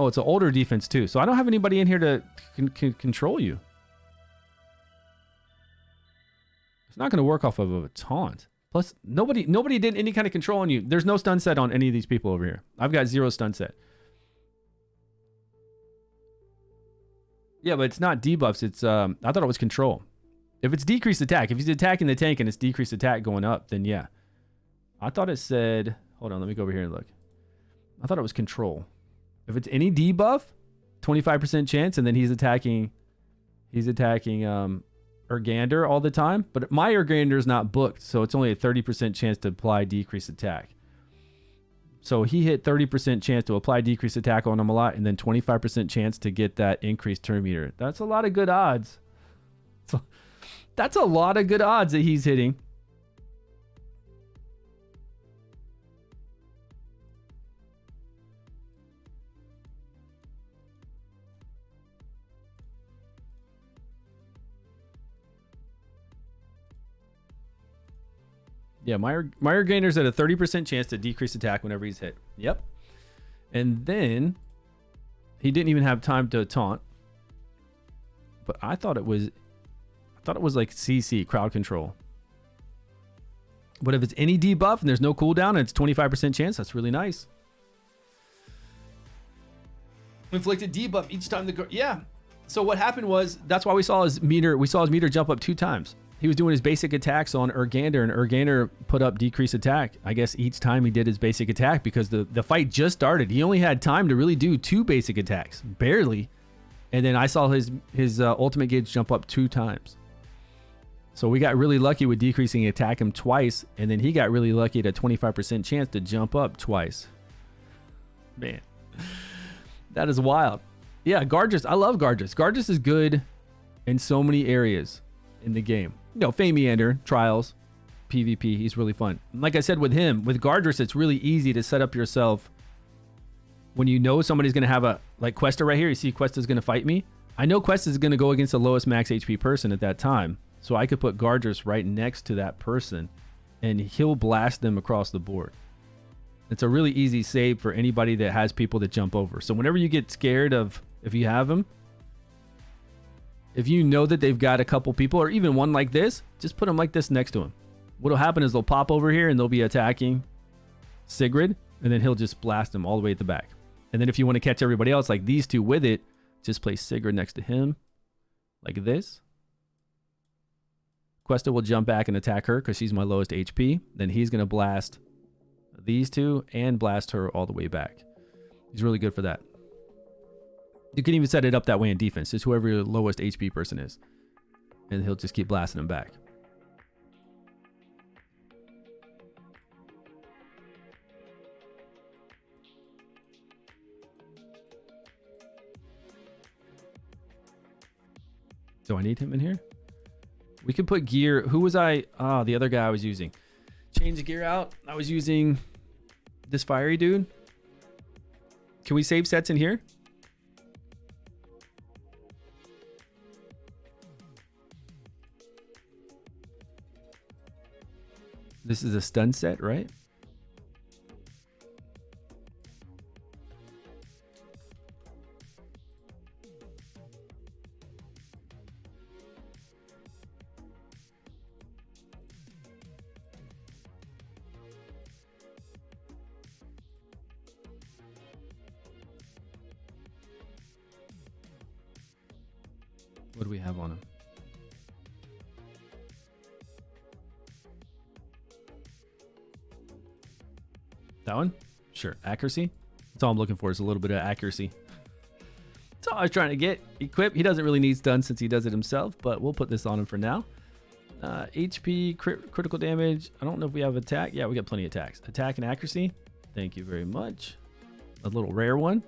Oh, it's an older defense too. So I don't have anybody in here to control you. It's not going to work off of a taunt. Plus, nobody did any kind of control on you. There's no stun set on any of these people over here. I've got 0 stun set. Yeah, but it's not debuffs. It's I thought it was control. If it's decreased attack, if he's attacking the tank and it's decreased attack going up, then yeah. I thought it said, hold on, let me go over here and look. I thought it was control. If it's any debuff, 25% chance, and then he's attacking Urgander all the time. But my Urgander is not booked, so it's only a 30% chance to apply decreased attack. So he hit 30% chance to apply decreased attack on him a lot, and then 25% chance to get that increased turn meter. That's a lot of good odds. So that's a lot of good odds that he's hitting. Yeah, my Urgander's at a 30% chance to decrease attack whenever he's hit. Yep. And then he didn't even have time to taunt. But I thought it was like CC, crowd control. But if it's any debuff and there's no cooldown and it's 25% chance, that's really nice. Inflicted debuff each time the yeah. So what happened was, that's why we saw his meter jump up 2 times. He was doing his basic attacks on Urgander, and Urgander put up decreased attack, I guess, each time he did his basic attack, because the fight just started. He only had time to really do 2 basic attacks, barely. And then I saw his ultimate gauge jump up 2 times. So we got really lucky with decreasing attack him twice, and then he got really lucky at a 25% chance to jump up twice. Man, that is wild. Yeah, Gargis, I love Gargis. Gargis is good in so many areas in the game. You know, Fey Meander, Trials, PvP, he's really fun. Like I said, with Gargis, it's really easy to set up yourself when you know somebody's going to have a, like Questa right here, you see Questa's going to fight me. I know Questa is going to go against the lowest max HP person at that time, so I could put Gargis right next to that person, and he'll blast them across the board. It's a really easy save for anybody that has people that jump over. So whenever you get scared of, if you have them, if you know that they've got a couple people, or even one like this, just put them like this next to him. What'll happen is they'll pop over here and they'll be attacking Sigrid, and then he'll just blast them all the way at the back. And then if you want to catch everybody else, like these two with it, just place Sigrid next to him, like this. Questa will jump back and attack her because she's my lowest HP. Then he's going to blast these two and blast her all the way back. He's really good for that. You can even set it up that way in defense, just whoever your lowest HP person is. And he'll just keep blasting them back. Do I need him in here? We could put gear. Who was I? Ah, the other guy I was using. Change the gear out. I was using this fiery dude. Can we save sets in here? This is a stun set, right? What do we have on him? That one? Sure. Accuracy? That's all I'm looking for, is a little bit of accuracy. That's all I was trying to get. Equip. He doesn't really need stun since he does it himself, but we'll put this on him for now. HP, critical damage. I don't know if we have attack. Yeah, we got plenty of attacks. Attack and accuracy. Thank you very much. A little rare one.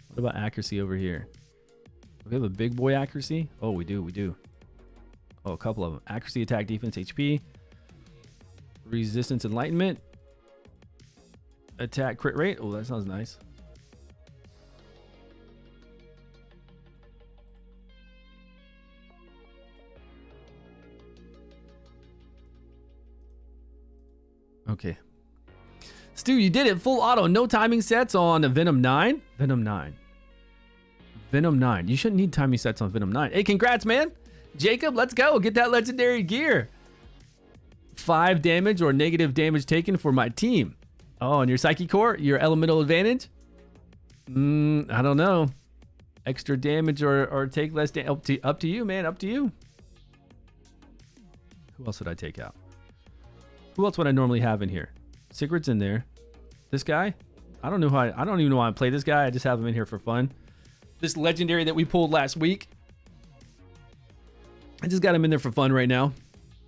What about accuracy over here? We have a big boy accuracy. Oh, we do. Oh, a couple of them. Accuracy, attack, defense, HP. Resistance, enlightenment. Attack, crit rate. Oh, that sounds nice. Okay. Stu, you did it. Full auto. No timing sets on Venom 9. Venom 9. You shouldn't need timing sets on Venom 9. Hey, congrats, man. Jacob, let's go. Get that legendary gear. 5 damage or negative damage taken for my team. Oh, and your Psyche Core, your elemental advantage? I don't know. Extra damage or take less damage. Up to you, man. Up to you. Who else would I take out? Who else would I normally have in here? Sigurd's in there. This guy? I don't know how I don't even know why I play this guy. I just have him in here for fun. This legendary that we pulled last week. I just got him in there for fun right now.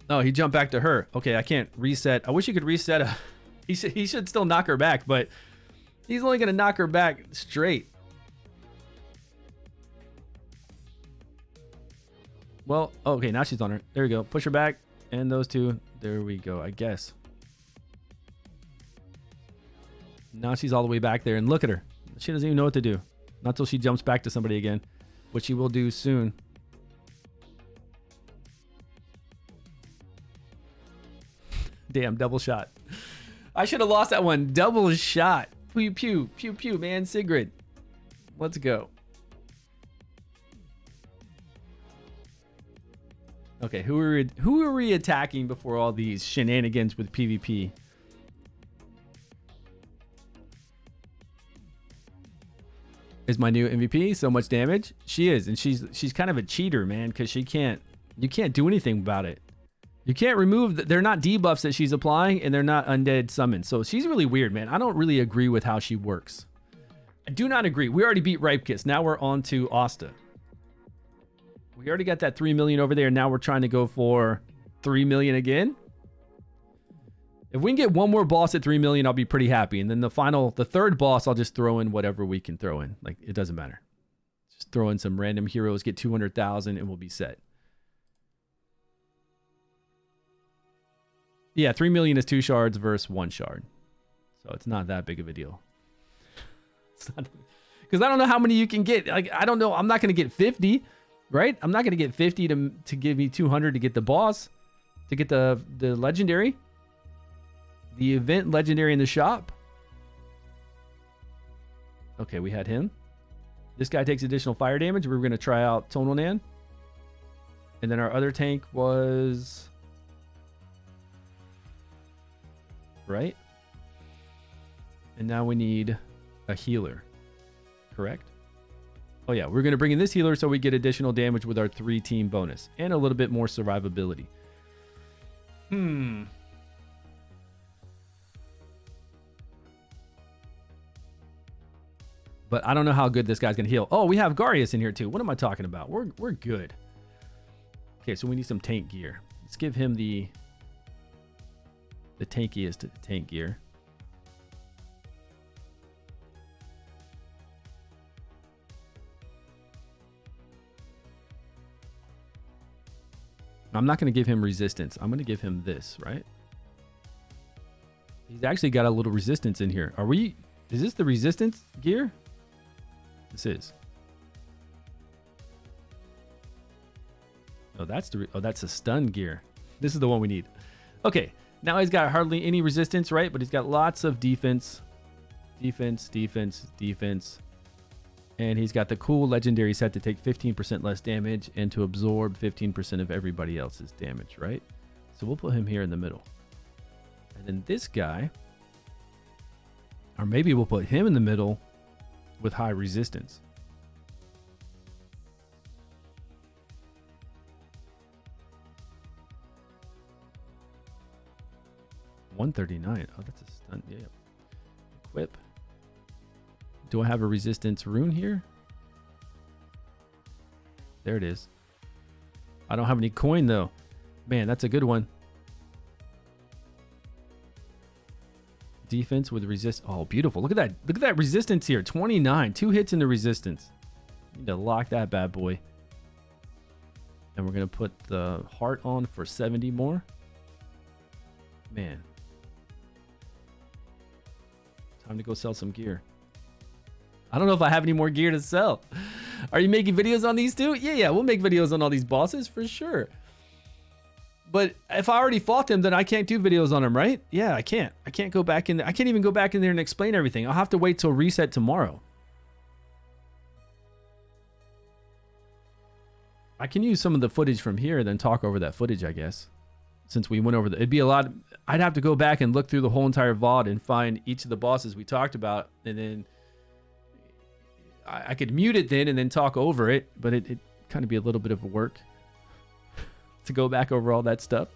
Oh, he jumped back to her. Okay, I can't reset. I wish you could reset a... He should still knock her back, but he's only going to knock her back straight. Well, okay, now she's on her. There we go. Push her back. And those two. There we go, I guess. Now she's all the way back there. And look at her. She doesn't even know what to do. Not till she jumps back to somebody again. Which she will do soon. Damn, double shot. I should have lost that one. Double shot. Pew, pew, pew, pew, man. Sigrid. Let's go. Okay, who are we attacking before all these shenanigans with PvP? Is my new MVP so much damage? She is, and she's kind of a cheater, man, because you can't do anything about it. You can't remove, they're not debuffs that she's applying, and they're not undead summons. So she's really weird, man. I don't really agree with how she works. I do not agree. We already beat Ripekiss. Now we're on to Asta. We already got that 3 million over there. Now we're trying to go for 3 million again. If we can get one more boss at 3 million, I'll be pretty happy. And then the third boss, I'll just throw in whatever we can throw in. Like, it doesn't matter. Just throw in some random heroes, get 200,000, and we'll be set. Yeah, 3 million is 2 shards versus 1 shard. So it's not that big of a deal. It's not, because I don't know how many you can get. Like, I don't know. I'm not going to get 50, right? I'm not going to get 50 to give me 200 to get the boss, to get the legendary, the event legendary in the shop. Okay, we had him. This guy takes additional fire damage. We were going to try out Tonal Nan. And then our other tank was... right? And now we need a healer. Correct? Oh yeah, we're going to bring in this healer so we get additional damage with our 3-team bonus. And a little bit more survivability. But I don't know how good this guy's going to heal. Oh, we have Garius in here too. What am I talking about? We're good. Okay, so we need some tank gear. Let's give him the tankiest tank gear. I'm not going to give him resistance. I'm going to give him this, right? He's actually got a little resistance in here. Is this the resistance gear? This is. Oh, that's a stun gear. This is the one we need. Okay. Now he's got hardly any resistance, right? But he's got lots of defense. Defense, defense, defense. And he's got the cool legendary set to take 15% less damage and to absorb 15% of everybody else's damage, right? So we'll put him here in the middle. And then this guy, or maybe we'll put him in the middle with high resistance. $139. Oh, that's a stun. Yeah. Equip. Do I have a resistance rune here? There it is. I don't have any coin though. Man, that's a good one. Defense with resist. Oh, beautiful. Look at that. Look at that resistance here. 29. 2 hits in the resistance. Need to lock that bad boy. And we're going to put the heart on for 70 more. Man. Time to go sell some gear. I don't know if I have any more gear to sell. Are you making videos on these too? Yeah, we'll make videos on all these bosses for sure. But if I already fought them, then I can't do videos on them, right? Yeah, I can't. I can't go back in there. I can't even go back in there and explain everything. I'll have to wait till reset tomorrow. I can use some of the footage from here, then talk over that footage, I guess. Since we went over it'd be a lot. I'd have to go back and look through the whole entire VOD and find each of the bosses we talked about, and then I could mute it then and then talk over it, but it kind of be a little bit of work to go back over all that stuff.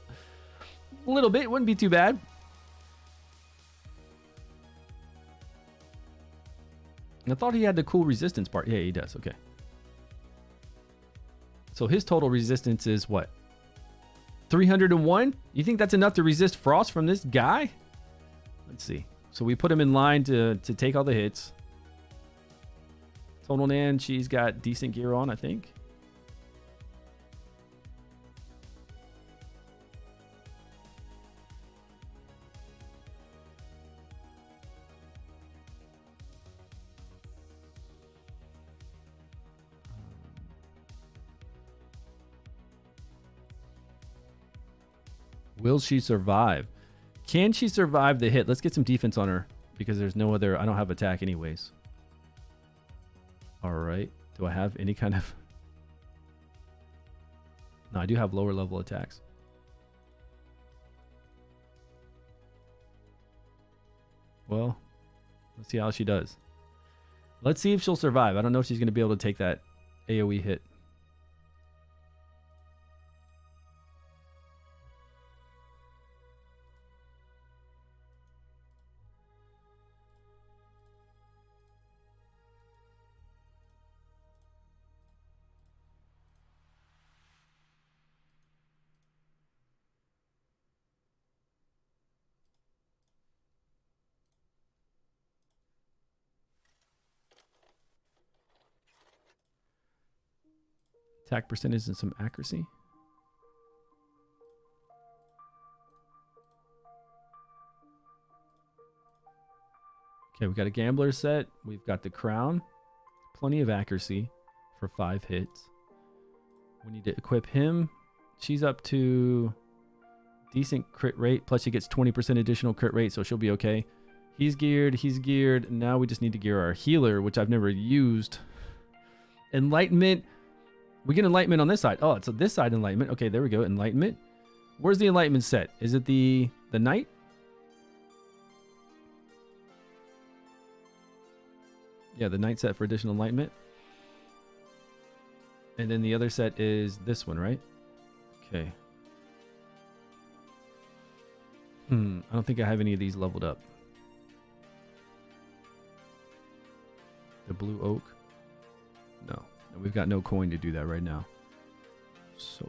A little bit, wouldn't be too bad. I thought he had the cool resistance part. Yeah, he does. Okay. So his total resistance is what? 301? You think that's enough to resist frost from this guy? Let's see. So we put him in line to take all the hits. Total Nan, she's got decent gear on, I think. Will she survive? Can she survive the hit? Let's get some defense on her because there's no other. I don't have attack anyways. All right. Do I have any kind of... No, I do have lower level attacks. Well, let's see how she does. Let's see if she'll survive. I don't know if she's going to be able to take that AoE hit. Attack percentage and some accuracy. Okay, we got a gambler set. We've got the crown. Plenty of accuracy for 5 hits. We need to equip him. She's up to decent crit rate. Plus she gets 20% additional crit rate, so she'll be okay. He's geared. He's geared. Now we just need to gear our healer, which I've never used. Enlightenment. We get enlightenment on this side. Oh, it's this side enlightenment. Okay, there we go. Enlightenment. Where's the enlightenment set? Is it the knight? Yeah, the knight set for additional enlightenment. And then the other set is this one, right? Okay. I don't think I have any of these leveled up. The blue oak. No. We've got no coin to do that right now. So...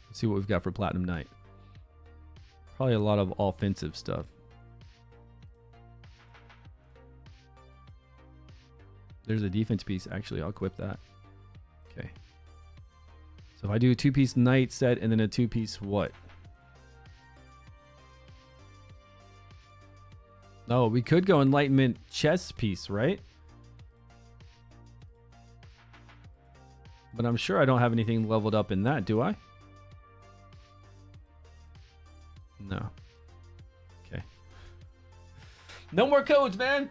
let's see what we've got for Platinum Knight. Probably a lot of offensive stuff. There's a defense piece. Actually, I'll equip that. Okay. So if I do a 2-piece Knight set and then a 2-piece what? Oh, we could go Enlightenment chess piece, right? But I'm sure I don't have anything leveled up in that, do I? No. Okay. No more codes, man.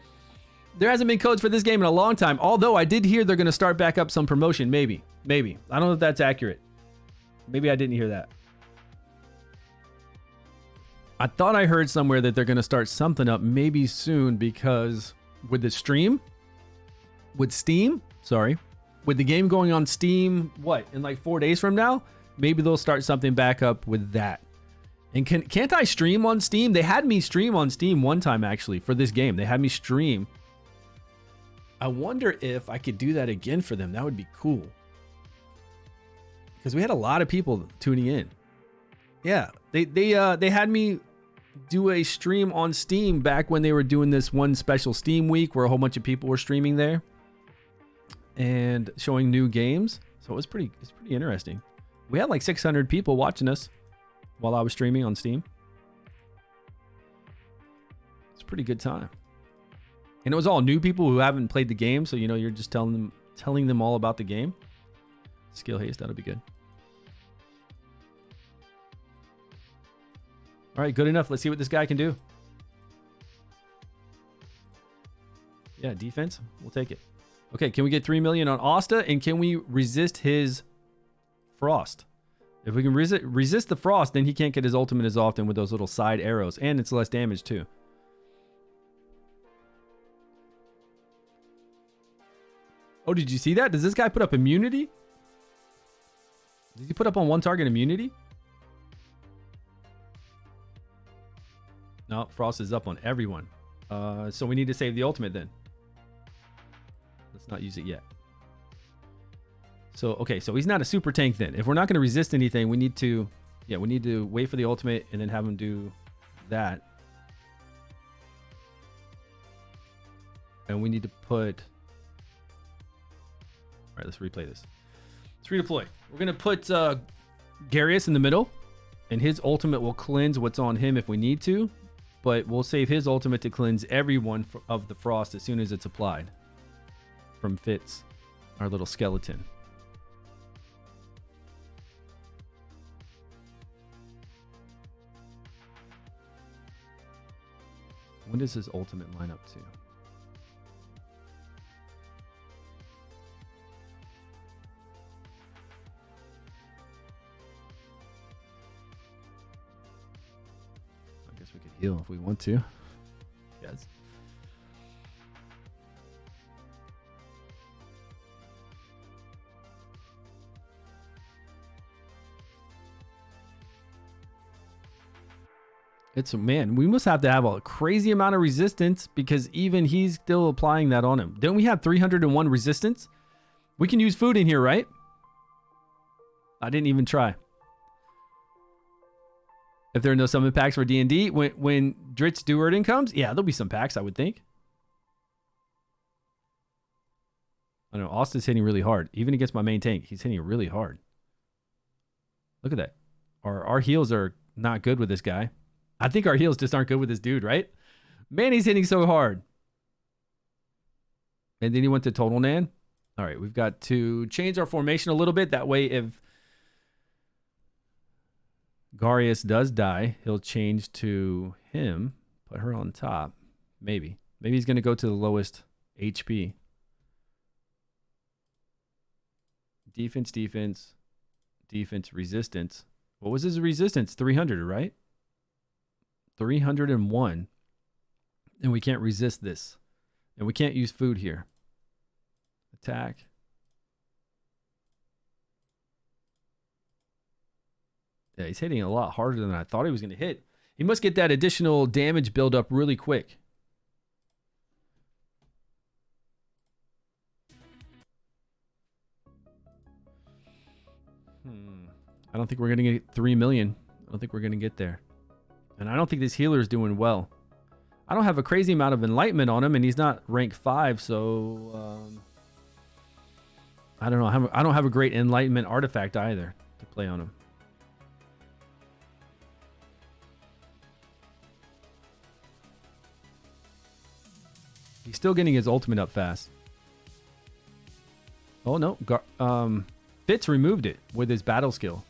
There hasn't been codes for this game in a long time. Although I did hear they're going to start back up some promotion. Maybe. Maybe. I don't know if that's accurate. Maybe I didn't hear that. I thought I heard somewhere that they're going to start something up maybe soon because with the stream, with Steam, sorry, with the game going on Steam, what, in like 4 days from now, maybe they'll start something back up with that. And can't I stream on Steam? They had me stream on Steam one time actually for this game. They had me stream. I wonder if I could do that again for them. That would be cool. Because we had a lot of people tuning in. Yeah, they had me do a stream on Steam back when they were doing this one special Steam week where a whole bunch of people were streaming there and showing new games. So it's pretty interesting. We had like 600 people watching us while I was streaming on Steam. It's a pretty good time. And it was all new people who haven't played the game, so you know you're just telling them all about the game. Skill haste, that'll be good. All right, good enough. Let's see what this guy can do. Yeah, defense. We'll take it. Okay, can we get 3 million on Asta? And can we resist his frost? If we can resist the frost, then he can't get his ultimate as often with those little side arrows. And it's less damage too. Oh, did you see that? Does this guy put up immunity? Did he put up on one target immunity? No, Frost is up on everyone. So we need to save the ultimate then. Let's not use it yet. So, okay, so he's not a super tank then. If we're not going to resist anything, we need to... Yeah, we need to wait for the ultimate and then have him do that. And we need to put... All right, let's replay this. Let's redeploy. We're going to put Garius in the middle. And his ultimate will cleanse what's on him if we need to. But we'll save his ultimate to cleanse everyone of the frost as soon as it's applied. From Fitz, our little skeleton. When does his ultimate line up to? I guess we could heal if we want to. Yes. It's, man, we must have to have a crazy amount of resistance because even he's still applying that on him. Don't we have 301 resistance? We can use food in here, right? I didn't even try. If there are no summon packs for D&D, when Dritz Duerden comes, yeah, there'll be some packs, I would think. I know, Austin's hitting really hard. Even against my main tank, he's hitting really hard. Look at that. Our heals are not good with this guy. I think our heals just aren't good with this dude, right? Man, he's hitting so hard. And then he went to Total Nan. All right, we've got to change our formation a little bit. That way, if Garius does die, he'll change to him. Put her on top. Maybe. Maybe he's going to go to the lowest HP. Defense, defense, defense, resistance. What was his resistance? 300, right? 301. And we can't resist this. And we can't use food here. Attack. Yeah, he's hitting a lot harder than I thought he was going to hit. He must get that additional damage build up really quick. I don't think we're going to get 3 million. I don't think we're going to get there. And I don't think this healer is doing well. I don't have a crazy amount of enlightenment on him, and he's not rank 5, so... I don't know. I don't have a great enlightenment artifact either to play on him. He's still getting his ultimate up fast. Oh, no. Fitz removed it with his battle skill.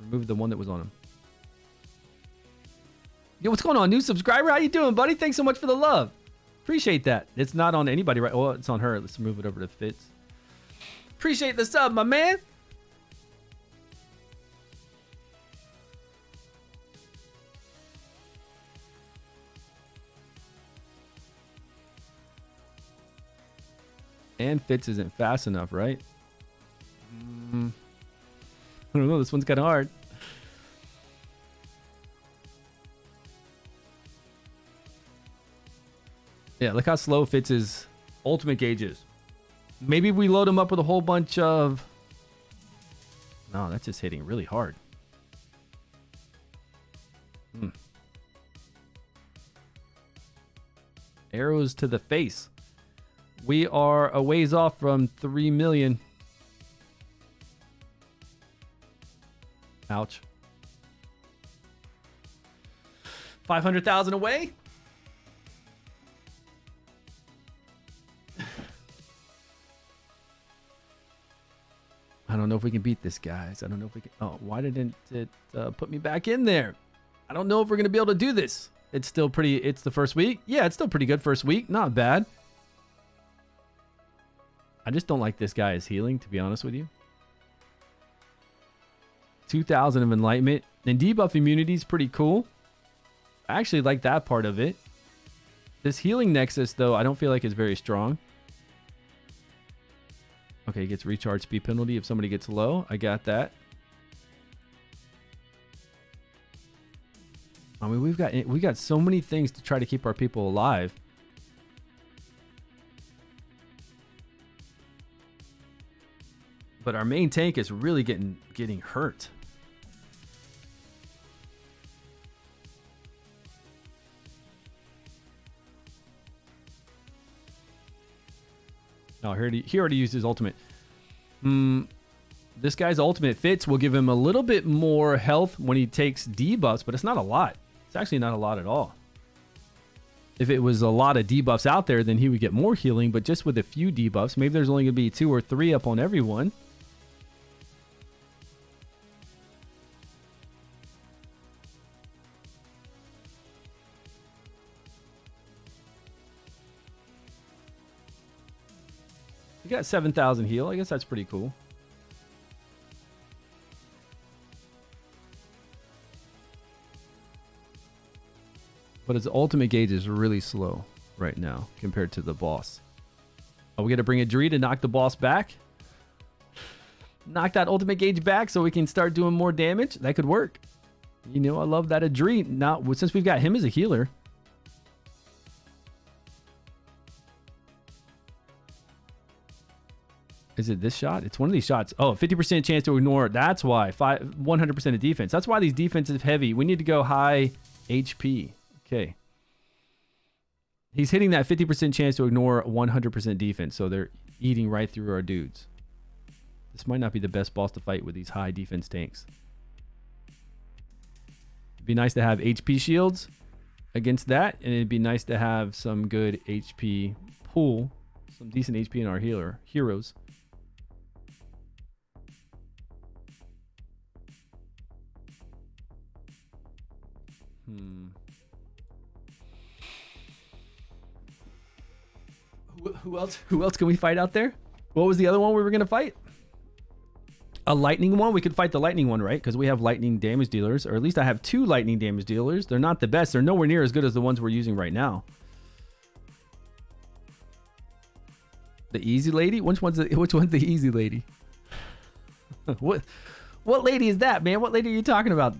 Removed the one that was on him. Yo, what's going on? New subscriber? How you doing, buddy? Thanks so much for the love. Appreciate that. It's not on anybody, right? Well, it's on her. Let's move it over to Fitz. Appreciate the sub, my man. And Fitz isn't fast enough, right? I don't know. This one's kind of hard. Yeah, look how slow Fitz's ultimate gauge is. Maybe if we load him up with a whole bunch of... No, that's just hitting really hard. Arrows to the face. We are a ways off from 3 million. Ouch. 500,000 away? I don't know if we can beat this, guys. I don't know if we can... Oh, why didn't it put me back in there? I don't know if we're going to be able to do this. It's still pretty... It's the first week. Yeah, it's still pretty good first week. Not bad. I just don't like this guy as healing, to be honest with you. 2,000 of enlightenment. And debuff immunity is pretty cool. I actually like that part of it. This healing nexus, though, I don't feel like is very strong. Okay, he gets recharge speed penalty if somebody gets low. I got that. I mean, we got so many things to try to keep our people alive. But our main tank is really getting hurt. Oh, he already used his ultimate. This guy's ultimate fits will give him a little bit more health when he takes debuffs, but it's not a lot. It's actually not a lot at all. If it was a lot of debuffs out there, then he would get more healing, but just with a few debuffs, maybe there's only going to be 2 or 3 up on everyone. He got 7,000 heal. I guess that's pretty cool. But his ultimate gauge is really slow right now compared to the boss. Oh, we got to bring a Dree to knock the boss back. Knock that ultimate gauge back so we can start doing more damage. That could work. You know, I love that Dree. Now, since we've got him as a healer. Is it this shot? It's one of these shots. Oh, 50% chance to ignore. That's why. 100% of defense. That's why these defensive heavy. We need to go high HP. Okay. He's hitting that 50% chance to ignore 100% defense. So they're eating right through our dudes. This might not be the best boss to fight with these high defense tanks. It'd be nice to have HP shields against that. And it'd be nice to have some good HP pool. Some decent HP in our heroes. Who else can we fight out there? What was the other one we were going to fight? A lightning one? We could fight the lightning one, right? Because we have lightning damage dealers. Or at least I have 2 lightning damage dealers. They're not the best. They're nowhere near as good as the ones we're using right now. The easy lady? Which one's the easy lady? What lady is that, man? What lady are you talking about?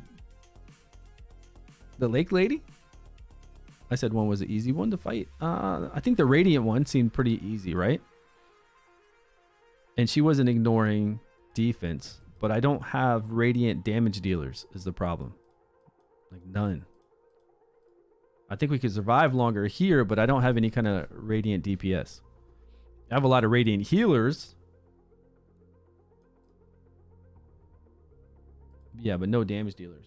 The lake lady? I said one was the easy one to fight. I think the radiant one seemed pretty easy, right? And she wasn't ignoring defense, but I don't have radiant damage dealers is the problem. Like none. I think we could survive longer here, but I don't have any kind of radiant DPS. I have a lot of radiant healers. Yeah, but no damage dealers.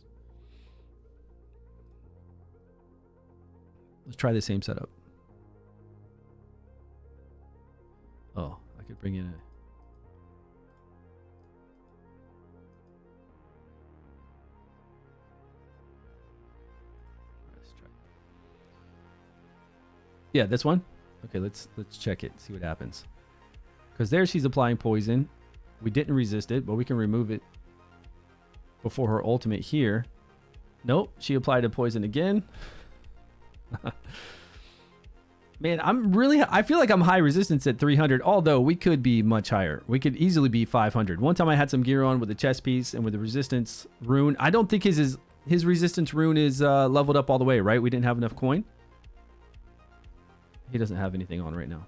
Let's try the same setup. Oh, I could bring in a... Let's try. Yeah, this one. Okay, let's check it, see what happens. Because there she's applying poison. We didn't resist it, but we can remove it before her ultimate here. Nope, she applied a poison again. Man, I feel like I'm high resistance at 300, although we could be much higher. We could easily be 500. One time I had some gear on with the chest piece and with the resistance rune. I don't think his resistance rune is leveled up all the way, right? We didn't have enough coin. He doesn't have anything on right now.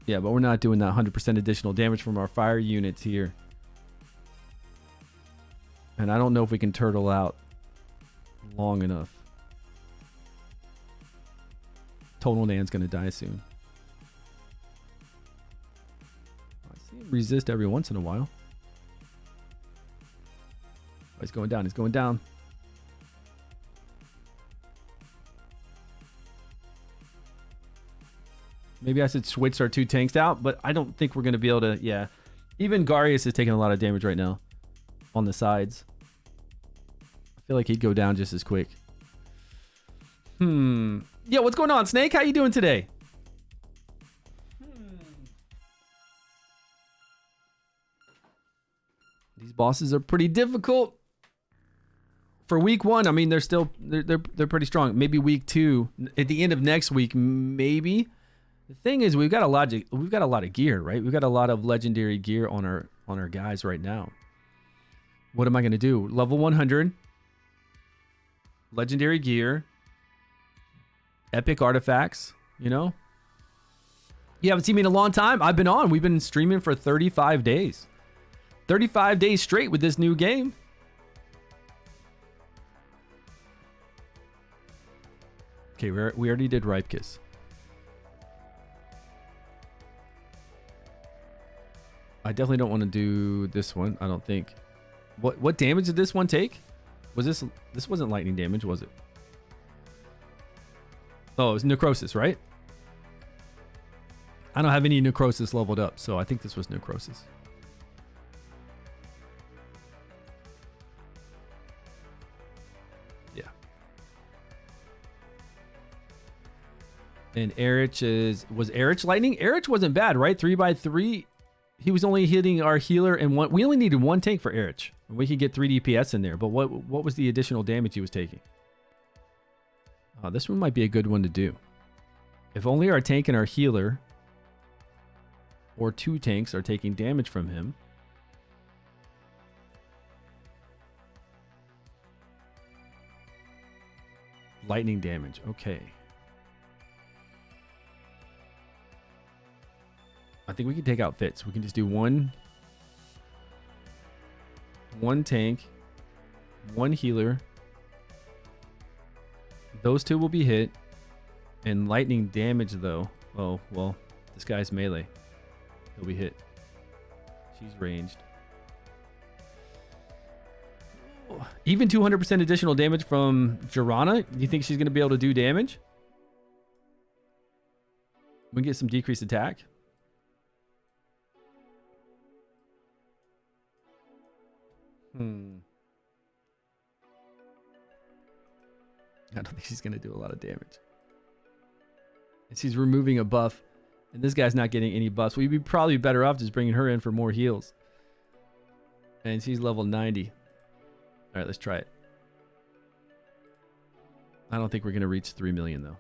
Yeah, but we're not doing that 100% additional damage from our fire units here. And I don't know if we can turtle out long enough. Total Nan's going to die soon. I see him resist every once in a while. Oh, he's going down. He's going down. Maybe I should switch our 2 tanks out, but I don't think we're going to be able to... Yeah. Even Garius is taking a lot of damage right now on the sides. I feel like he'd go down just as quick. Yeah, what's going on, Snake? How you doing today? These bosses are pretty difficult. for week 1, I mean, they're pretty strong. Maybe week 2, at the end of next week, maybe. The thing is, we've got a lot of gear, right? We've got a lot of legendary gear on our guys right now. What am I going to do? Level 100, legendary gear, epic artifacts, you know? You haven't seen me in a long time. I've been on. We've been streaming for 35 days. 35 days straight with this new game. Okay, we already did Ripe Kiss. I definitely don't want to do this one. I don't think. What damage did this one take? Was this wasn't lightning damage, was it? Oh, it was necrosis, right? I don't have any necrosis leveled up, so I think this was necrosis. Yeah. And Erich was Erich lightning? Erich wasn't bad, right? 3x3. He was only hitting our healer and one. We only needed 1 tank for Erich. We could get 3 DPS in there, but what was the additional damage he was taking? This one might be a good one to do. If only our tank and our healer, or 2 tanks, are taking damage from him. Lightning damage. Okay. I think we can take out Fitz. We can just do one tank, 1 healer. Those 2 will be hit. And lightning damage, though. Oh, well, this guy's melee. He'll be hit. She's ranged. Even 200% additional damage from Jirana. Do you think she's going to be able to do damage? We can get some decreased attack. I don't think she's going to do a lot of damage. And she's removing a buff. And this guy's not getting any buffs. We'd be probably better off just bringing her in for more heals. And she's level 90. All right, let's try it. I don't think we're going to reach 3 million, though.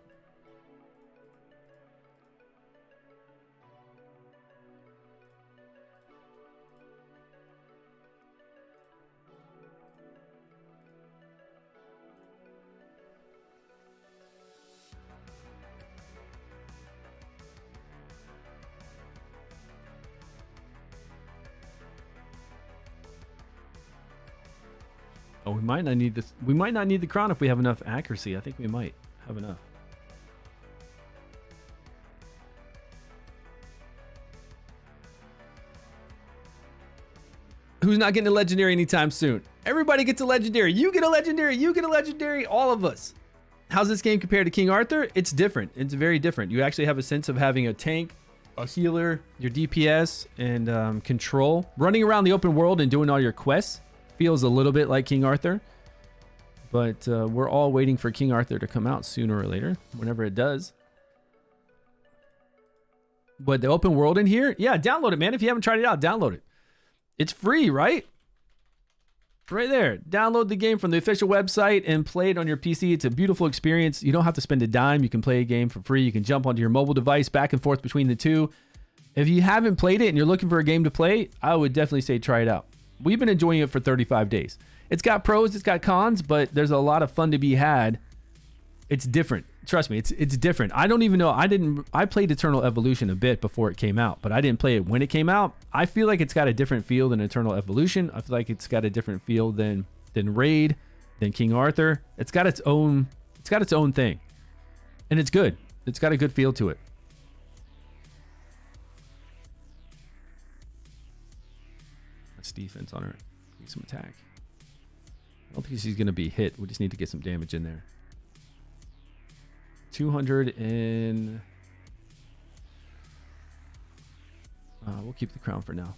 Oh, we might not need this. We might not need the crown if we have enough accuracy. I think we might have enough. Who's not getting a legendary anytime soon? Everybody gets a legendary. You get a legendary. You get a legendary. All of us. How's this game compared to King Arthur? It's different. It's very different. You actually have a sense of having a tank, a healer, your DPS, and control. Running around the open world and doing all your quests feels a little bit like King Arthur, but we're all waiting for King Arthur to come out sooner or later, whenever it does. But the open world in here, yeah, download it, man. If you haven't tried it out, download it. It's free, right? Right there. Download the game from the official website and play it on your PC. It's a beautiful experience. You don't have to spend a dime. You can play a game for free. You can jump onto your mobile device back and forth between the two. If you haven't played it and you're looking for a game to play, I would definitely say try it out. We've been enjoying it for 35 days. It's got pros, it's got cons, but there's a lot of fun to be had. It's different. Trust me, it's different. I don't even know. I played Eternal Evolution a bit before it came out, but I didn't play it when it came out. I feel like it's got a different feel than Eternal Evolution. I feel like it's got a different feel than Raid, than King Arthur. It's got its own thing. And it's good. It's got a good feel to it. That's defense on her. Need some attack. I don't think she's going to be hit. We just need to get some damage in there. 200 and... we'll keep the crown for now.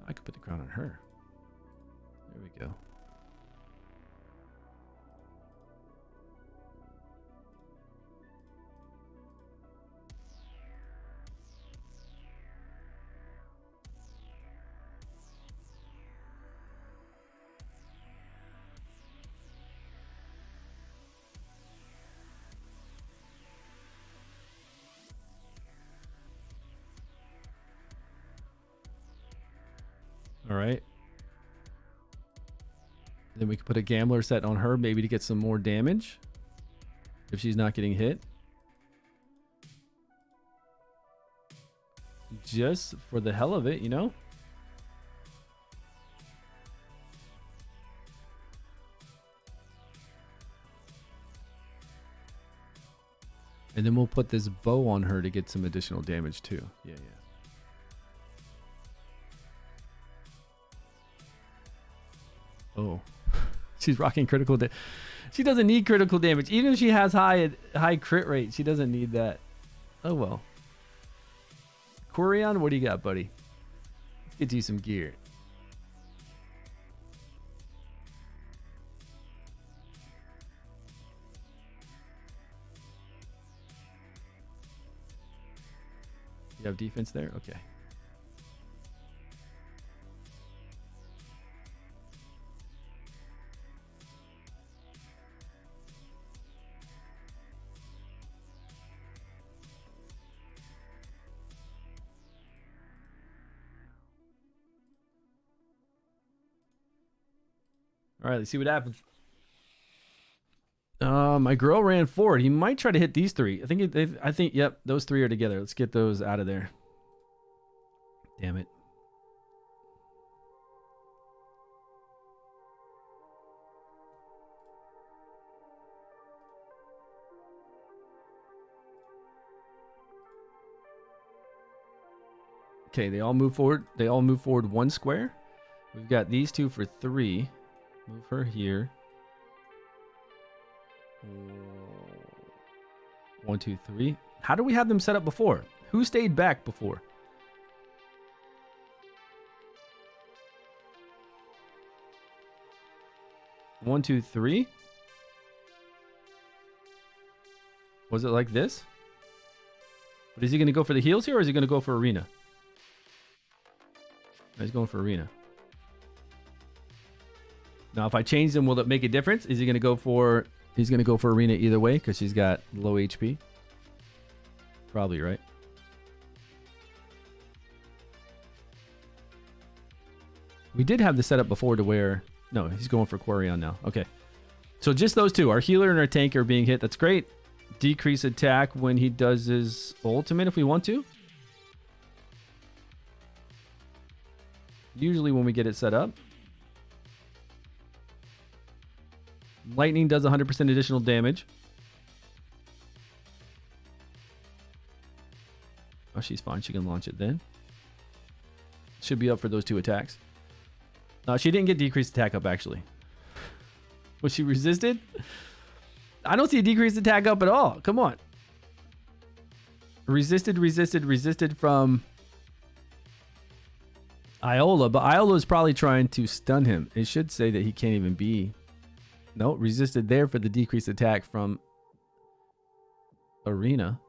I could put the crown on her. go. All right. Then we could put a gambler set on her, maybe to get some more damage if she's not getting hit. Just for the hell of it, you know? And then we'll put this bow on her to get some additional damage too. Yeah, yeah. Oh, she's rocking critical damage. She doesn't need critical damage. Even if she has high crit rate, she doesn't need that. Oh, well. Quirion, what do you got, buddy? Let's get you some gear. You have defense there? Okay. All right, let's see what happens. My girl ran forward. He might try to hit these three. I think, yep, those three are together. Let's get those out of there. Damn it. Okay, they all move forward. They all move forward one square. We've got these two for 3. Move her here. 1, 2, 3. How do we have them set up before? Who stayed back before? One, 2, 3. Was it like this? But is he going to go for the heals here, or is he going to go for arena? He's going for arena. Now, if I change them, will it make a difference? Is he going to go for... He's going to go for arena either way because she's got low HP. Probably, right? We did have the setup before to where... No, he's going for Quirion now. Okay. So just those two. Our healer and our tank are being hit. That's great. Decrease attack when he does his ultimate if we want to. Usually when we get it set up. Lightning does 100% additional damage. Oh, she's fine. She can launch it then. Should be up for those 2 attacks. She didn't get decreased attack up, actually. Was she resisted? I don't see a decreased attack up at all. Come on. Resisted from Iola. But Iola is probably trying to stun him. It should say that he can't even be... No, resisted there for the decreased attack from Arena.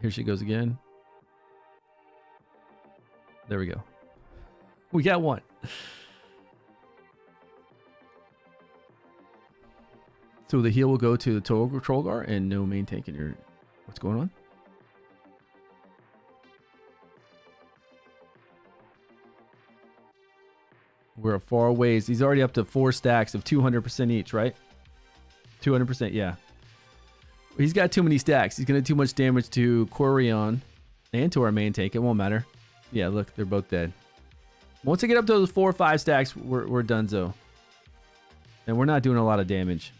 Here she goes again. There we go. We got one. So the heal will go to the Trollgar and no main tank in your... What's going on? We're far ways. He's already up to 4 stacks of 200% each, right? 200%, yeah. He's got too many stacks. He's going to do too much damage to Quirion and to our main tank. It won't matter. Yeah, look, they're both dead. Once I get up to those 4 or 5 stacks, we're donezo. And we're not doing a lot of damage.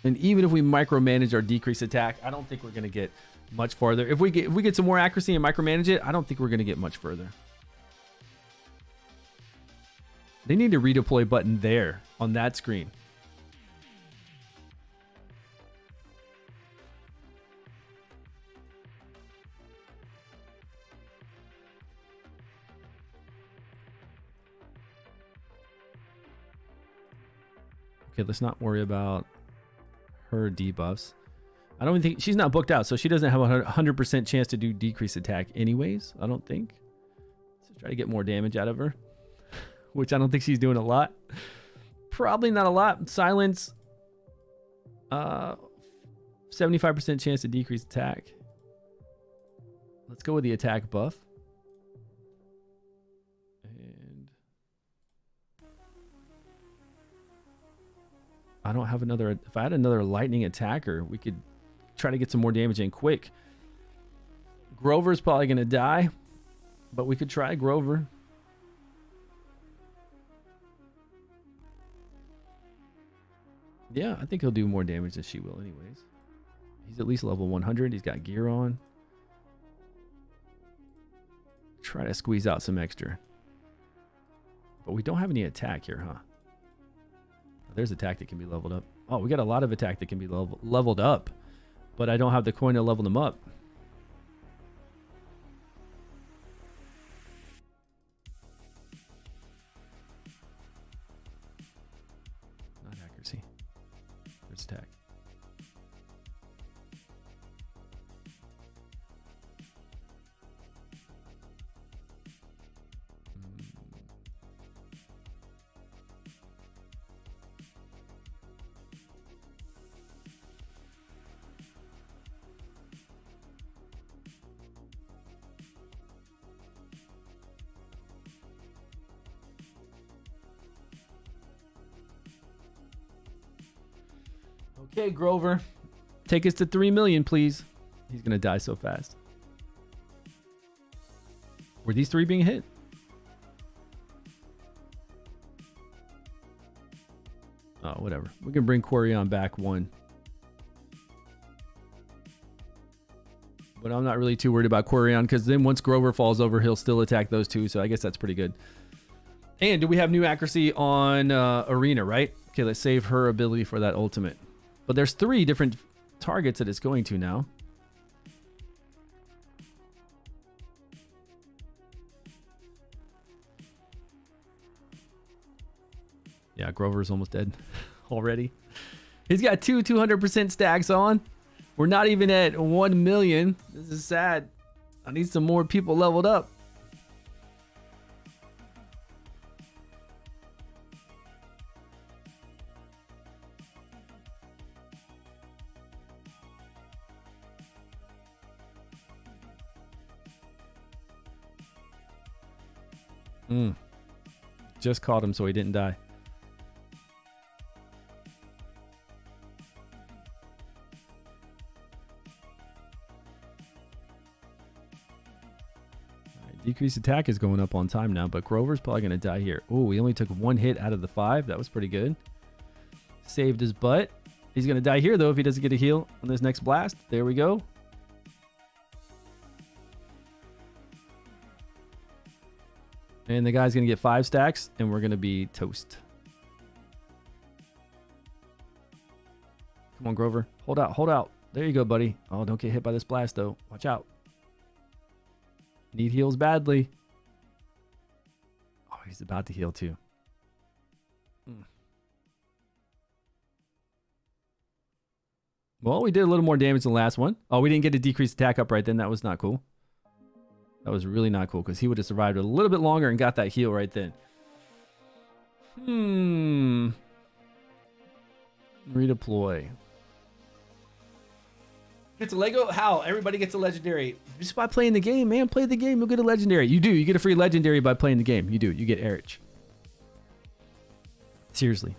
And even if we micromanage our decrease attack, I don't think we're going to get much farther. If we get some more accuracy and micromanage it, I don't think we're going to get much further. They need a redeploy button there on that screen. Okay, let's not worry about her debuffs. I don't think she's not booked out, so she doesn't have a 100% chance to do decreased attack anyways. I don't think. Let's try to get more damage out of her, which I don't think she's doing a lot. Probably not a lot. Silence, 75% chance to decrease attack. Let's go with the attack buff. And I don't have another. If I had another lightning attacker, we could try to get some more damage in quick. Grover's probably going to die, but we could try Grover. Yeah, I think he'll do more damage than she will anyways. He's at least level 100. He's got gear on. Try to squeeze out some extra. But we don't have any attack here, huh? There's attack that can be leveled up. Oh, we got a lot of attack that can be leveled up. But I don't have the coin to level them up. Not accuracy. There's attack. Okay, Grover. Take us to 3 million, please. He's going to die so fast. Were these 3 being hit? Oh, whatever. We can bring Quarion back 1. But I'm not really too worried about Quarion because then once Grover falls over, he'll still attack those 2. So I guess that's pretty good. And do we have new accuracy on Arena, right? Okay, let's save her ability for that ultimate. But there's 3 different targets that it's going to now. Yeah, Grover's almost dead already. He's got 2 200% stacks on. We're not even at 1 million. This is sad. I need some more people leveled up. Just caught him so he didn't die. Right, decreased attack is going up on time now, but Grover's probably going to die here. Oh, he only took 1 hit out of the 5. That was pretty good. Saved his butt. He's going to die here, though, if he doesn't get a heal on this next blast. There we go. And the guy's going to get 5 stacks, and we're going to be toast. Come on, Grover. Hold out, hold out. There you go, buddy. Oh, don't get hit by this blast, though. Watch out. Need heals badly. Oh, he's about to heal, too. Well, we did a little more damage than the last one. Oh, we didn't get a decreased attack up right then. That was not cool. That was really not cool because he would have survived a little bit longer and got that heal right then. Redeploy. Gets a Lego? How? Everybody gets a legendary. Just by playing the game, man. Play the game, you'll get a legendary. You do. You get a free legendary by playing the game. You do. You get Erich. Seriously.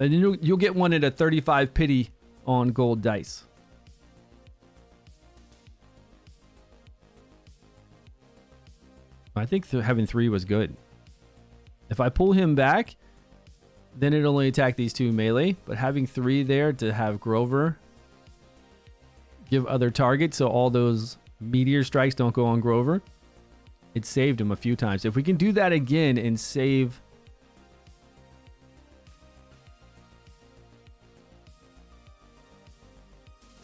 And you'll get one at a 35 pity on gold dice. I think having 3 was good. If I pull him back, then it only attack these 2 melee. But having 3 there to have Grover give other targets so all those meteor strikes don't go on Grover, it saved him a few times. If we can do that again and save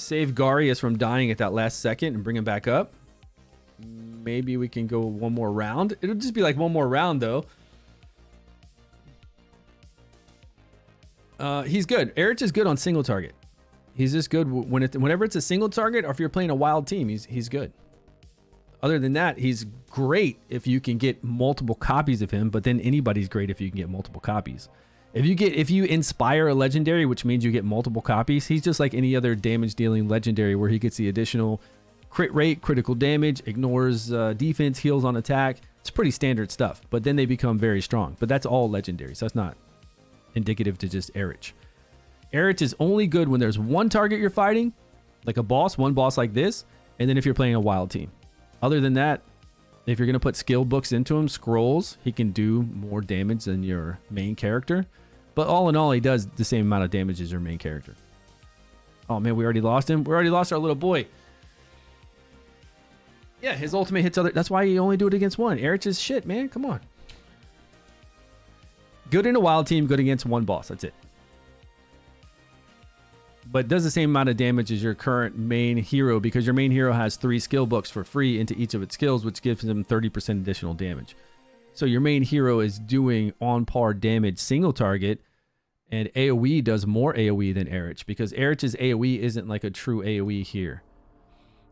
save Garius from dying at that last second and bring him back up. Maybe we can go one more round. It'll just be like one more round, though. He's good. Erich is good on single target. He's just good whenever it's a single target, or if you're playing a wild team, he's good. Other than that, he's great if you can get multiple copies of him, but then anybody's great if you can get multiple copies. If you inspire a legendary, which means you get multiple copies, he's just like any other damage dealing legendary where he gets the additional crit rate, critical damage, ignores defense, heals on attack. It's pretty standard stuff, but then they become very strong. But that's all legendary, so that's not indicative to just Erich. Erich is only good when there's one target you're fighting, like a boss, one boss like this, and then if you're playing a wild team. Other than that, if you're going to put skill books into him, scrolls, he can do more damage than your main character. But all in all, he does the same amount of damage as your main character. Oh man, we already lost him. We already lost our little boy. Yeah, his ultimate hits other... That's why you only do it against one. Erich is shit, man. Come on. Good in a wild team, good against one boss. That's it. But does the same amount of damage as your current main hero, because your main hero has 3 skill books for free into each of its skills, which gives them 30% additional damage. So your main hero is doing on par damage single target, and AoE does more AoE than Erich, because Erich's AoE isn't like a true AoE here.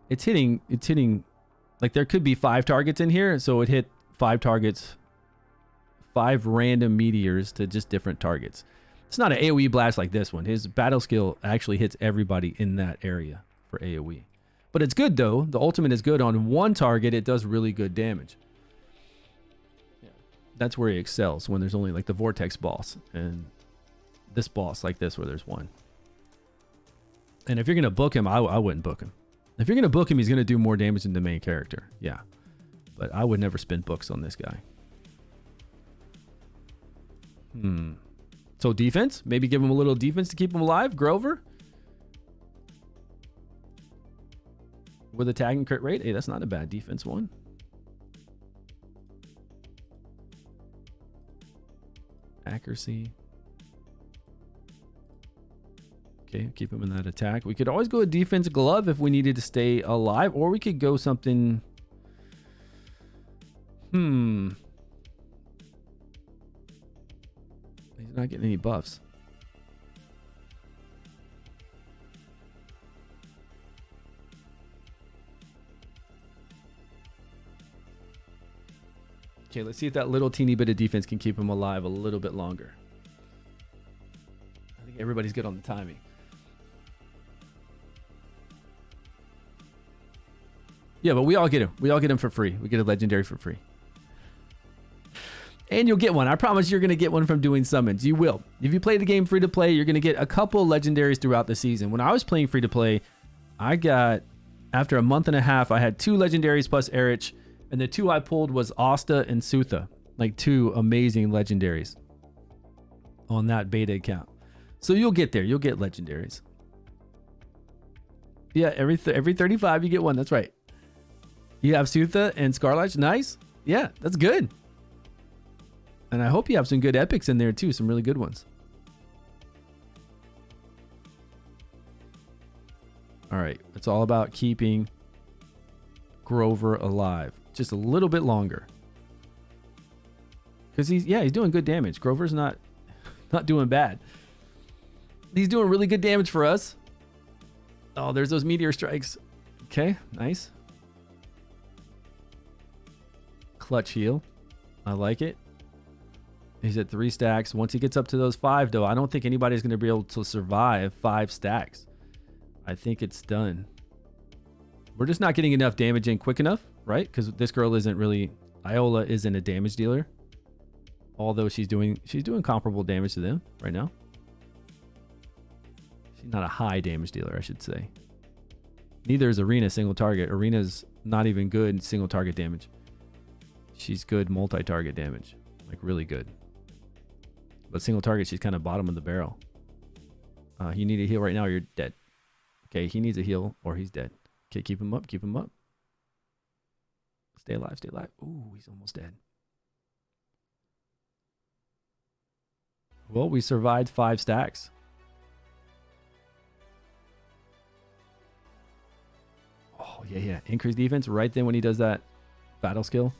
It's hitting like there could be 5 targets in here, so it hit 5 targets, 5 random meteors to just different targets. It's not an AoE blast like this one. His battle skill actually hits everybody in that area for AoE. But it's good though. The ultimate is good on one target. It does really good damage. Yeah. That's where he excels, when there's only like the Vortex boss and this boss like this where there's one. And if you're going to book him, I wouldn't book him. If you're going to book him, he's going to do more damage than the main character. Yeah. But I would never spend books on this guy. So defense, maybe give him a little defense to keep him alive. Grover with attack and crit rate. Hey, that's not a bad defense one. Accuracy. Okay, keep him in that attack. We could always go a defense glove if we needed to stay alive, or we could go something. He's not getting any buffs. Okay, let's see if that little teeny bit of defense can keep him alive a little bit longer. I think everybody's good on the timing. Yeah, but we all get him. We all get him for free. We get a legendary for free. And you'll get one. I promise you're going to get one from doing summons. You will. If you play the game free to play, you're going to get a couple legendaries throughout the season. When I was playing free to play, I got, after a month and a half, I had 2 legendaries plus Erich. And the 2 I pulled was Asta and Sutha. Like 2 amazing legendaries on that beta account. So you'll get there. You'll get legendaries. Yeah, every 35 you get one. That's right. You have Sutha and Scarlet. Nice. Yeah, that's good. And I hope you have some good epics in there too. Some really good ones. All right. It's all about keeping Grover alive just a little bit longer. Because he's doing good damage. Grover's not doing bad. He's doing really good damage for us. Oh, there's those meteor strikes. Okay, nice. Clutch heal. I like it. He's at 3 stacks. Once he gets up to those 5, though, I don't think anybody's going to be able to survive 5 stacks. I think it's done. We're just not getting enough damage in quick enough, right? Because this girl isn't really... Iola isn't a damage dealer. Although she's doing comparable damage to them right now. She's not a high damage dealer, I should say. Neither is Arena single target. Arena's not even good in single target damage. She's good multi-target damage. Like really good. But single target, she's kind of bottom of the barrel. You need a heal right now or you're dead. Okay, he needs a heal or he's dead. Okay, keep him up, keep him up. Stay alive, stay alive. Ooh, he's almost dead. Well, we survived 5 stacks. yeah. Increase defense right then when he does that battle skill.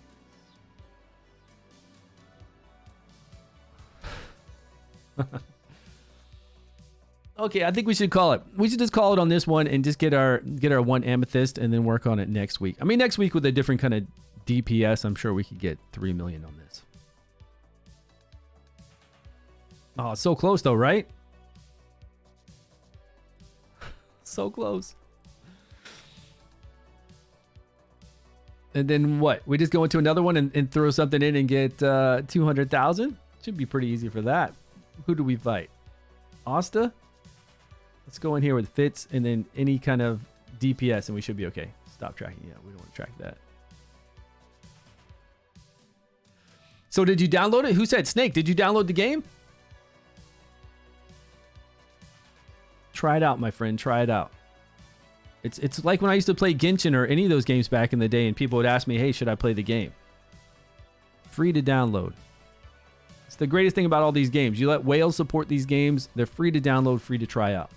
Okay, I think we should call it. We should just call it on this one and just get our one amethyst and then work on it next week. I mean, next week with a different kind of DPS, I'm sure we could get 3 million on this. Oh, so close though, right? So close. And then what? We just go into another one and throw something in and get 200,000? Should be pretty easy for that. Who do we fight? Asta? Let's go in here with Fitz and then any kind of DPS and we should be okay. Stop tracking. Yeah, we don't want to track that. So did you download it? Who said Snake? Did you download the game? Try it out, my friend. Try it out. It's like when I used to play Genshin or any of those games back in the day and people would ask me, hey, should I play the game? Free to download. It's the greatest thing about all these games. You let Whales support these games. They're free to download, free to try out.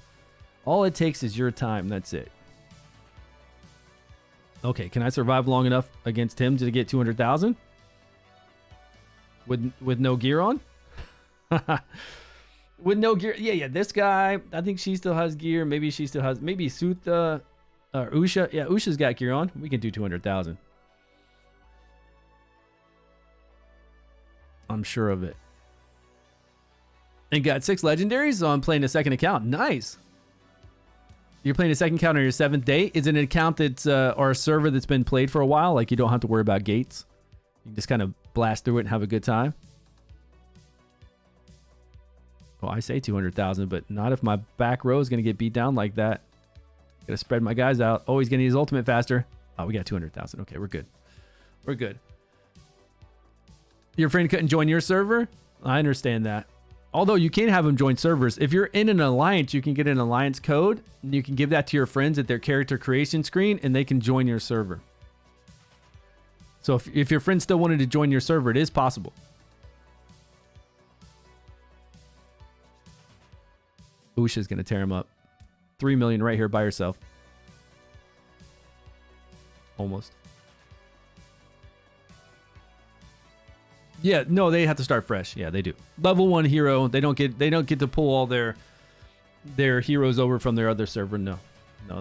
All it takes is your time. That's it. Okay, can I survive long enough against him to get 200,000? With no gear on? With no gear. Yeah. This guy, I think she still has gear. Maybe she still has. Maybe Sutha or Usha. Yeah, Usha's got gear on. We can do 200,000. I'm sure of it. And got 6 legendaries, so I'm playing a second account. Nice. You're playing a second account on your 7th day. Is it an account that's or a server that's been played for a while? Like you don't have to worry about gates. You can just kind of blast through it and have a good time. Well, I say 200,000, but not if my back row is going to get beat down like that. Got to spread my guys out. Oh, he's getting his ultimate faster. Oh, we got 200,000. Okay, we're good. We're good. Your friend couldn't join your server? I understand that. Although you can have them join servers. If you're in an alliance, you can get an alliance code and you can give that to your friends at their character creation screen and they can join your server. So if your friend still wanted to join your server, it is possible. Usha's going to tear him up. 3 million right here by herself. Almost. Yeah, no, they have to start fresh. Yeah, they do. Level 1 hero, they don't get to pull all their heroes over from their other server. No,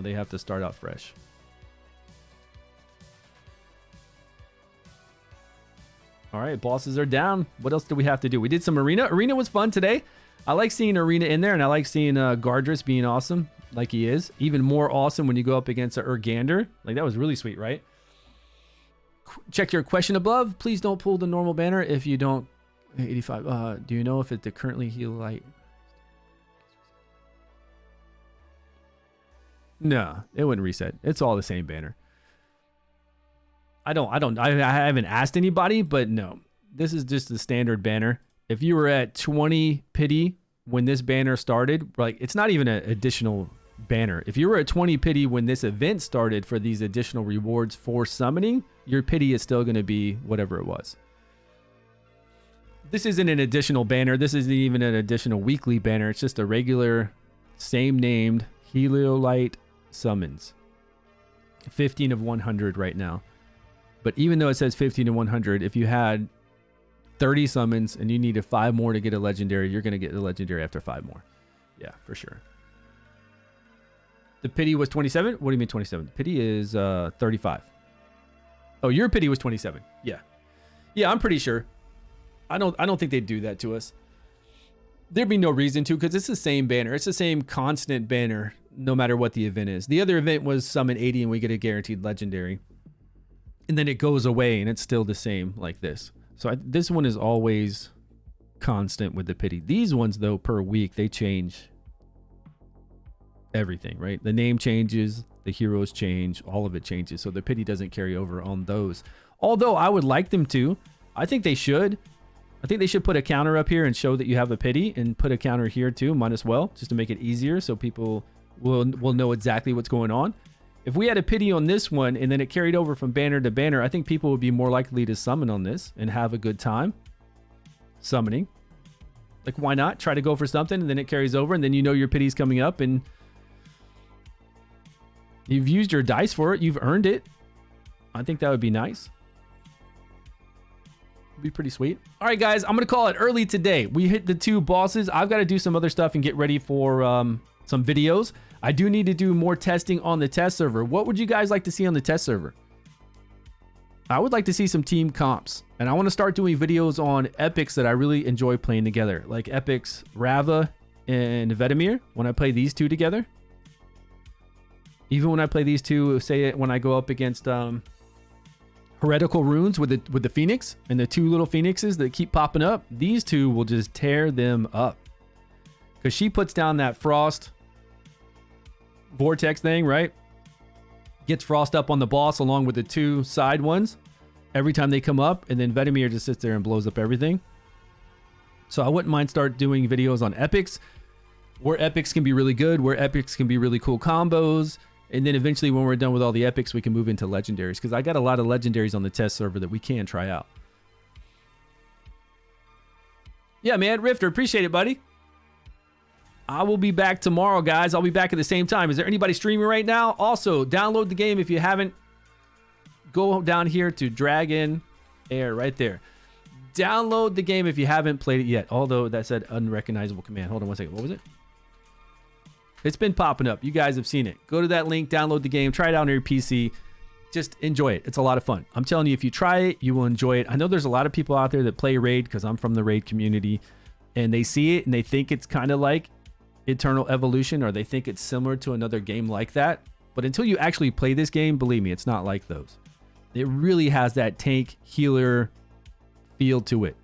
they have to start out fresh. All right, bosses are down. What else do we have to do? We did some arena. Arena was fun today. I like seeing arena in there, and I like seeing Gardrus being awesome, like he is. Even more awesome when you go up against a Urgander. Like that was really sweet, right? Check your question above. Please don't pull the normal banner if you don't. 85. Do you know if it's the currently heal light? No, it wouldn't reset. It's all the same banner. I haven't asked anybody, but no. This is just the standard banner. If you were at 20 pity when this banner started, like it's not even an additional banner. If you were at 20 pity when this event started for these additional rewards for summoning, your pity is still going to be whatever it was. This isn't an additional banner. This isn't even an additional weekly banner. It's just a regular, same named Heliolite summons. 15 of 100 right now. But even though it says 15 of 100, if you had 30 summons and you needed 5 more to get a legendary, you're going to get the legendary after 5 more. Yeah, for sure. The pity was 27. What do you mean 27? Pity is 35. Oh, your pity was 27. Yeah. Yeah, I'm pretty sure. I don't think they'd do that to us. There'd be no reason to, because it's the same banner. It's the same constant banner no matter what the event is. The other event was summon 80 and we get a guaranteed legendary. And then it goes away and it's still the same like this. So this one is always constant with the pity. These ones, though, per week, they change everything, right? The name changes, the heroes change, all of it changes. So the pity doesn't carry over on those. Although I would like them to. I think they should. I think they should put a counter up here and show that you have a pity and put a counter here too, might as well, just to make it easier so people will know exactly what's going on. If we had a pity on this one and then it carried over from banner to banner, I think people would be more likely to summon on this and have a good time summoning. Like, why not? Try to go for something and then it carries over and then you know your pity's coming up and You've used your dice for it. You've earned it. I think that would be nice. It'd be pretty sweet. All right, guys, I'm going to call it early today. We hit the 2 bosses. I've got to do some other stuff and get ready for some videos. I do need to do more testing on the test server. What would you guys like to see on the test server? I would like to see some team comps. And I want to start doing videos on epics that I really enjoy playing together. Like epics Rava and Vedemir, when I play these 2 together. Even when I play these 2, say when I go up against heretical runes with the phoenix and the 2 little phoenixes that keep popping up, these 2 will just tear them up. Because she puts down that frost vortex thing, right? Gets frost up on the boss along with the 2 side ones every time they come up, and then Vedemir just sits there and blows up everything. So I wouldn't mind start doing videos on epics, where epics can be really good, where epics can be really cool combos. And then eventually when we're done with all the epics, we can move into legendaries, because I got a lot of legendaries on the test server that we can try out. Yeah, man, Rifter, appreciate it, buddy. I will be back tomorrow, guys. I'll be back at the same time. Is there anybody streaming right now? Also, download the game if you haven't. Go down here to Dragonheir right there. Download the game if you haven't played it yet. Although that said unrecognizable command. Hold on one second. What was it? It's been popping up. You guys have seen it. Go to that link, download the game, try it out on your PC. Just enjoy it. It's a lot of fun. I'm telling you, if you try it, you will enjoy it. I know there's a lot of people out there that play Raid, because I'm from the Raid community, and they see it and they think it's kind of like Eternal Evolution, or they think it's similar to another game like that. But until you actually play this game, believe me, it's not like those. It really has that tank healer feel to it,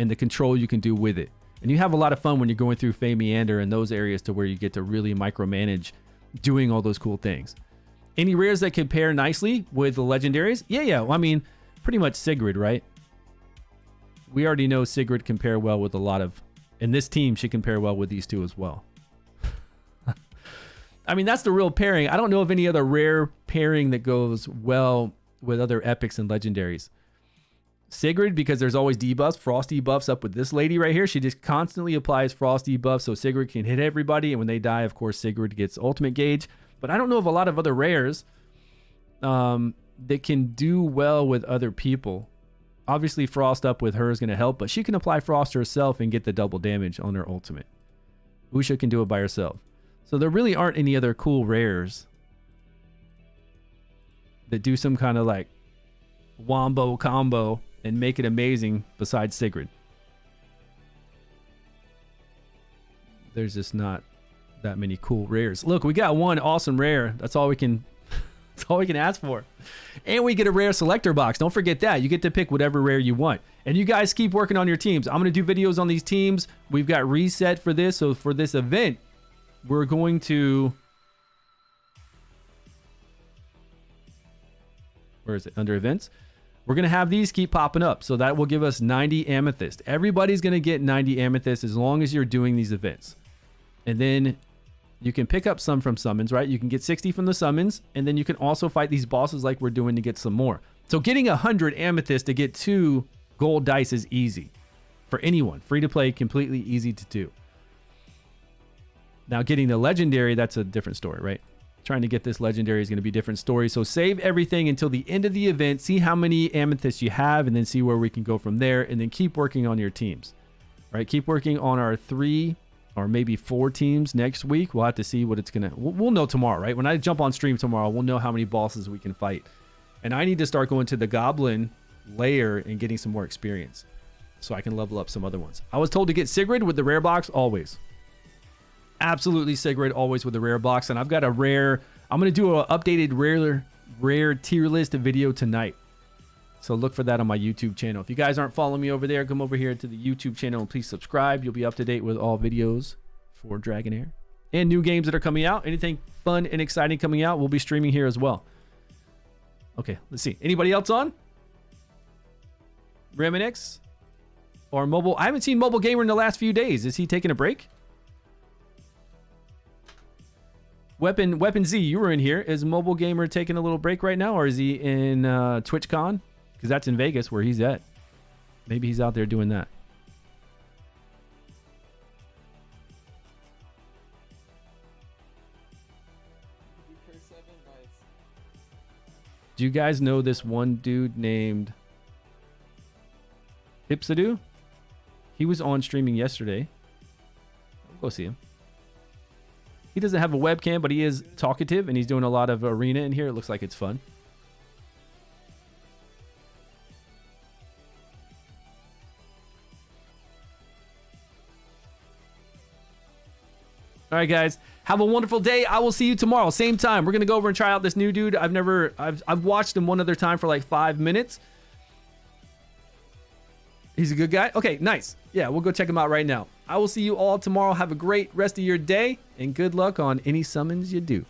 and the control you can do with it. And you have a lot of fun when you're going through Fey Meander and those areas to where you get to really micromanage doing all those cool things. Any rares that compare nicely with the legendaries? Yeah. Well, I mean, pretty much Sigrid, right? We already know Sigrid compare well with a lot of... And this team should compare well with these 2 as well. I mean, that's the real pairing. I don't know of any other rare pairing that goes well with other epics and legendaries. Sigrid, because there's always debuffs, frost debuffs up with this lady right here. She just constantly applies frost debuffs, so Sigrid can hit everybody. And when they die, of course, Sigrid gets ultimate gauge. But I don't know of a lot of other rares that can do well with other people. Obviously, frost up with her is going to help, but she can apply frost herself and get the double damage on her ultimate. Usha can do it by herself. So there really aren't any other cool rares that do some kind of like wombo combo and make it amazing besides Sigrid. There's just not that many cool rares. Look, we got one awesome rare. That's all we can that's all we can ask for. And we get a rare selector box. Don't forget that. You get to pick whatever rare you want. And you guys keep working on your teams. I'm going to do videos on these teams. We've got reset for this. So for this event, we're going to... Where is it? Under events. We're going to have these keep popping up. So that will give us 90 amethyst. Everybody's going to get 90 amethyst as long as you're doing these events. And then you can pick up some from summons, right? You can get 60 from the summons. And then you can also fight these bosses like we're doing to get some more. So getting 100 amethyst to get 2 gold dice is easy for anyone. Free to play, completely easy to do. Now getting the legendary, that's a different story, right? Trying to get this legendary is going to be a different story. So save everything until the end of the event. See how many amethysts you have and then see where we can go from there. And then keep working on your teams, right? Keep working on our 3 or maybe 4 teams next week. We'll have to see what it's going to... We'll know tomorrow, right? When I jump on stream tomorrow, we'll know how many bosses we can fight. And I need to start going to the goblin layer and getting some more experience so I can level up some other ones. I was told to get Sigrid with the rare box always. Absolutely Sigrid always with the rare box. And I've got a rare... I'm going to do an updated rare tier list video tonight. So look for that on my YouTube channel. If you guys aren't following me over there, come over here to the YouTube channel and please subscribe. You'll be up to date with all videos for Dragonheir and new games that are coming out. Anything fun and exciting coming out, we'll be streaming here as well. Okay, let's see. Anybody else on? Reminix or Mobile? I haven't seen Mobile Gamer in the last few days. Is he taking a break? Weapon Z, you were in here. Is Mobile Gamer taking a little break right now, or is he in TwitchCon? Because that's in Vegas where he's at. Maybe he's out there doing that. Do you guys know this one dude named Hipsadu? He was on streaming yesterday. Go see him. He doesn't have a webcam, but he is talkative, and he's doing a lot of arena in here. It looks like it's fun. All right, guys. Have a wonderful day. I will see you tomorrow, same time. We're gonna go over and try out this new dude. I've watched him one other time for like 5 minutes. He's a good guy. Okay, nice. Yeah, we'll go check him out right now. I will see you all tomorrow. Have a great rest of your day, and good luck on any summons you do.